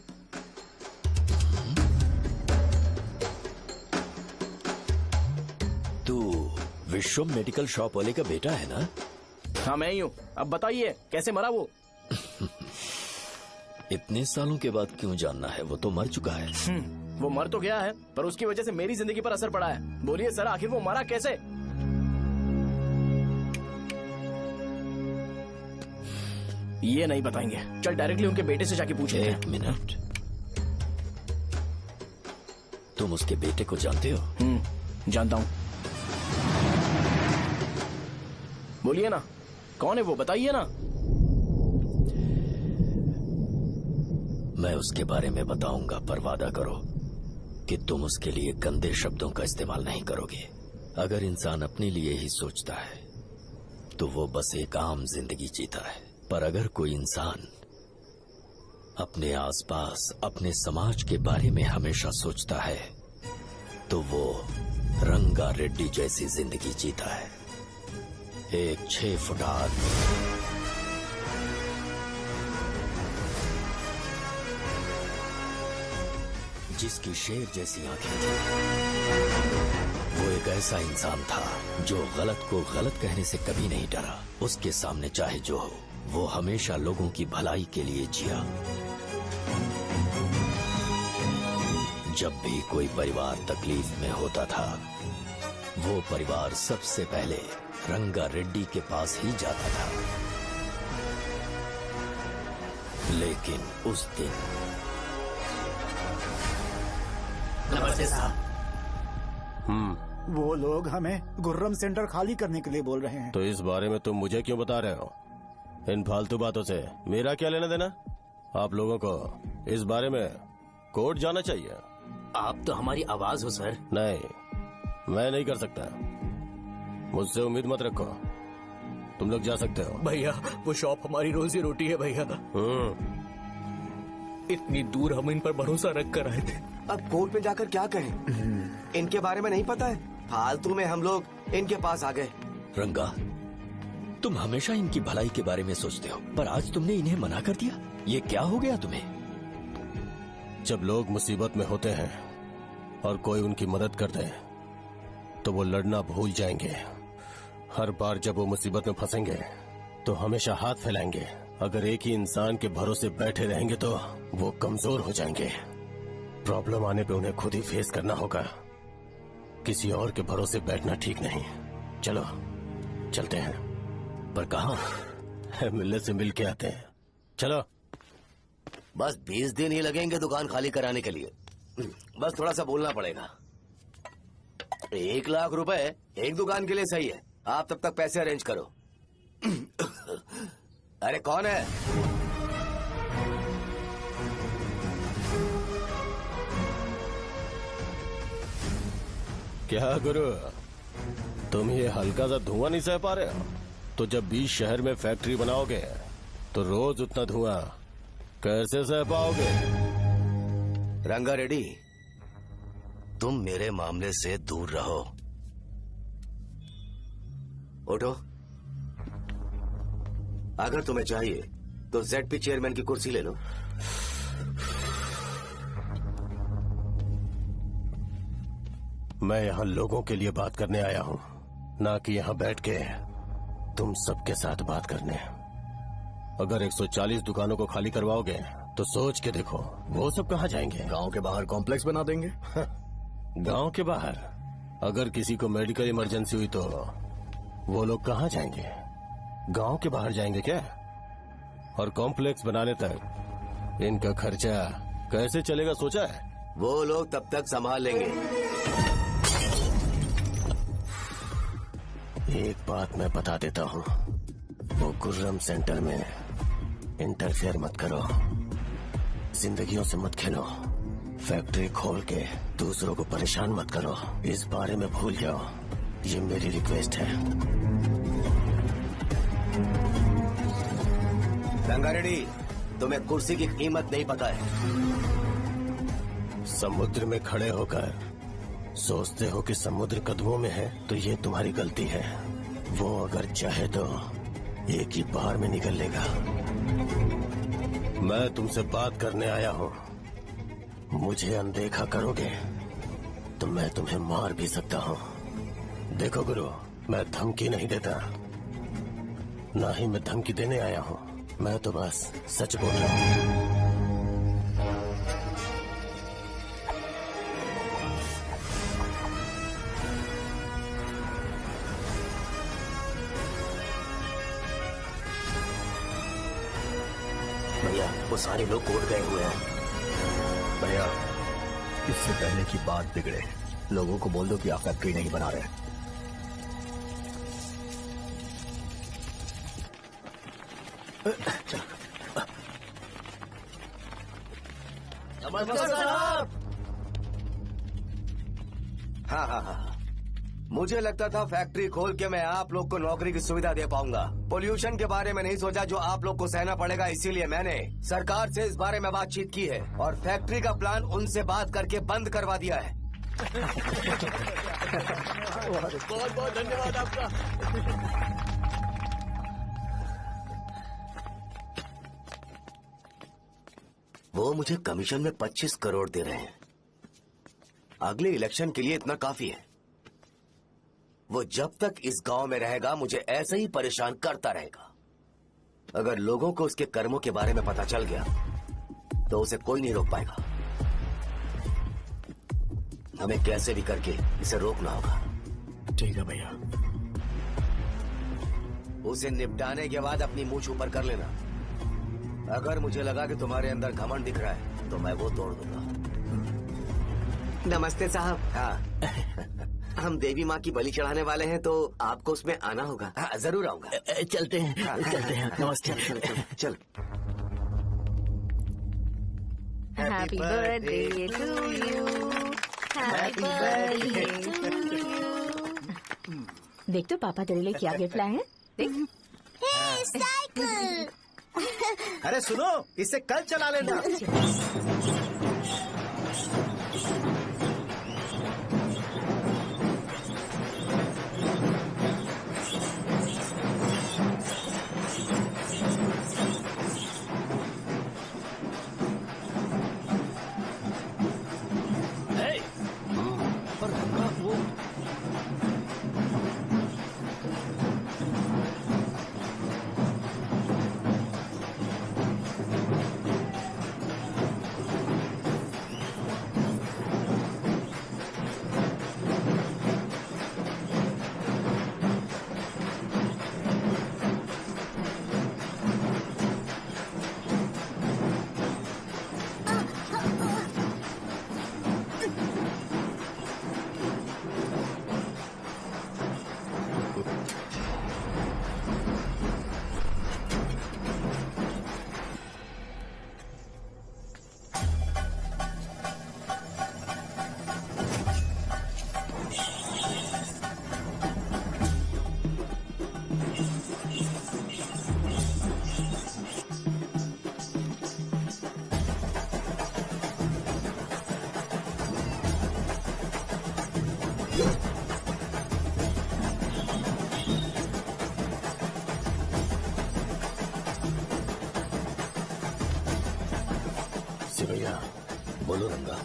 तू विश्वम मेडिकल शॉप वाले का बेटा है ना? हाँ मैं ही हूँ। अब बताइए कैसे मरा वो? इतने सालों के बाद क्यों जानना है? वो तो मर चुका है। वो मर तो गया है पर उसकी वजह से मेरी जिंदगी पर असर पड़ा है। बोलिए सर, आखिर वो मरा कैसे? ये नहीं बताएंगे। चल डायरेक्टली उनके बेटे से जाके पूछ लेते हैं। एक मिनट, तुम उसके बेटे को जानते हो? जानता हूं। बोलिए ना, कौन है वो, बताइए ना। मैं उसके बारे में बताऊंगा, पर वादा करो कि तुम उसके लिए गंदे शब्दों का इस्तेमाल नहीं करोगे। अगर इंसान अपने लिए ही सोचता है तो वो बस एक आम जिंदगी जीता है, पर अगर कोई इंसान अपने आसपास, अपने समाज के बारे में हमेशा सोचता है तो वो रंगा रेड्डी जैसी जिंदगी जीता है। एक 6 फुट आदमी, जिसकी शेर जैसी आंखें थी। वो एक ऐसा इंसान था जो गलत को गलत कहने से कभी नहीं डरा। उसके सामने चाहे जो हो, वो हमेशा लोगों की भलाई के लिए जिया। जब भी कोई परिवार तकलीफ में होता था, वो परिवार सबसे पहले रंगा रेड्डी के पास ही जाता था। लेकिन उस दिन नमस्ते साहब। वो लोग हमें गुर्रम सेंटर खाली करने के लिए बोल रहे हैं। तो इस बारे में तुम मुझे क्यों बता रहे हो? इन फालतू बातों से मेरा क्या लेना देना? आप लोगों को इस बारे में कोर्ट जाना चाहिए। आप तो हमारी आवाज हो सर। नहीं, मैं नहीं कर सकता। मुझसे उम्मीद मत रखो। तुम लोग जा सकते हो। भैया, वो शॉप हमारी रोजी रोटी है भैया। इतनी दूर हम इन पर भरोसा रख कर आए थे। अब कोर्ट में जाकर क्या कहें? इनके बारे में नहीं पता है। फालतू में हम लोग इनके पास आ गए। रंगा, तुम हमेशा इनकी भलाई के बारे में सोचते हो, पर आज तुमने इन्हें मना कर दिया। ये क्या हो गया तुम्हें? जब लोग मुसीबत में होते हैं और कोई उनकी मदद कर दे तो वो लड़ना भूल जाएंगे। हर बार जब वो मुसीबत में फंसेंगे तो हमेशा हाथ फैलाएंगे। अगर एक ही इंसान के भरोसे बैठे रहेंगे तो वो कमजोर हो जाएंगे। प्रॉब्लम आने पे उन्हें खुद ही फेस करना होगा। किसी और के भरोसे बैठना ठीक नहीं। चलो चलते हैं। पर कहाँ? मिलने से मिल के आते हैं। चलो। बस 20 दिन ही लगेंगे दुकान खाली कराने के लिए। बस थोड़ा सा बोलना पड़ेगा। 1 लाख रुपए एक दुकान के लिए सही है। आप तब तक पैसे अरेंज करो। अरे कौन है? क्या गुरु, तुम ये हल्का सा धुआं नहीं सह पा रहे हो? तो जब 20 शहर में फैक्ट्री बनाओगे तो रोज उतना धुआं कैसे सह पाओगे? रंगा रेड्डी, तुम मेरे मामले से दूर रहो। उठो। अगर तुम्हें चाहिए तो ZP चेयरमैन की कुर्सी ले लो। मैं यहाँ लोगों के लिए बात करने आया हूँ, ना कि यहाँ बैठ के तुम सबके साथ बात करने। अगर 140 दुकानों को खाली करवाओगे तो सोच के देखो वो सब कहाँ जाएंगे? गांव के बाहर कॉम्प्लेक्स बना देंगे। गांव के बाहर? अगर किसी को मेडिकल इमरजेंसी हुई तो वो लोग कहाँ जाएंगे? गांव के बाहर जाएंगे क्या? और कॉम्प्लेक्स बनाने तक इनका खर्चा कैसे चलेगा सोचा है? वो लोग तब तक संभाल लेंगे। एक बात मैं बता देता हूँ, वो गुर्रम सेंटर में इंटरफेयर मत करो। जिंदगियों से मत खेलो। फैक्ट्री खोल के दूसरों को परेशान मत करो। इस बारे में भूल जाओ। ये मेरी रिक्वेस्ट है। रंगा रेड्डी, तुम्हें कुर्सी की कीमत नहीं पता है। समुद्र में खड़े होकर सोचते हो कि समुद्र कदमों में है तो ये तुम्हारी गलती है। वो अगर चाहे तो एक ही बार में निकल लेगा। मैं तुमसे बात करने आया हूँ। मुझे अनदेखा करोगे तो मैं तुम्हें मार भी सकता हूँ। देखो गुरु, मैं धमकी नहीं देता, ना ही मैं धमकी देने आया हूँ। मैं तो बस सच बोल रहा हूँ। भैया वो सारे लोग कोर्ट गए हुए हैं। भैया इससे पहले की बात बिगड़े, लोगों को बोल दो कि आप फैक्ट्री नहीं बना रहे। हाँ। मुझे लगता था फैक्ट्री खोल के मैं आप लोग को नौकरी की सुविधा दे पाऊंगा। पोल्यूशन के बारे में नहीं सोचा जो आप लोग को सहना पड़ेगा, इसीलिए मैंने सरकार से इस बारे में बातचीत की है और फैक्ट्री का प्लान उनसे बात करके बंद करवा दिया है। बहुत बहुत धन्यवाद आपका। वो मुझे कमीशन में 25 करोड़ दे रहे हैं। अगले इलेक्शन के लिए इतना काफी है। वो जब तक इस गांव में रहेगा मुझे ऐसे ही परेशान करता रहेगा। अगर लोगों को उसके कर्मों के बारे में पता चल गया तो उसे कोई नहीं रोक पाएगा। हमें कैसे भी करके इसे रोकना होगा। ठीक है भैया। उसे निपटाने के बाद अपनी मूंछ ऊपर कर लेना। अगर मुझे लगा कि तुम्हारे अंदर घमंड दिख रहा है तो मैं वो तोड़ दूंगा। नमस्ते साहब। हाँ हम देवी माँ की बलि चढ़ाने वाले हैं तो आपको उसमें आना होगा। हाँ, जरूर आऊंगा। चलते हैं चलते हैं। नमस्ते। चल। Happy birthday to you, happy birthday to you. देख तो पापा तेरे लिए क्या गिफ्ट लाए हैं। देख। साइकिल। अरे सुनो, इसे कल चला लेना। भैया बोलो रंगा,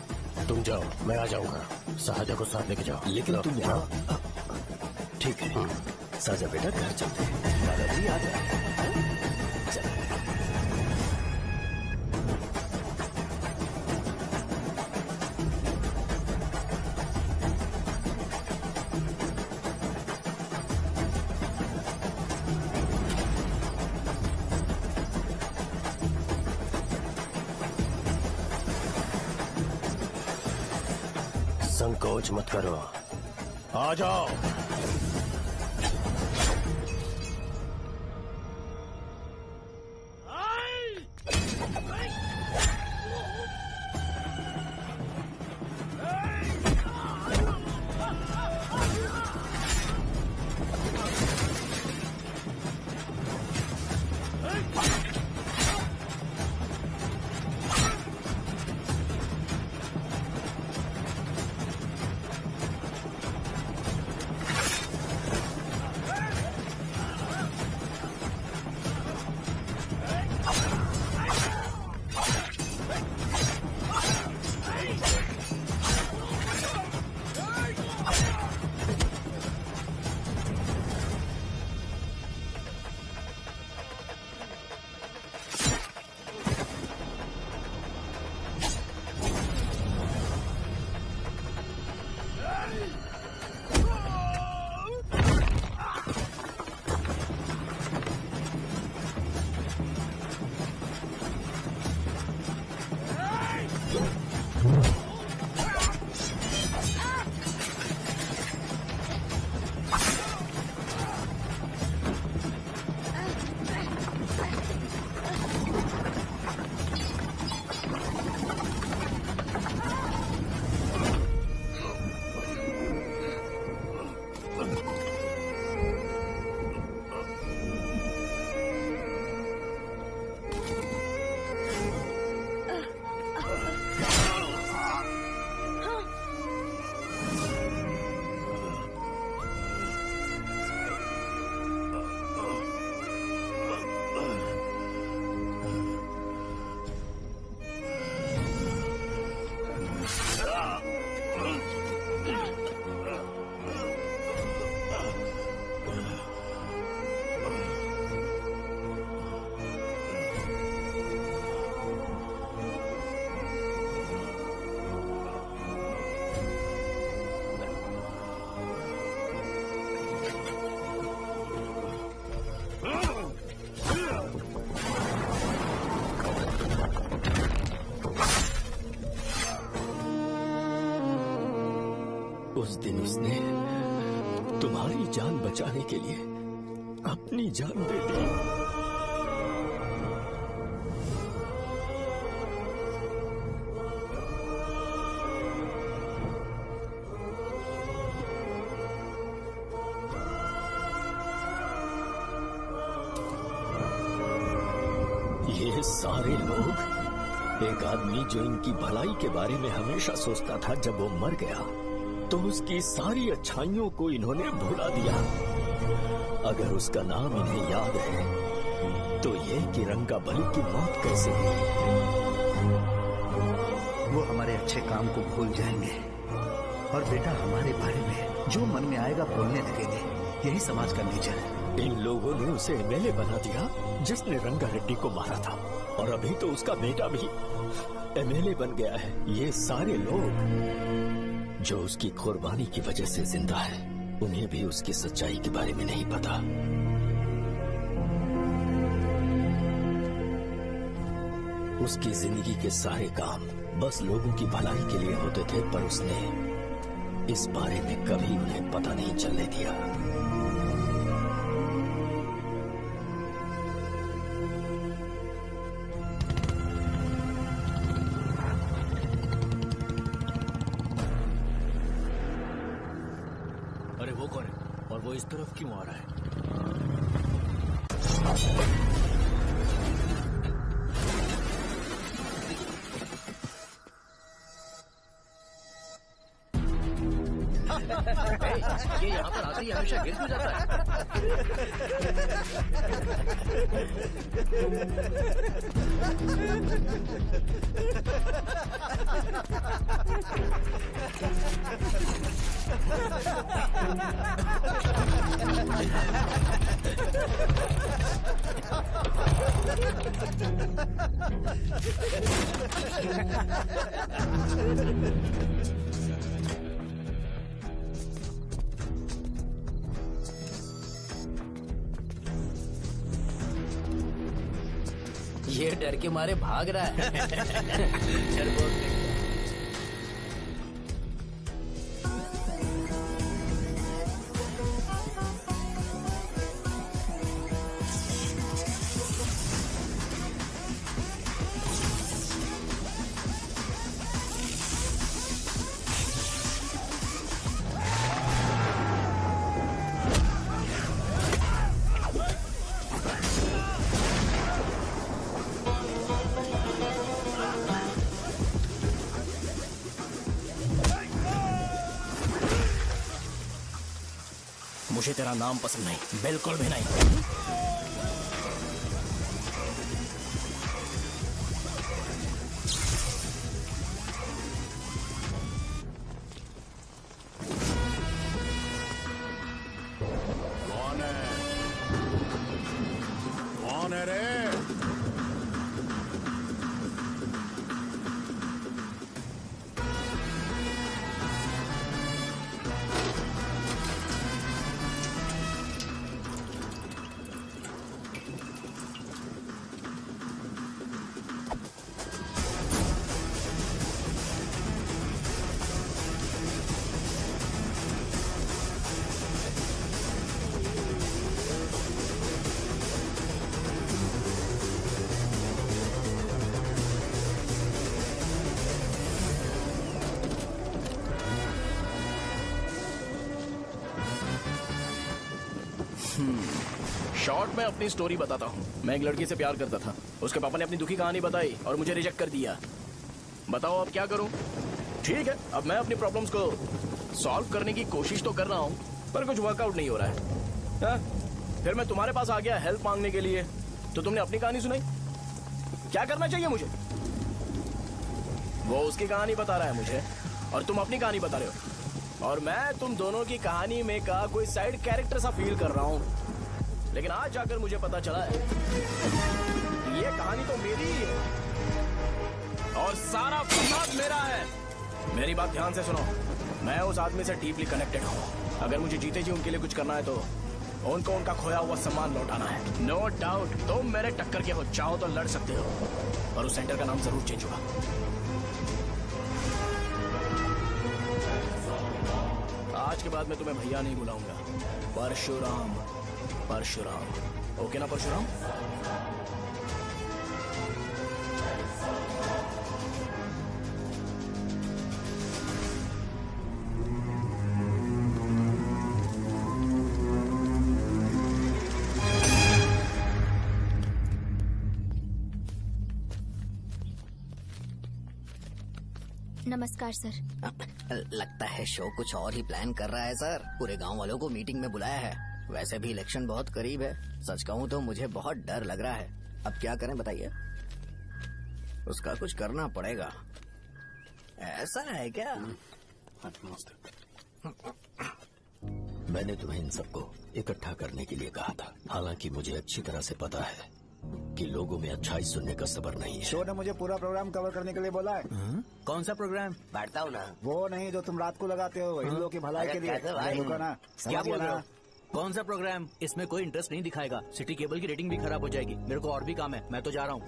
तुम जाओ, मैं आ जाऊंगा। साजा को साथ लेके जाओ। लेकिन तुम यहाँ। ठीक है साजा बेटा, घर चलते हैं। दादाजी आ जाए। संकोच मत करो, आ जाओ। उस दिन उसने तुम्हारी जान बचाने के लिए अपनी जान दे दी। ये सारे लोग, एक आदमी जो इनकी भलाई के बारे में हमेशा सोचता था, जब वो मर गया तो उसकी सारी अच्छाइयों को इन्होंने भुला दिया। अगर उसका नाम इन्हें याद है तो ये कि रंगाबली की मौत कैसे हुई। वो हमारे अच्छे काम को भूल जाएंगे और बेटा हमारे बारे में जो मन में आएगा बोलने लगेंगे। यही समाज का नेचर है। इन लोगों ने उसे एमएलए बना दिया जिसने रंगा रेड्डी को मारा था, और अभी तो उसका बेटा भी एमएलए बन गया है। ये सारे लोग जो उसकी कुर्बानी की वजह से जिंदा है, उन्हें भी उसकी सच्चाई के बारे में नहीं पता। उसकी जिंदगी के सारे काम बस लोगों की भलाई के लिए होते थे, पर उसने इस बारे में कभी उन्हें पता नहीं चलने दिया। अरे वो कौन है और वो इस तरफ क्यों आ रहा है? ये यहाँ पर आते ही हमेशा गिर क्यों जाता ये डर के मारे भाग रहा है। डरपोक नहीं। मुझे तेरा नाम पसंद नहीं, बिल्कुल भी नहीं। कौन है रे? शॉर्ट में अपनी स्टोरी बताता हूँ। मैं एक लड़की से प्यार करता था। उसके पापा ने अपनी दुखी कहानी बताई और मुझे रिजेक्ट कर दिया। बताओ अब क्या करूँ? ठीक है, अब मैं अपनी प्रॉब्लम्स को सॉल्व करने की कोशिश तो कर रहा हूँ, पर कुछ वर्कआउट नहीं हो रहा है। फिर मैं तुम्हारे पास आ गया हेल्प मांगने के लिए, तो तुमने अपनी कहानी सुनाई। क्या करना चाहिए मुझे? वो उसकी कहानी बता रहा है मुझे, और तुम अपनी कहानी बता रहे हो, और मैं तुम दोनों की कहानी में का कोई साइड कैरेक्टर सा फील कर रहा हूँ। लेकिन आज जाकर मुझे पता चला है ये कहानी तो मेरी ही है और सारा फसाद मेरा है। मेरी बात ध्यान से सुनो, मैं उस आदमी से डीपली कनेक्टेड हूँ। अगर मुझे जीते जी उनके लिए कुछ करना है तो उनको उनका खोया हुआ सम्मान लौटाना है। नो डाउट तुम मेरे टक्कर के हो, चाहो तो लड़ सकते हो, पर उस सेंटर का नाम जरूर चेंज होगा। आज के बाद मैं तुम्हें भैया नहीं बुलाऊंगा, परशुराम। परशुराम, ओके ना परशुराम? नमस्कार सर। लगता है शो कुछ और ही प्लान कर रहा है सर। पूरे गांव वालों को मीटिंग में बुलाया है। वैसे भी इलेक्शन बहुत करीब है। सच कहूँ तो मुझे बहुत डर लग रहा है। अब क्या करें बताइए? उसका कुछ करना पड़ेगा। ऐसा है क्या? मैंने तुम्हें इन सबको इकट्ठा करने के लिए कहा था। हालांकि मुझे अच्छी तरह से पता है कि लोगों में अच्छाई सुनने का सब्र नहीं है। शो ने मुझे पूरा प्रोग्राम कवर करने के लिए बोला है। कौन सा प्रोग्राम? बैठता हूँ ना। वो नहीं जो तुम रात को लगाते हो इन लोगों की भलाई के लिए। रुको ना, क्या समझ बोल रहे ना। हो? कौन सा प्रोग्राम? इसमें कोई इंटरेस्ट नहीं दिखाएगा। सिटी केबल की रेटिंग भी खराब हो जाएगी। मेरे को और भी काम है, मैं तो जा रहा हूँ।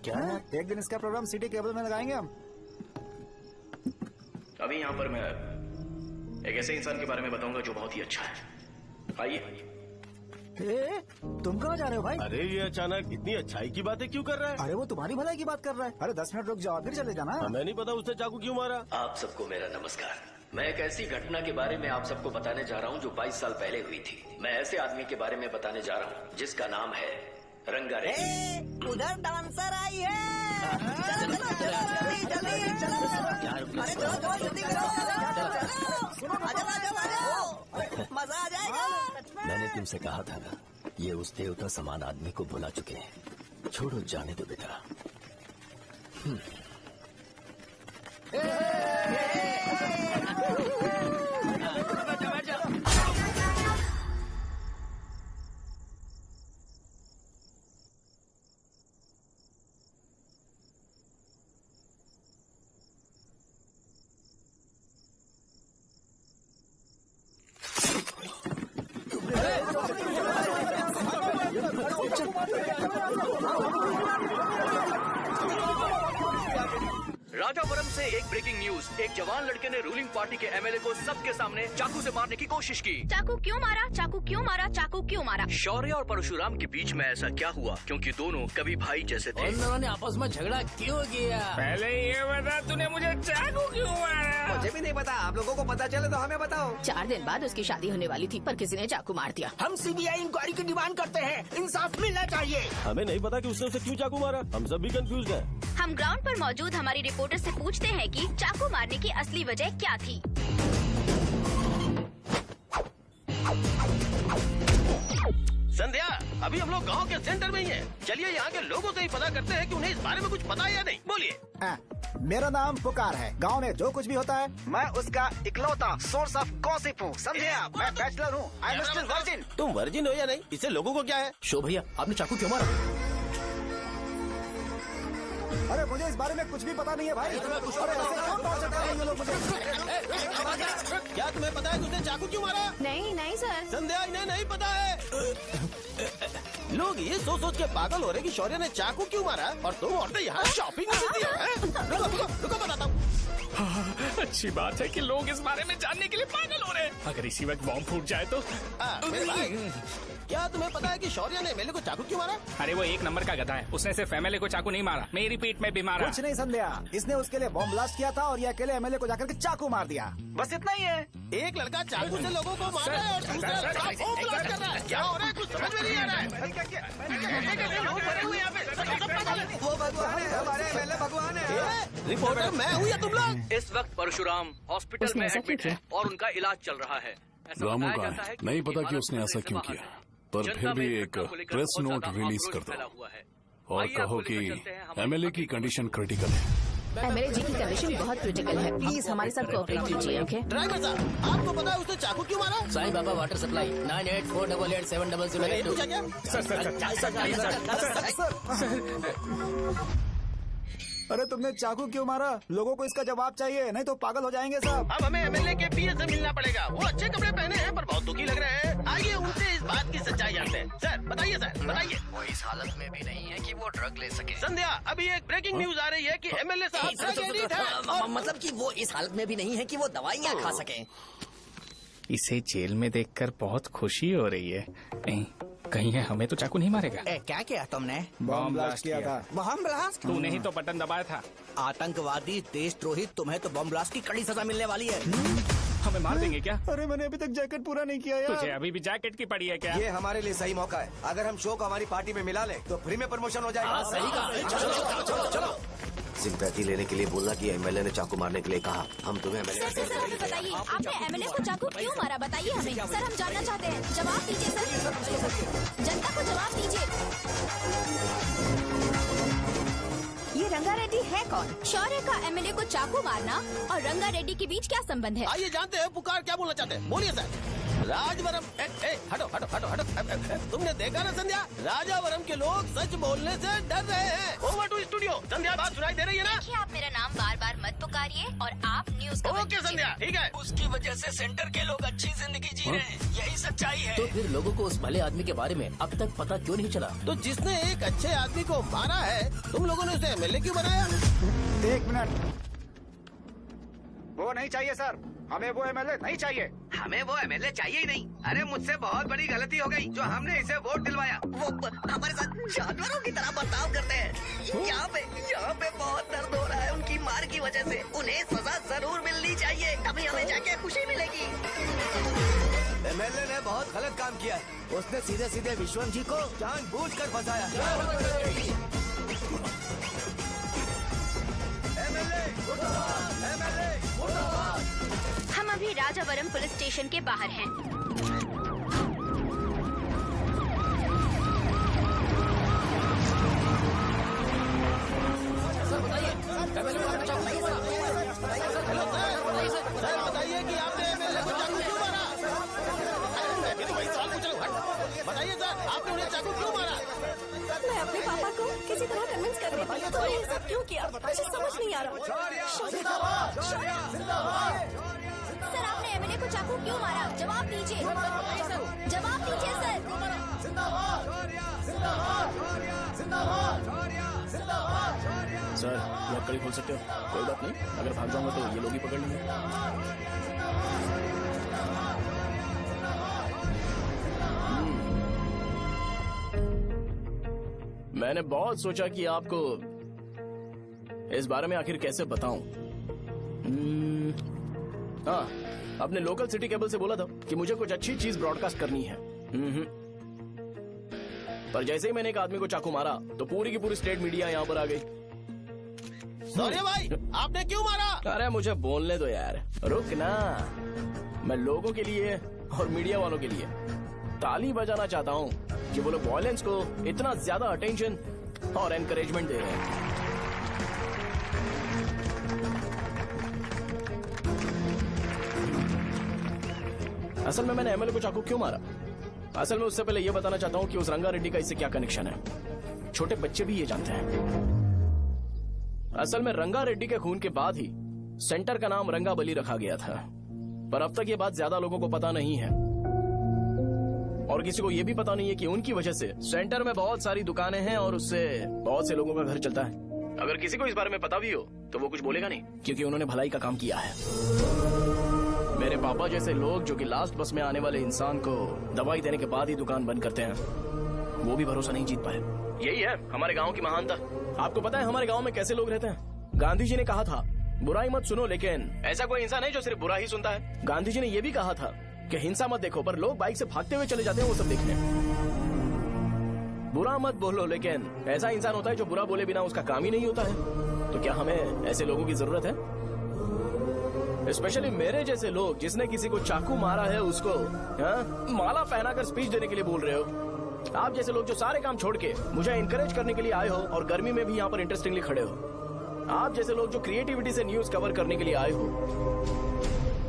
क्या? एक दिन इसका प्रोग्राम सिटी केबल में लगाएंगे हम। अभी यहाँ पर मैं एक ऐसे इंसान के बारे में बताऊंगा जो बहुत ही अच्छा है। आइए। तुम कहाँ जा रहे हो भाई? अरे ये अचानक इतनी अच्छाई की बातें क्यों कर रहा है? अरे वो तुम्हारी भलाई की बात कर रहा है। अरे 10 मिनट रुक जाओ फिर चले जाना। हमें नहीं पता उसने चाकू क्यों मारा। आप सबको मेरा नमस्कार। मैं एक ऐसी घटना के बारे में आप सबको बताने जा रहा हूँ जो 22 साल पहले हुई थी। मैं ऐसे आदमी के बारे में बताने जा रहा हूँ जिसका नाम है रंगारेड्डी। उधर डांसर आई है। चलो चलो जल्दी जल्दी चलो। अरे चलो जल्दी करो। मजा आ जाएगा। मैंने तुमसे कहा था ना, ये उस देवता समान आदमी को भुला चुके हैं। छोड़ो, जाने दो बेटा। राजापुरम से एक ब्रेकिंग न्यूज। एक जवान लड़के ने रूलिंग पार्टी के एमएलए को सबके सामने चाकू से मारने की कोशिश की। चाकू क्यों मारा? चाकू क्यों मारा? चाकू क्यों मारा? शौर्य और परशुराम के बीच में ऐसा क्या हुआ? क्योंकि दोनों कभी भाई जैसे थे। उन दोनों ने आपस में झगड़ा क्यों किया? पहले ये बता, तूने मुझे चाकू क्यों मारा? मुझे भी नहीं पता। आप लोगों को पता चले तो हमें बताओ। 4 दिन बाद उसकी शादी होने वाली थी पर किसी ने चाकू मार दिया। हम सीबीआई इंक्वायरी की डिमांड करते हैं। इंसाफ मिलना चाहिए। हमें नहीं पता कि उसने उसे क्यों चाकू मारा। हम सब भी कंफ्यूज हैं। हम ग्राउंड पर मौजूद हमारी रिपोर्टर से पूछते हैं कि चाकू मारने की असली वजह क्या थी। संध्या, अभी हम लोग गांव के सेंटर में ही हैं। चलिए यहाँ के लोगों से ही पता करते हैं कि उन्हें इस बारे में कुछ पता है या नहीं। बोलिए। मेरा नाम पुकार है। गांव में जो कुछ भी होता है मैं उसका इकलौता सोर्स ऑफ गॉसिप हूँ। समझे आप? मैं बैचलर हूँ। I am still virgin. तुम वर्जिन हो या नहीं, इससे लोगों को क्या है? शो भैया, आपने चाकू क्यों मारा? अरे मुझे इस बारे में कुछ भी पता नहीं है भाई। अरे ऐसे क्यों टॉर्चर कर रहे हैं ये लोग मुझे? क्या तुम्हें पता है कि उसने चाकू क्यों मारा? नहीं नहीं सर। संध्या, इन्हें नहीं पता है। लोग ये सोच सोच के पागल हो रहे कि शौर्य ने चाकू क्यों मारा और तुम औरतें यहाँ शॉपिंग में बिजी हैं। रुको बताता हूँ। अच्छी बात है कि लोग इस बारे में जानने के लिए पागल हो रहे हैं। अगर इसी वक्त बॉम्ब फूट जाए तो। मेरे भाई, क्या तुम्हें पता है कि शौर्य ने एमएलए को चाकू क्यों मारा? अरे वो एक नंबर का गधा है। उसने सिर्फ एमएलए को चाकू नहीं मारा, मेरी पीठ में भी मारा। कुछ नहीं संध्या, इसने उसके लिए बॉम्ब ब्लास्ट किया था और ये अकेले एमएलए को जाकर के चाकू मार दिया। बस इतना ही है। एक लड़का चाकू से लोगों को मार रहा है और दूसरा लड़का बॉम्ब ब्लास्ट कर रहा है। क्या हो रहा है? कुछ समझ में नहीं आ रहा है। लोग मरे हुए यहाँ पे। वो भगवान है, हमारे एमएलए भगवान है। रिपोर्टर मैं हूँ या तुम लोग? इस वक्त परशुराम हॉस्पिटल में एडमिट है और उनका इलाज चल रहा है। ऐसा रामू बताया का जाता है, कि नहीं पता इमारत कि उसने ऐसा खतरे से क्यों बाहर किया, है। पर जनता फिर में भी इस एक घटना को लेकर प्रेस बहुत नोट ज्यादा रिलीज आक्रोश कर दो फैला हुआ है। और आइए कहो आपको कि लेकर चलते हैं हमारे एमएलए की कंडीशन क्रिटिकल है। एमएलए जी की कंडीशन बहुत क्रिटिकल है। प्लीज हमारे साथ कोऑपरेट कीजिए। ओके ड्राइवर साहब, आपको पता है उसने चाकू क्यों मारा? Sai Baba water supply 9848870082। क्या? सर अरे तुमने चाकू क्यों मारा? लोगों को इसका जवाब चाहिए, नहीं तो पागल हो जाएंगे सब। अब हमें एमएलए के पीए से मिलना पड़ेगा। वो अच्छे कपड़े पहने हैं पर बहुत दुखी लग रहे हैं। आइए उनसे इस बात की सच्चाई जानते हैं। सर बताइए, सर बताइए। वो इस हालत में भी नहीं है कि वो ड्रग ले सके। संध्या, अभी एक ब्रेकिंग न्यूज आ रही है कि एमएलए साहब ड्रग एडिक्ट हैं। मतलब कि वो इस हालत में भी नहीं है कि वो दवाइयाँ खा सके। इसे जेल में देखकर बहुत खुशी हो रही है। कहीं है हमें तो चाकू नहीं मारेगा। क्या किया तुमने? बम ब्लास्ट किया था। Bomb blast? तूने ही तो बटन दबाया था। आतंकवादी, देशद्रोही, तुम्हें तो बम ब्लास्ट की कड़ी सजा मिलने वाली है। हमें मार देंगे क्या? अरे मैंने अभी तक जैकेट पूरा नहीं किया यार। तुझे अभी भी जैकेट की पड़ी है क्या? ये हमारे लिए सही मौका है। अगर हम शो को हमारी पार्टी में मिला ले तो फ्री में प्रमोशन हो जाएगा। सही कहा। चलो। सिंपैथी लेने के लिए बोलना कि एमएलए ने चाकू मारने के लिए कहा। हम तुम्हें एमएलए सर हमें बताइए, आपने एमएलए को चाकू क्यों मारा? बताइए हमें। सर हम जानना चाहते हैं, जवाब दीजिए सर। जनता को जवाब दीजिए। ये रंगा रेड्डी है कौन? शौर्य का एमएलए को चाकू मारना और रंगा रेड्डी के बीच क्या संबंध है? आइए जानते हैं पुकार क्या बोलना चाहते हैं। बोलिए सर। राजवरम हटो हटो हटो हटो। तुमने देखा ना संध्या, राजावरम के लोग सच बोलने से डर रहे हैं। Over to studio. संध्या बात सुनाई दे रही है ना? देखिए आप मेरा नाम बार बार मत पुकारिए और आप न्यूज का ओके संध्या, ठीक है। उसकी वजह से सेंटर के लोग अच्छी जिंदगी जी रहे हैं, यही सच्चाई है। तो फिर लोगों को उस भले आदमी के बारे में अब तक पता क्यों नहीं चला? तो जिसने एक अच्छे आदमी को मारा है, तुम लोगों ने उसे एमएलए क्यों बनाया? 1 मिनट। वो नहीं चाहिए सर, हमें वो एमएलए नहीं चाहिए। हमें वो एमएलए चाहिए ही नहीं। अरे मुझसे बहुत बड़ी गलती हो गई जो हमने इसे वोट दिलवाया। वो हमारे साथ जानवरों की तरह बर्ताव करते हैं। यहाँ पे बहुत दर्द हो रहा है उनकी मार की वजह से। उन्हें सजा जरूर मिलनी चाहिए, तभी हमें जाके खुशी मिलेगी। एमएलए ने बहुत गलत काम किया है। उसने सीधे सीधे विश्वम जी को जानबूझकर फंसाया। हम अभी राजावरम पुलिस स्टेशन के बाहर हैं। सर बताइए कि आपने एमएलए को चाकू क्यों मारा? मैं भी तो वही सवाल पूछ रहा हूँ। बताइए सर, आपने उन्हें चाकू क्यों मारा? मैं अपने पापा को किसी तरह कन्विंस कर रही थी। तो ये सब क्यों किया मुझे समझ नहीं आ रहा। सर आपने एमएलए को चाकू क्यों मारा? जवाब दीजिए। जवाब दीजिए सर। सर लॉक कड़ी खोल सकते हो? कोई बात नहीं, अगर भाग जाऊंगा तो ये लोग ही पकड़ लेंगे। मैंने बहुत सोचा कि आपको इस बारे में आखिर कैसे बताऊं। हाँ, अपने लोकल सिटी केबल से बोला था कि मुझे कुछ अच्छी चीज ब्रॉडकास्ट करनी है। पर जैसे ही मैंने एक आदमी को चाकू मारा तो पूरी की पूरी स्टेट मीडिया यहाँ पर आ गई। सॉरी भाई, आपने क्यों मारा? अरे मुझे बोलने दो यार, रुक ना। मैं लोगों के लिए और मीडिया वालों के लिए ताली बजाना चाहता हूँ कि वो लोग वायलेंस को इतना ज्यादा अटेंशन और एनकरेजमेंट दे रहे हैं। असल में मैंने एमएलए को चाकू क्यों मारा? असल में उससे पहले ये बताना चाहता हूँ कि उस रंगा रेड्डी का इससे क्या कनेक्शन है। छोटे बच्चे भी ये जानते हैं। असल में रंगा रेड्डी के खून के बाद ही सेंटर का नाम रंगाबली रखा गया था, पर अब तक ये बात ज्यादा लोगों को पता नहीं है और किसी को ये भी पता नहीं है कि उनकी वजह से सेंटर में बहुत सारी दुकानें हैं और उससे बहुत से लोगों का घर चलता है। अगर किसी को इस बारे में पता भी हो तो वो कुछ बोलेगा नहीं, क्योंकि उन्होंने भलाई का काम किया है। मेरे पापा जैसे लोग जो कि लास्ट बस में आने वाले इंसान को दवाई देने के बाद ही दुकान बंद करते हैं, वो भी भरोसा नहीं जीत पाए। यही है हमारे गांव की महानता। आपको पता है हमारे गांव में कैसे लोग रहते हैं? गांधी जी ने कहा था बुराई मत सुनो, लेकिन ऐसा कोई इंसान है जो सिर्फ बुरा ही सुनता है। गांधी जी ने यह भी कहा था कि हिंसा मत देखो, पर लोग बाइक से भागते हुए चले जाते हैं वो सब देखने। बुरा मत बोलो, लेकिन ऐसा इंसान होता है जो बुरा बोले बिना उसका काम ही नहीं होता है। तो क्या हमें ऐसे लोगों की जरूरत है? स्पेशली मेरे जैसे लोग जिसने किसी को चाकू मारा है उसको माला पहनाकर स्पीच देने के लिए बोल रहे हो। आप जैसे लोग जो सारे काम छोड़ के मुझे इंकरेज करने के लिए आए हो और गर्मी में भी यहाँ पर इंटरेस्टिंगली खड़े हो। आप जैसे लोग जो क्रिएटिविटी से न्यूज कवर करने के लिए आए हो।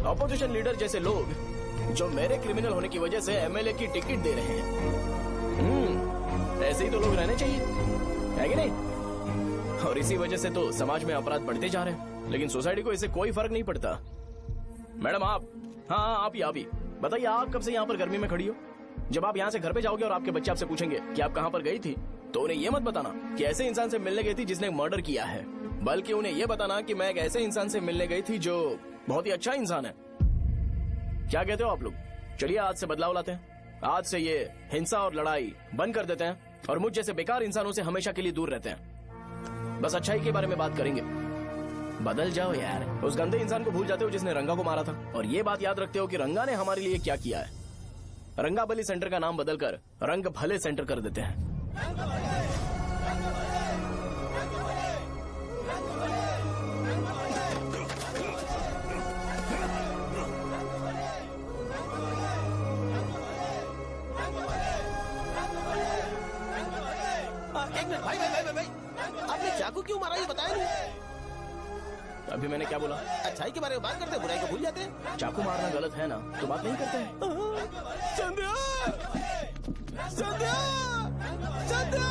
अपोजिशन लीडर जैसे लोग जो मेरे क्रिमिनल होने की वजह से एमएलए की टिकट दे रहे हैं। ऐसे ही तो लोग रहने चाहिए, है कि नहीं? और इसी वजह से तो समाज में अपराध बढ़ते जा रहे हैं, लेकिन सोसाइटी को इससे कोई फर्क नहीं पड़ता। मैडम आप, हाँ आप ही बताइए, आप कब से यहाँ पर गर्मी में खड़ी हो? जब आप यहाँ से घर पे जाओगे और आपके बच्चे आपसे पूछेंगे कि आप कहाँ पर गई थी, तो उन्हें ये मत बताना कि ऐसे इंसान से मिलने गई थी जिसने मर्डर किया है, बल्कि उन्हें ये बताना कि मैं एक ऐसे इंसान से मिलने गई थी जो बहुत ही अच्छा इंसान है। क्या कहते हो आप लोग? चलिए आज से बदलाव लाते हैं। आज से ये हिंसा और लड़ाई बंद कर देते हैं और मुझ जैसे बेकार इंसानों से हमेशा के लिए दूर रहते हैं। बस अच्छाई के बारे में बात करेंगे। बदल जाओ यार, उस गंदे इंसान को भूल जाते हो जिसने रंगा को मारा था, और ये बात याद रखते हो कि रंगा ने हमारे लिए क्या किया है। रंगाबली सेंटर का नाम बदलकर रंग भले सेंटर कर देते हैं। एक मिनट भाई, आपने चाकू क्यों मारा ये बताया नहीं? अभी मैंने क्या बोला? अच्छाई के बारे में बात करते हैं, बुराई को भूल जाते हैं। चाकू मारना गलत है ना, तो बात नहीं करते हैं। संध्या, संध्या, संध्या।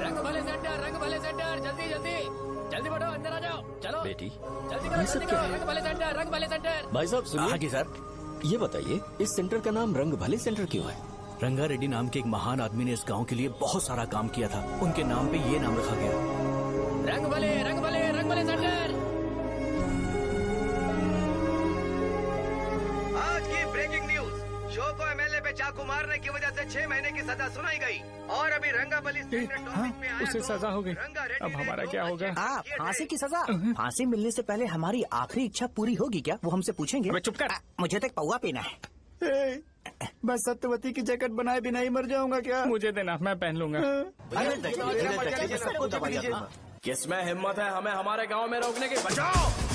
रंग भले सेंटर, जल्दी जल्दी जल्दी बढ़ो, अंदर आ जाओ। चलो बेटी, जल्दी बढ़ो, जल्दी करो। रंग भले सेंटर, रंग भले सेंटर। भाई साहब सुनिए। हाँ जी सर। ये बताइए इस सेंटर का नाम रंग भले सेंटर क्यों है? रंगा रेड्डी नाम के एक महान आदमी ने इस गांव के लिए बहुत सारा काम किया था, उनके नाम पे ये नाम रखा गया। रंग भले, रंग भले, रंग भले सेंटर। आज की ब्रेकिंग न्यूज, शो को एमएलए पे चाकू मारने की वजह से 6 महीने की सजा सुनाई गई और अभी रंगाबली उसे सजा हो गई, अब हमारा क्या होगा? आप फांसी की सजा? फांसी मिलने से पहले हमारी आखिरी इच्छा पूरी होगी क्या, वो हमसे पूछेंगे? चुप कर। मुझे तो एक पौवा पीना है। मैं सत्यवती की जैकेट बनाए बिना ही मर जाऊंगा क्या? मुझे देना, मैं पहन लूंगा। किसमें हिम्मत है हमें हमारे गांव में रोकने की? बचाओ!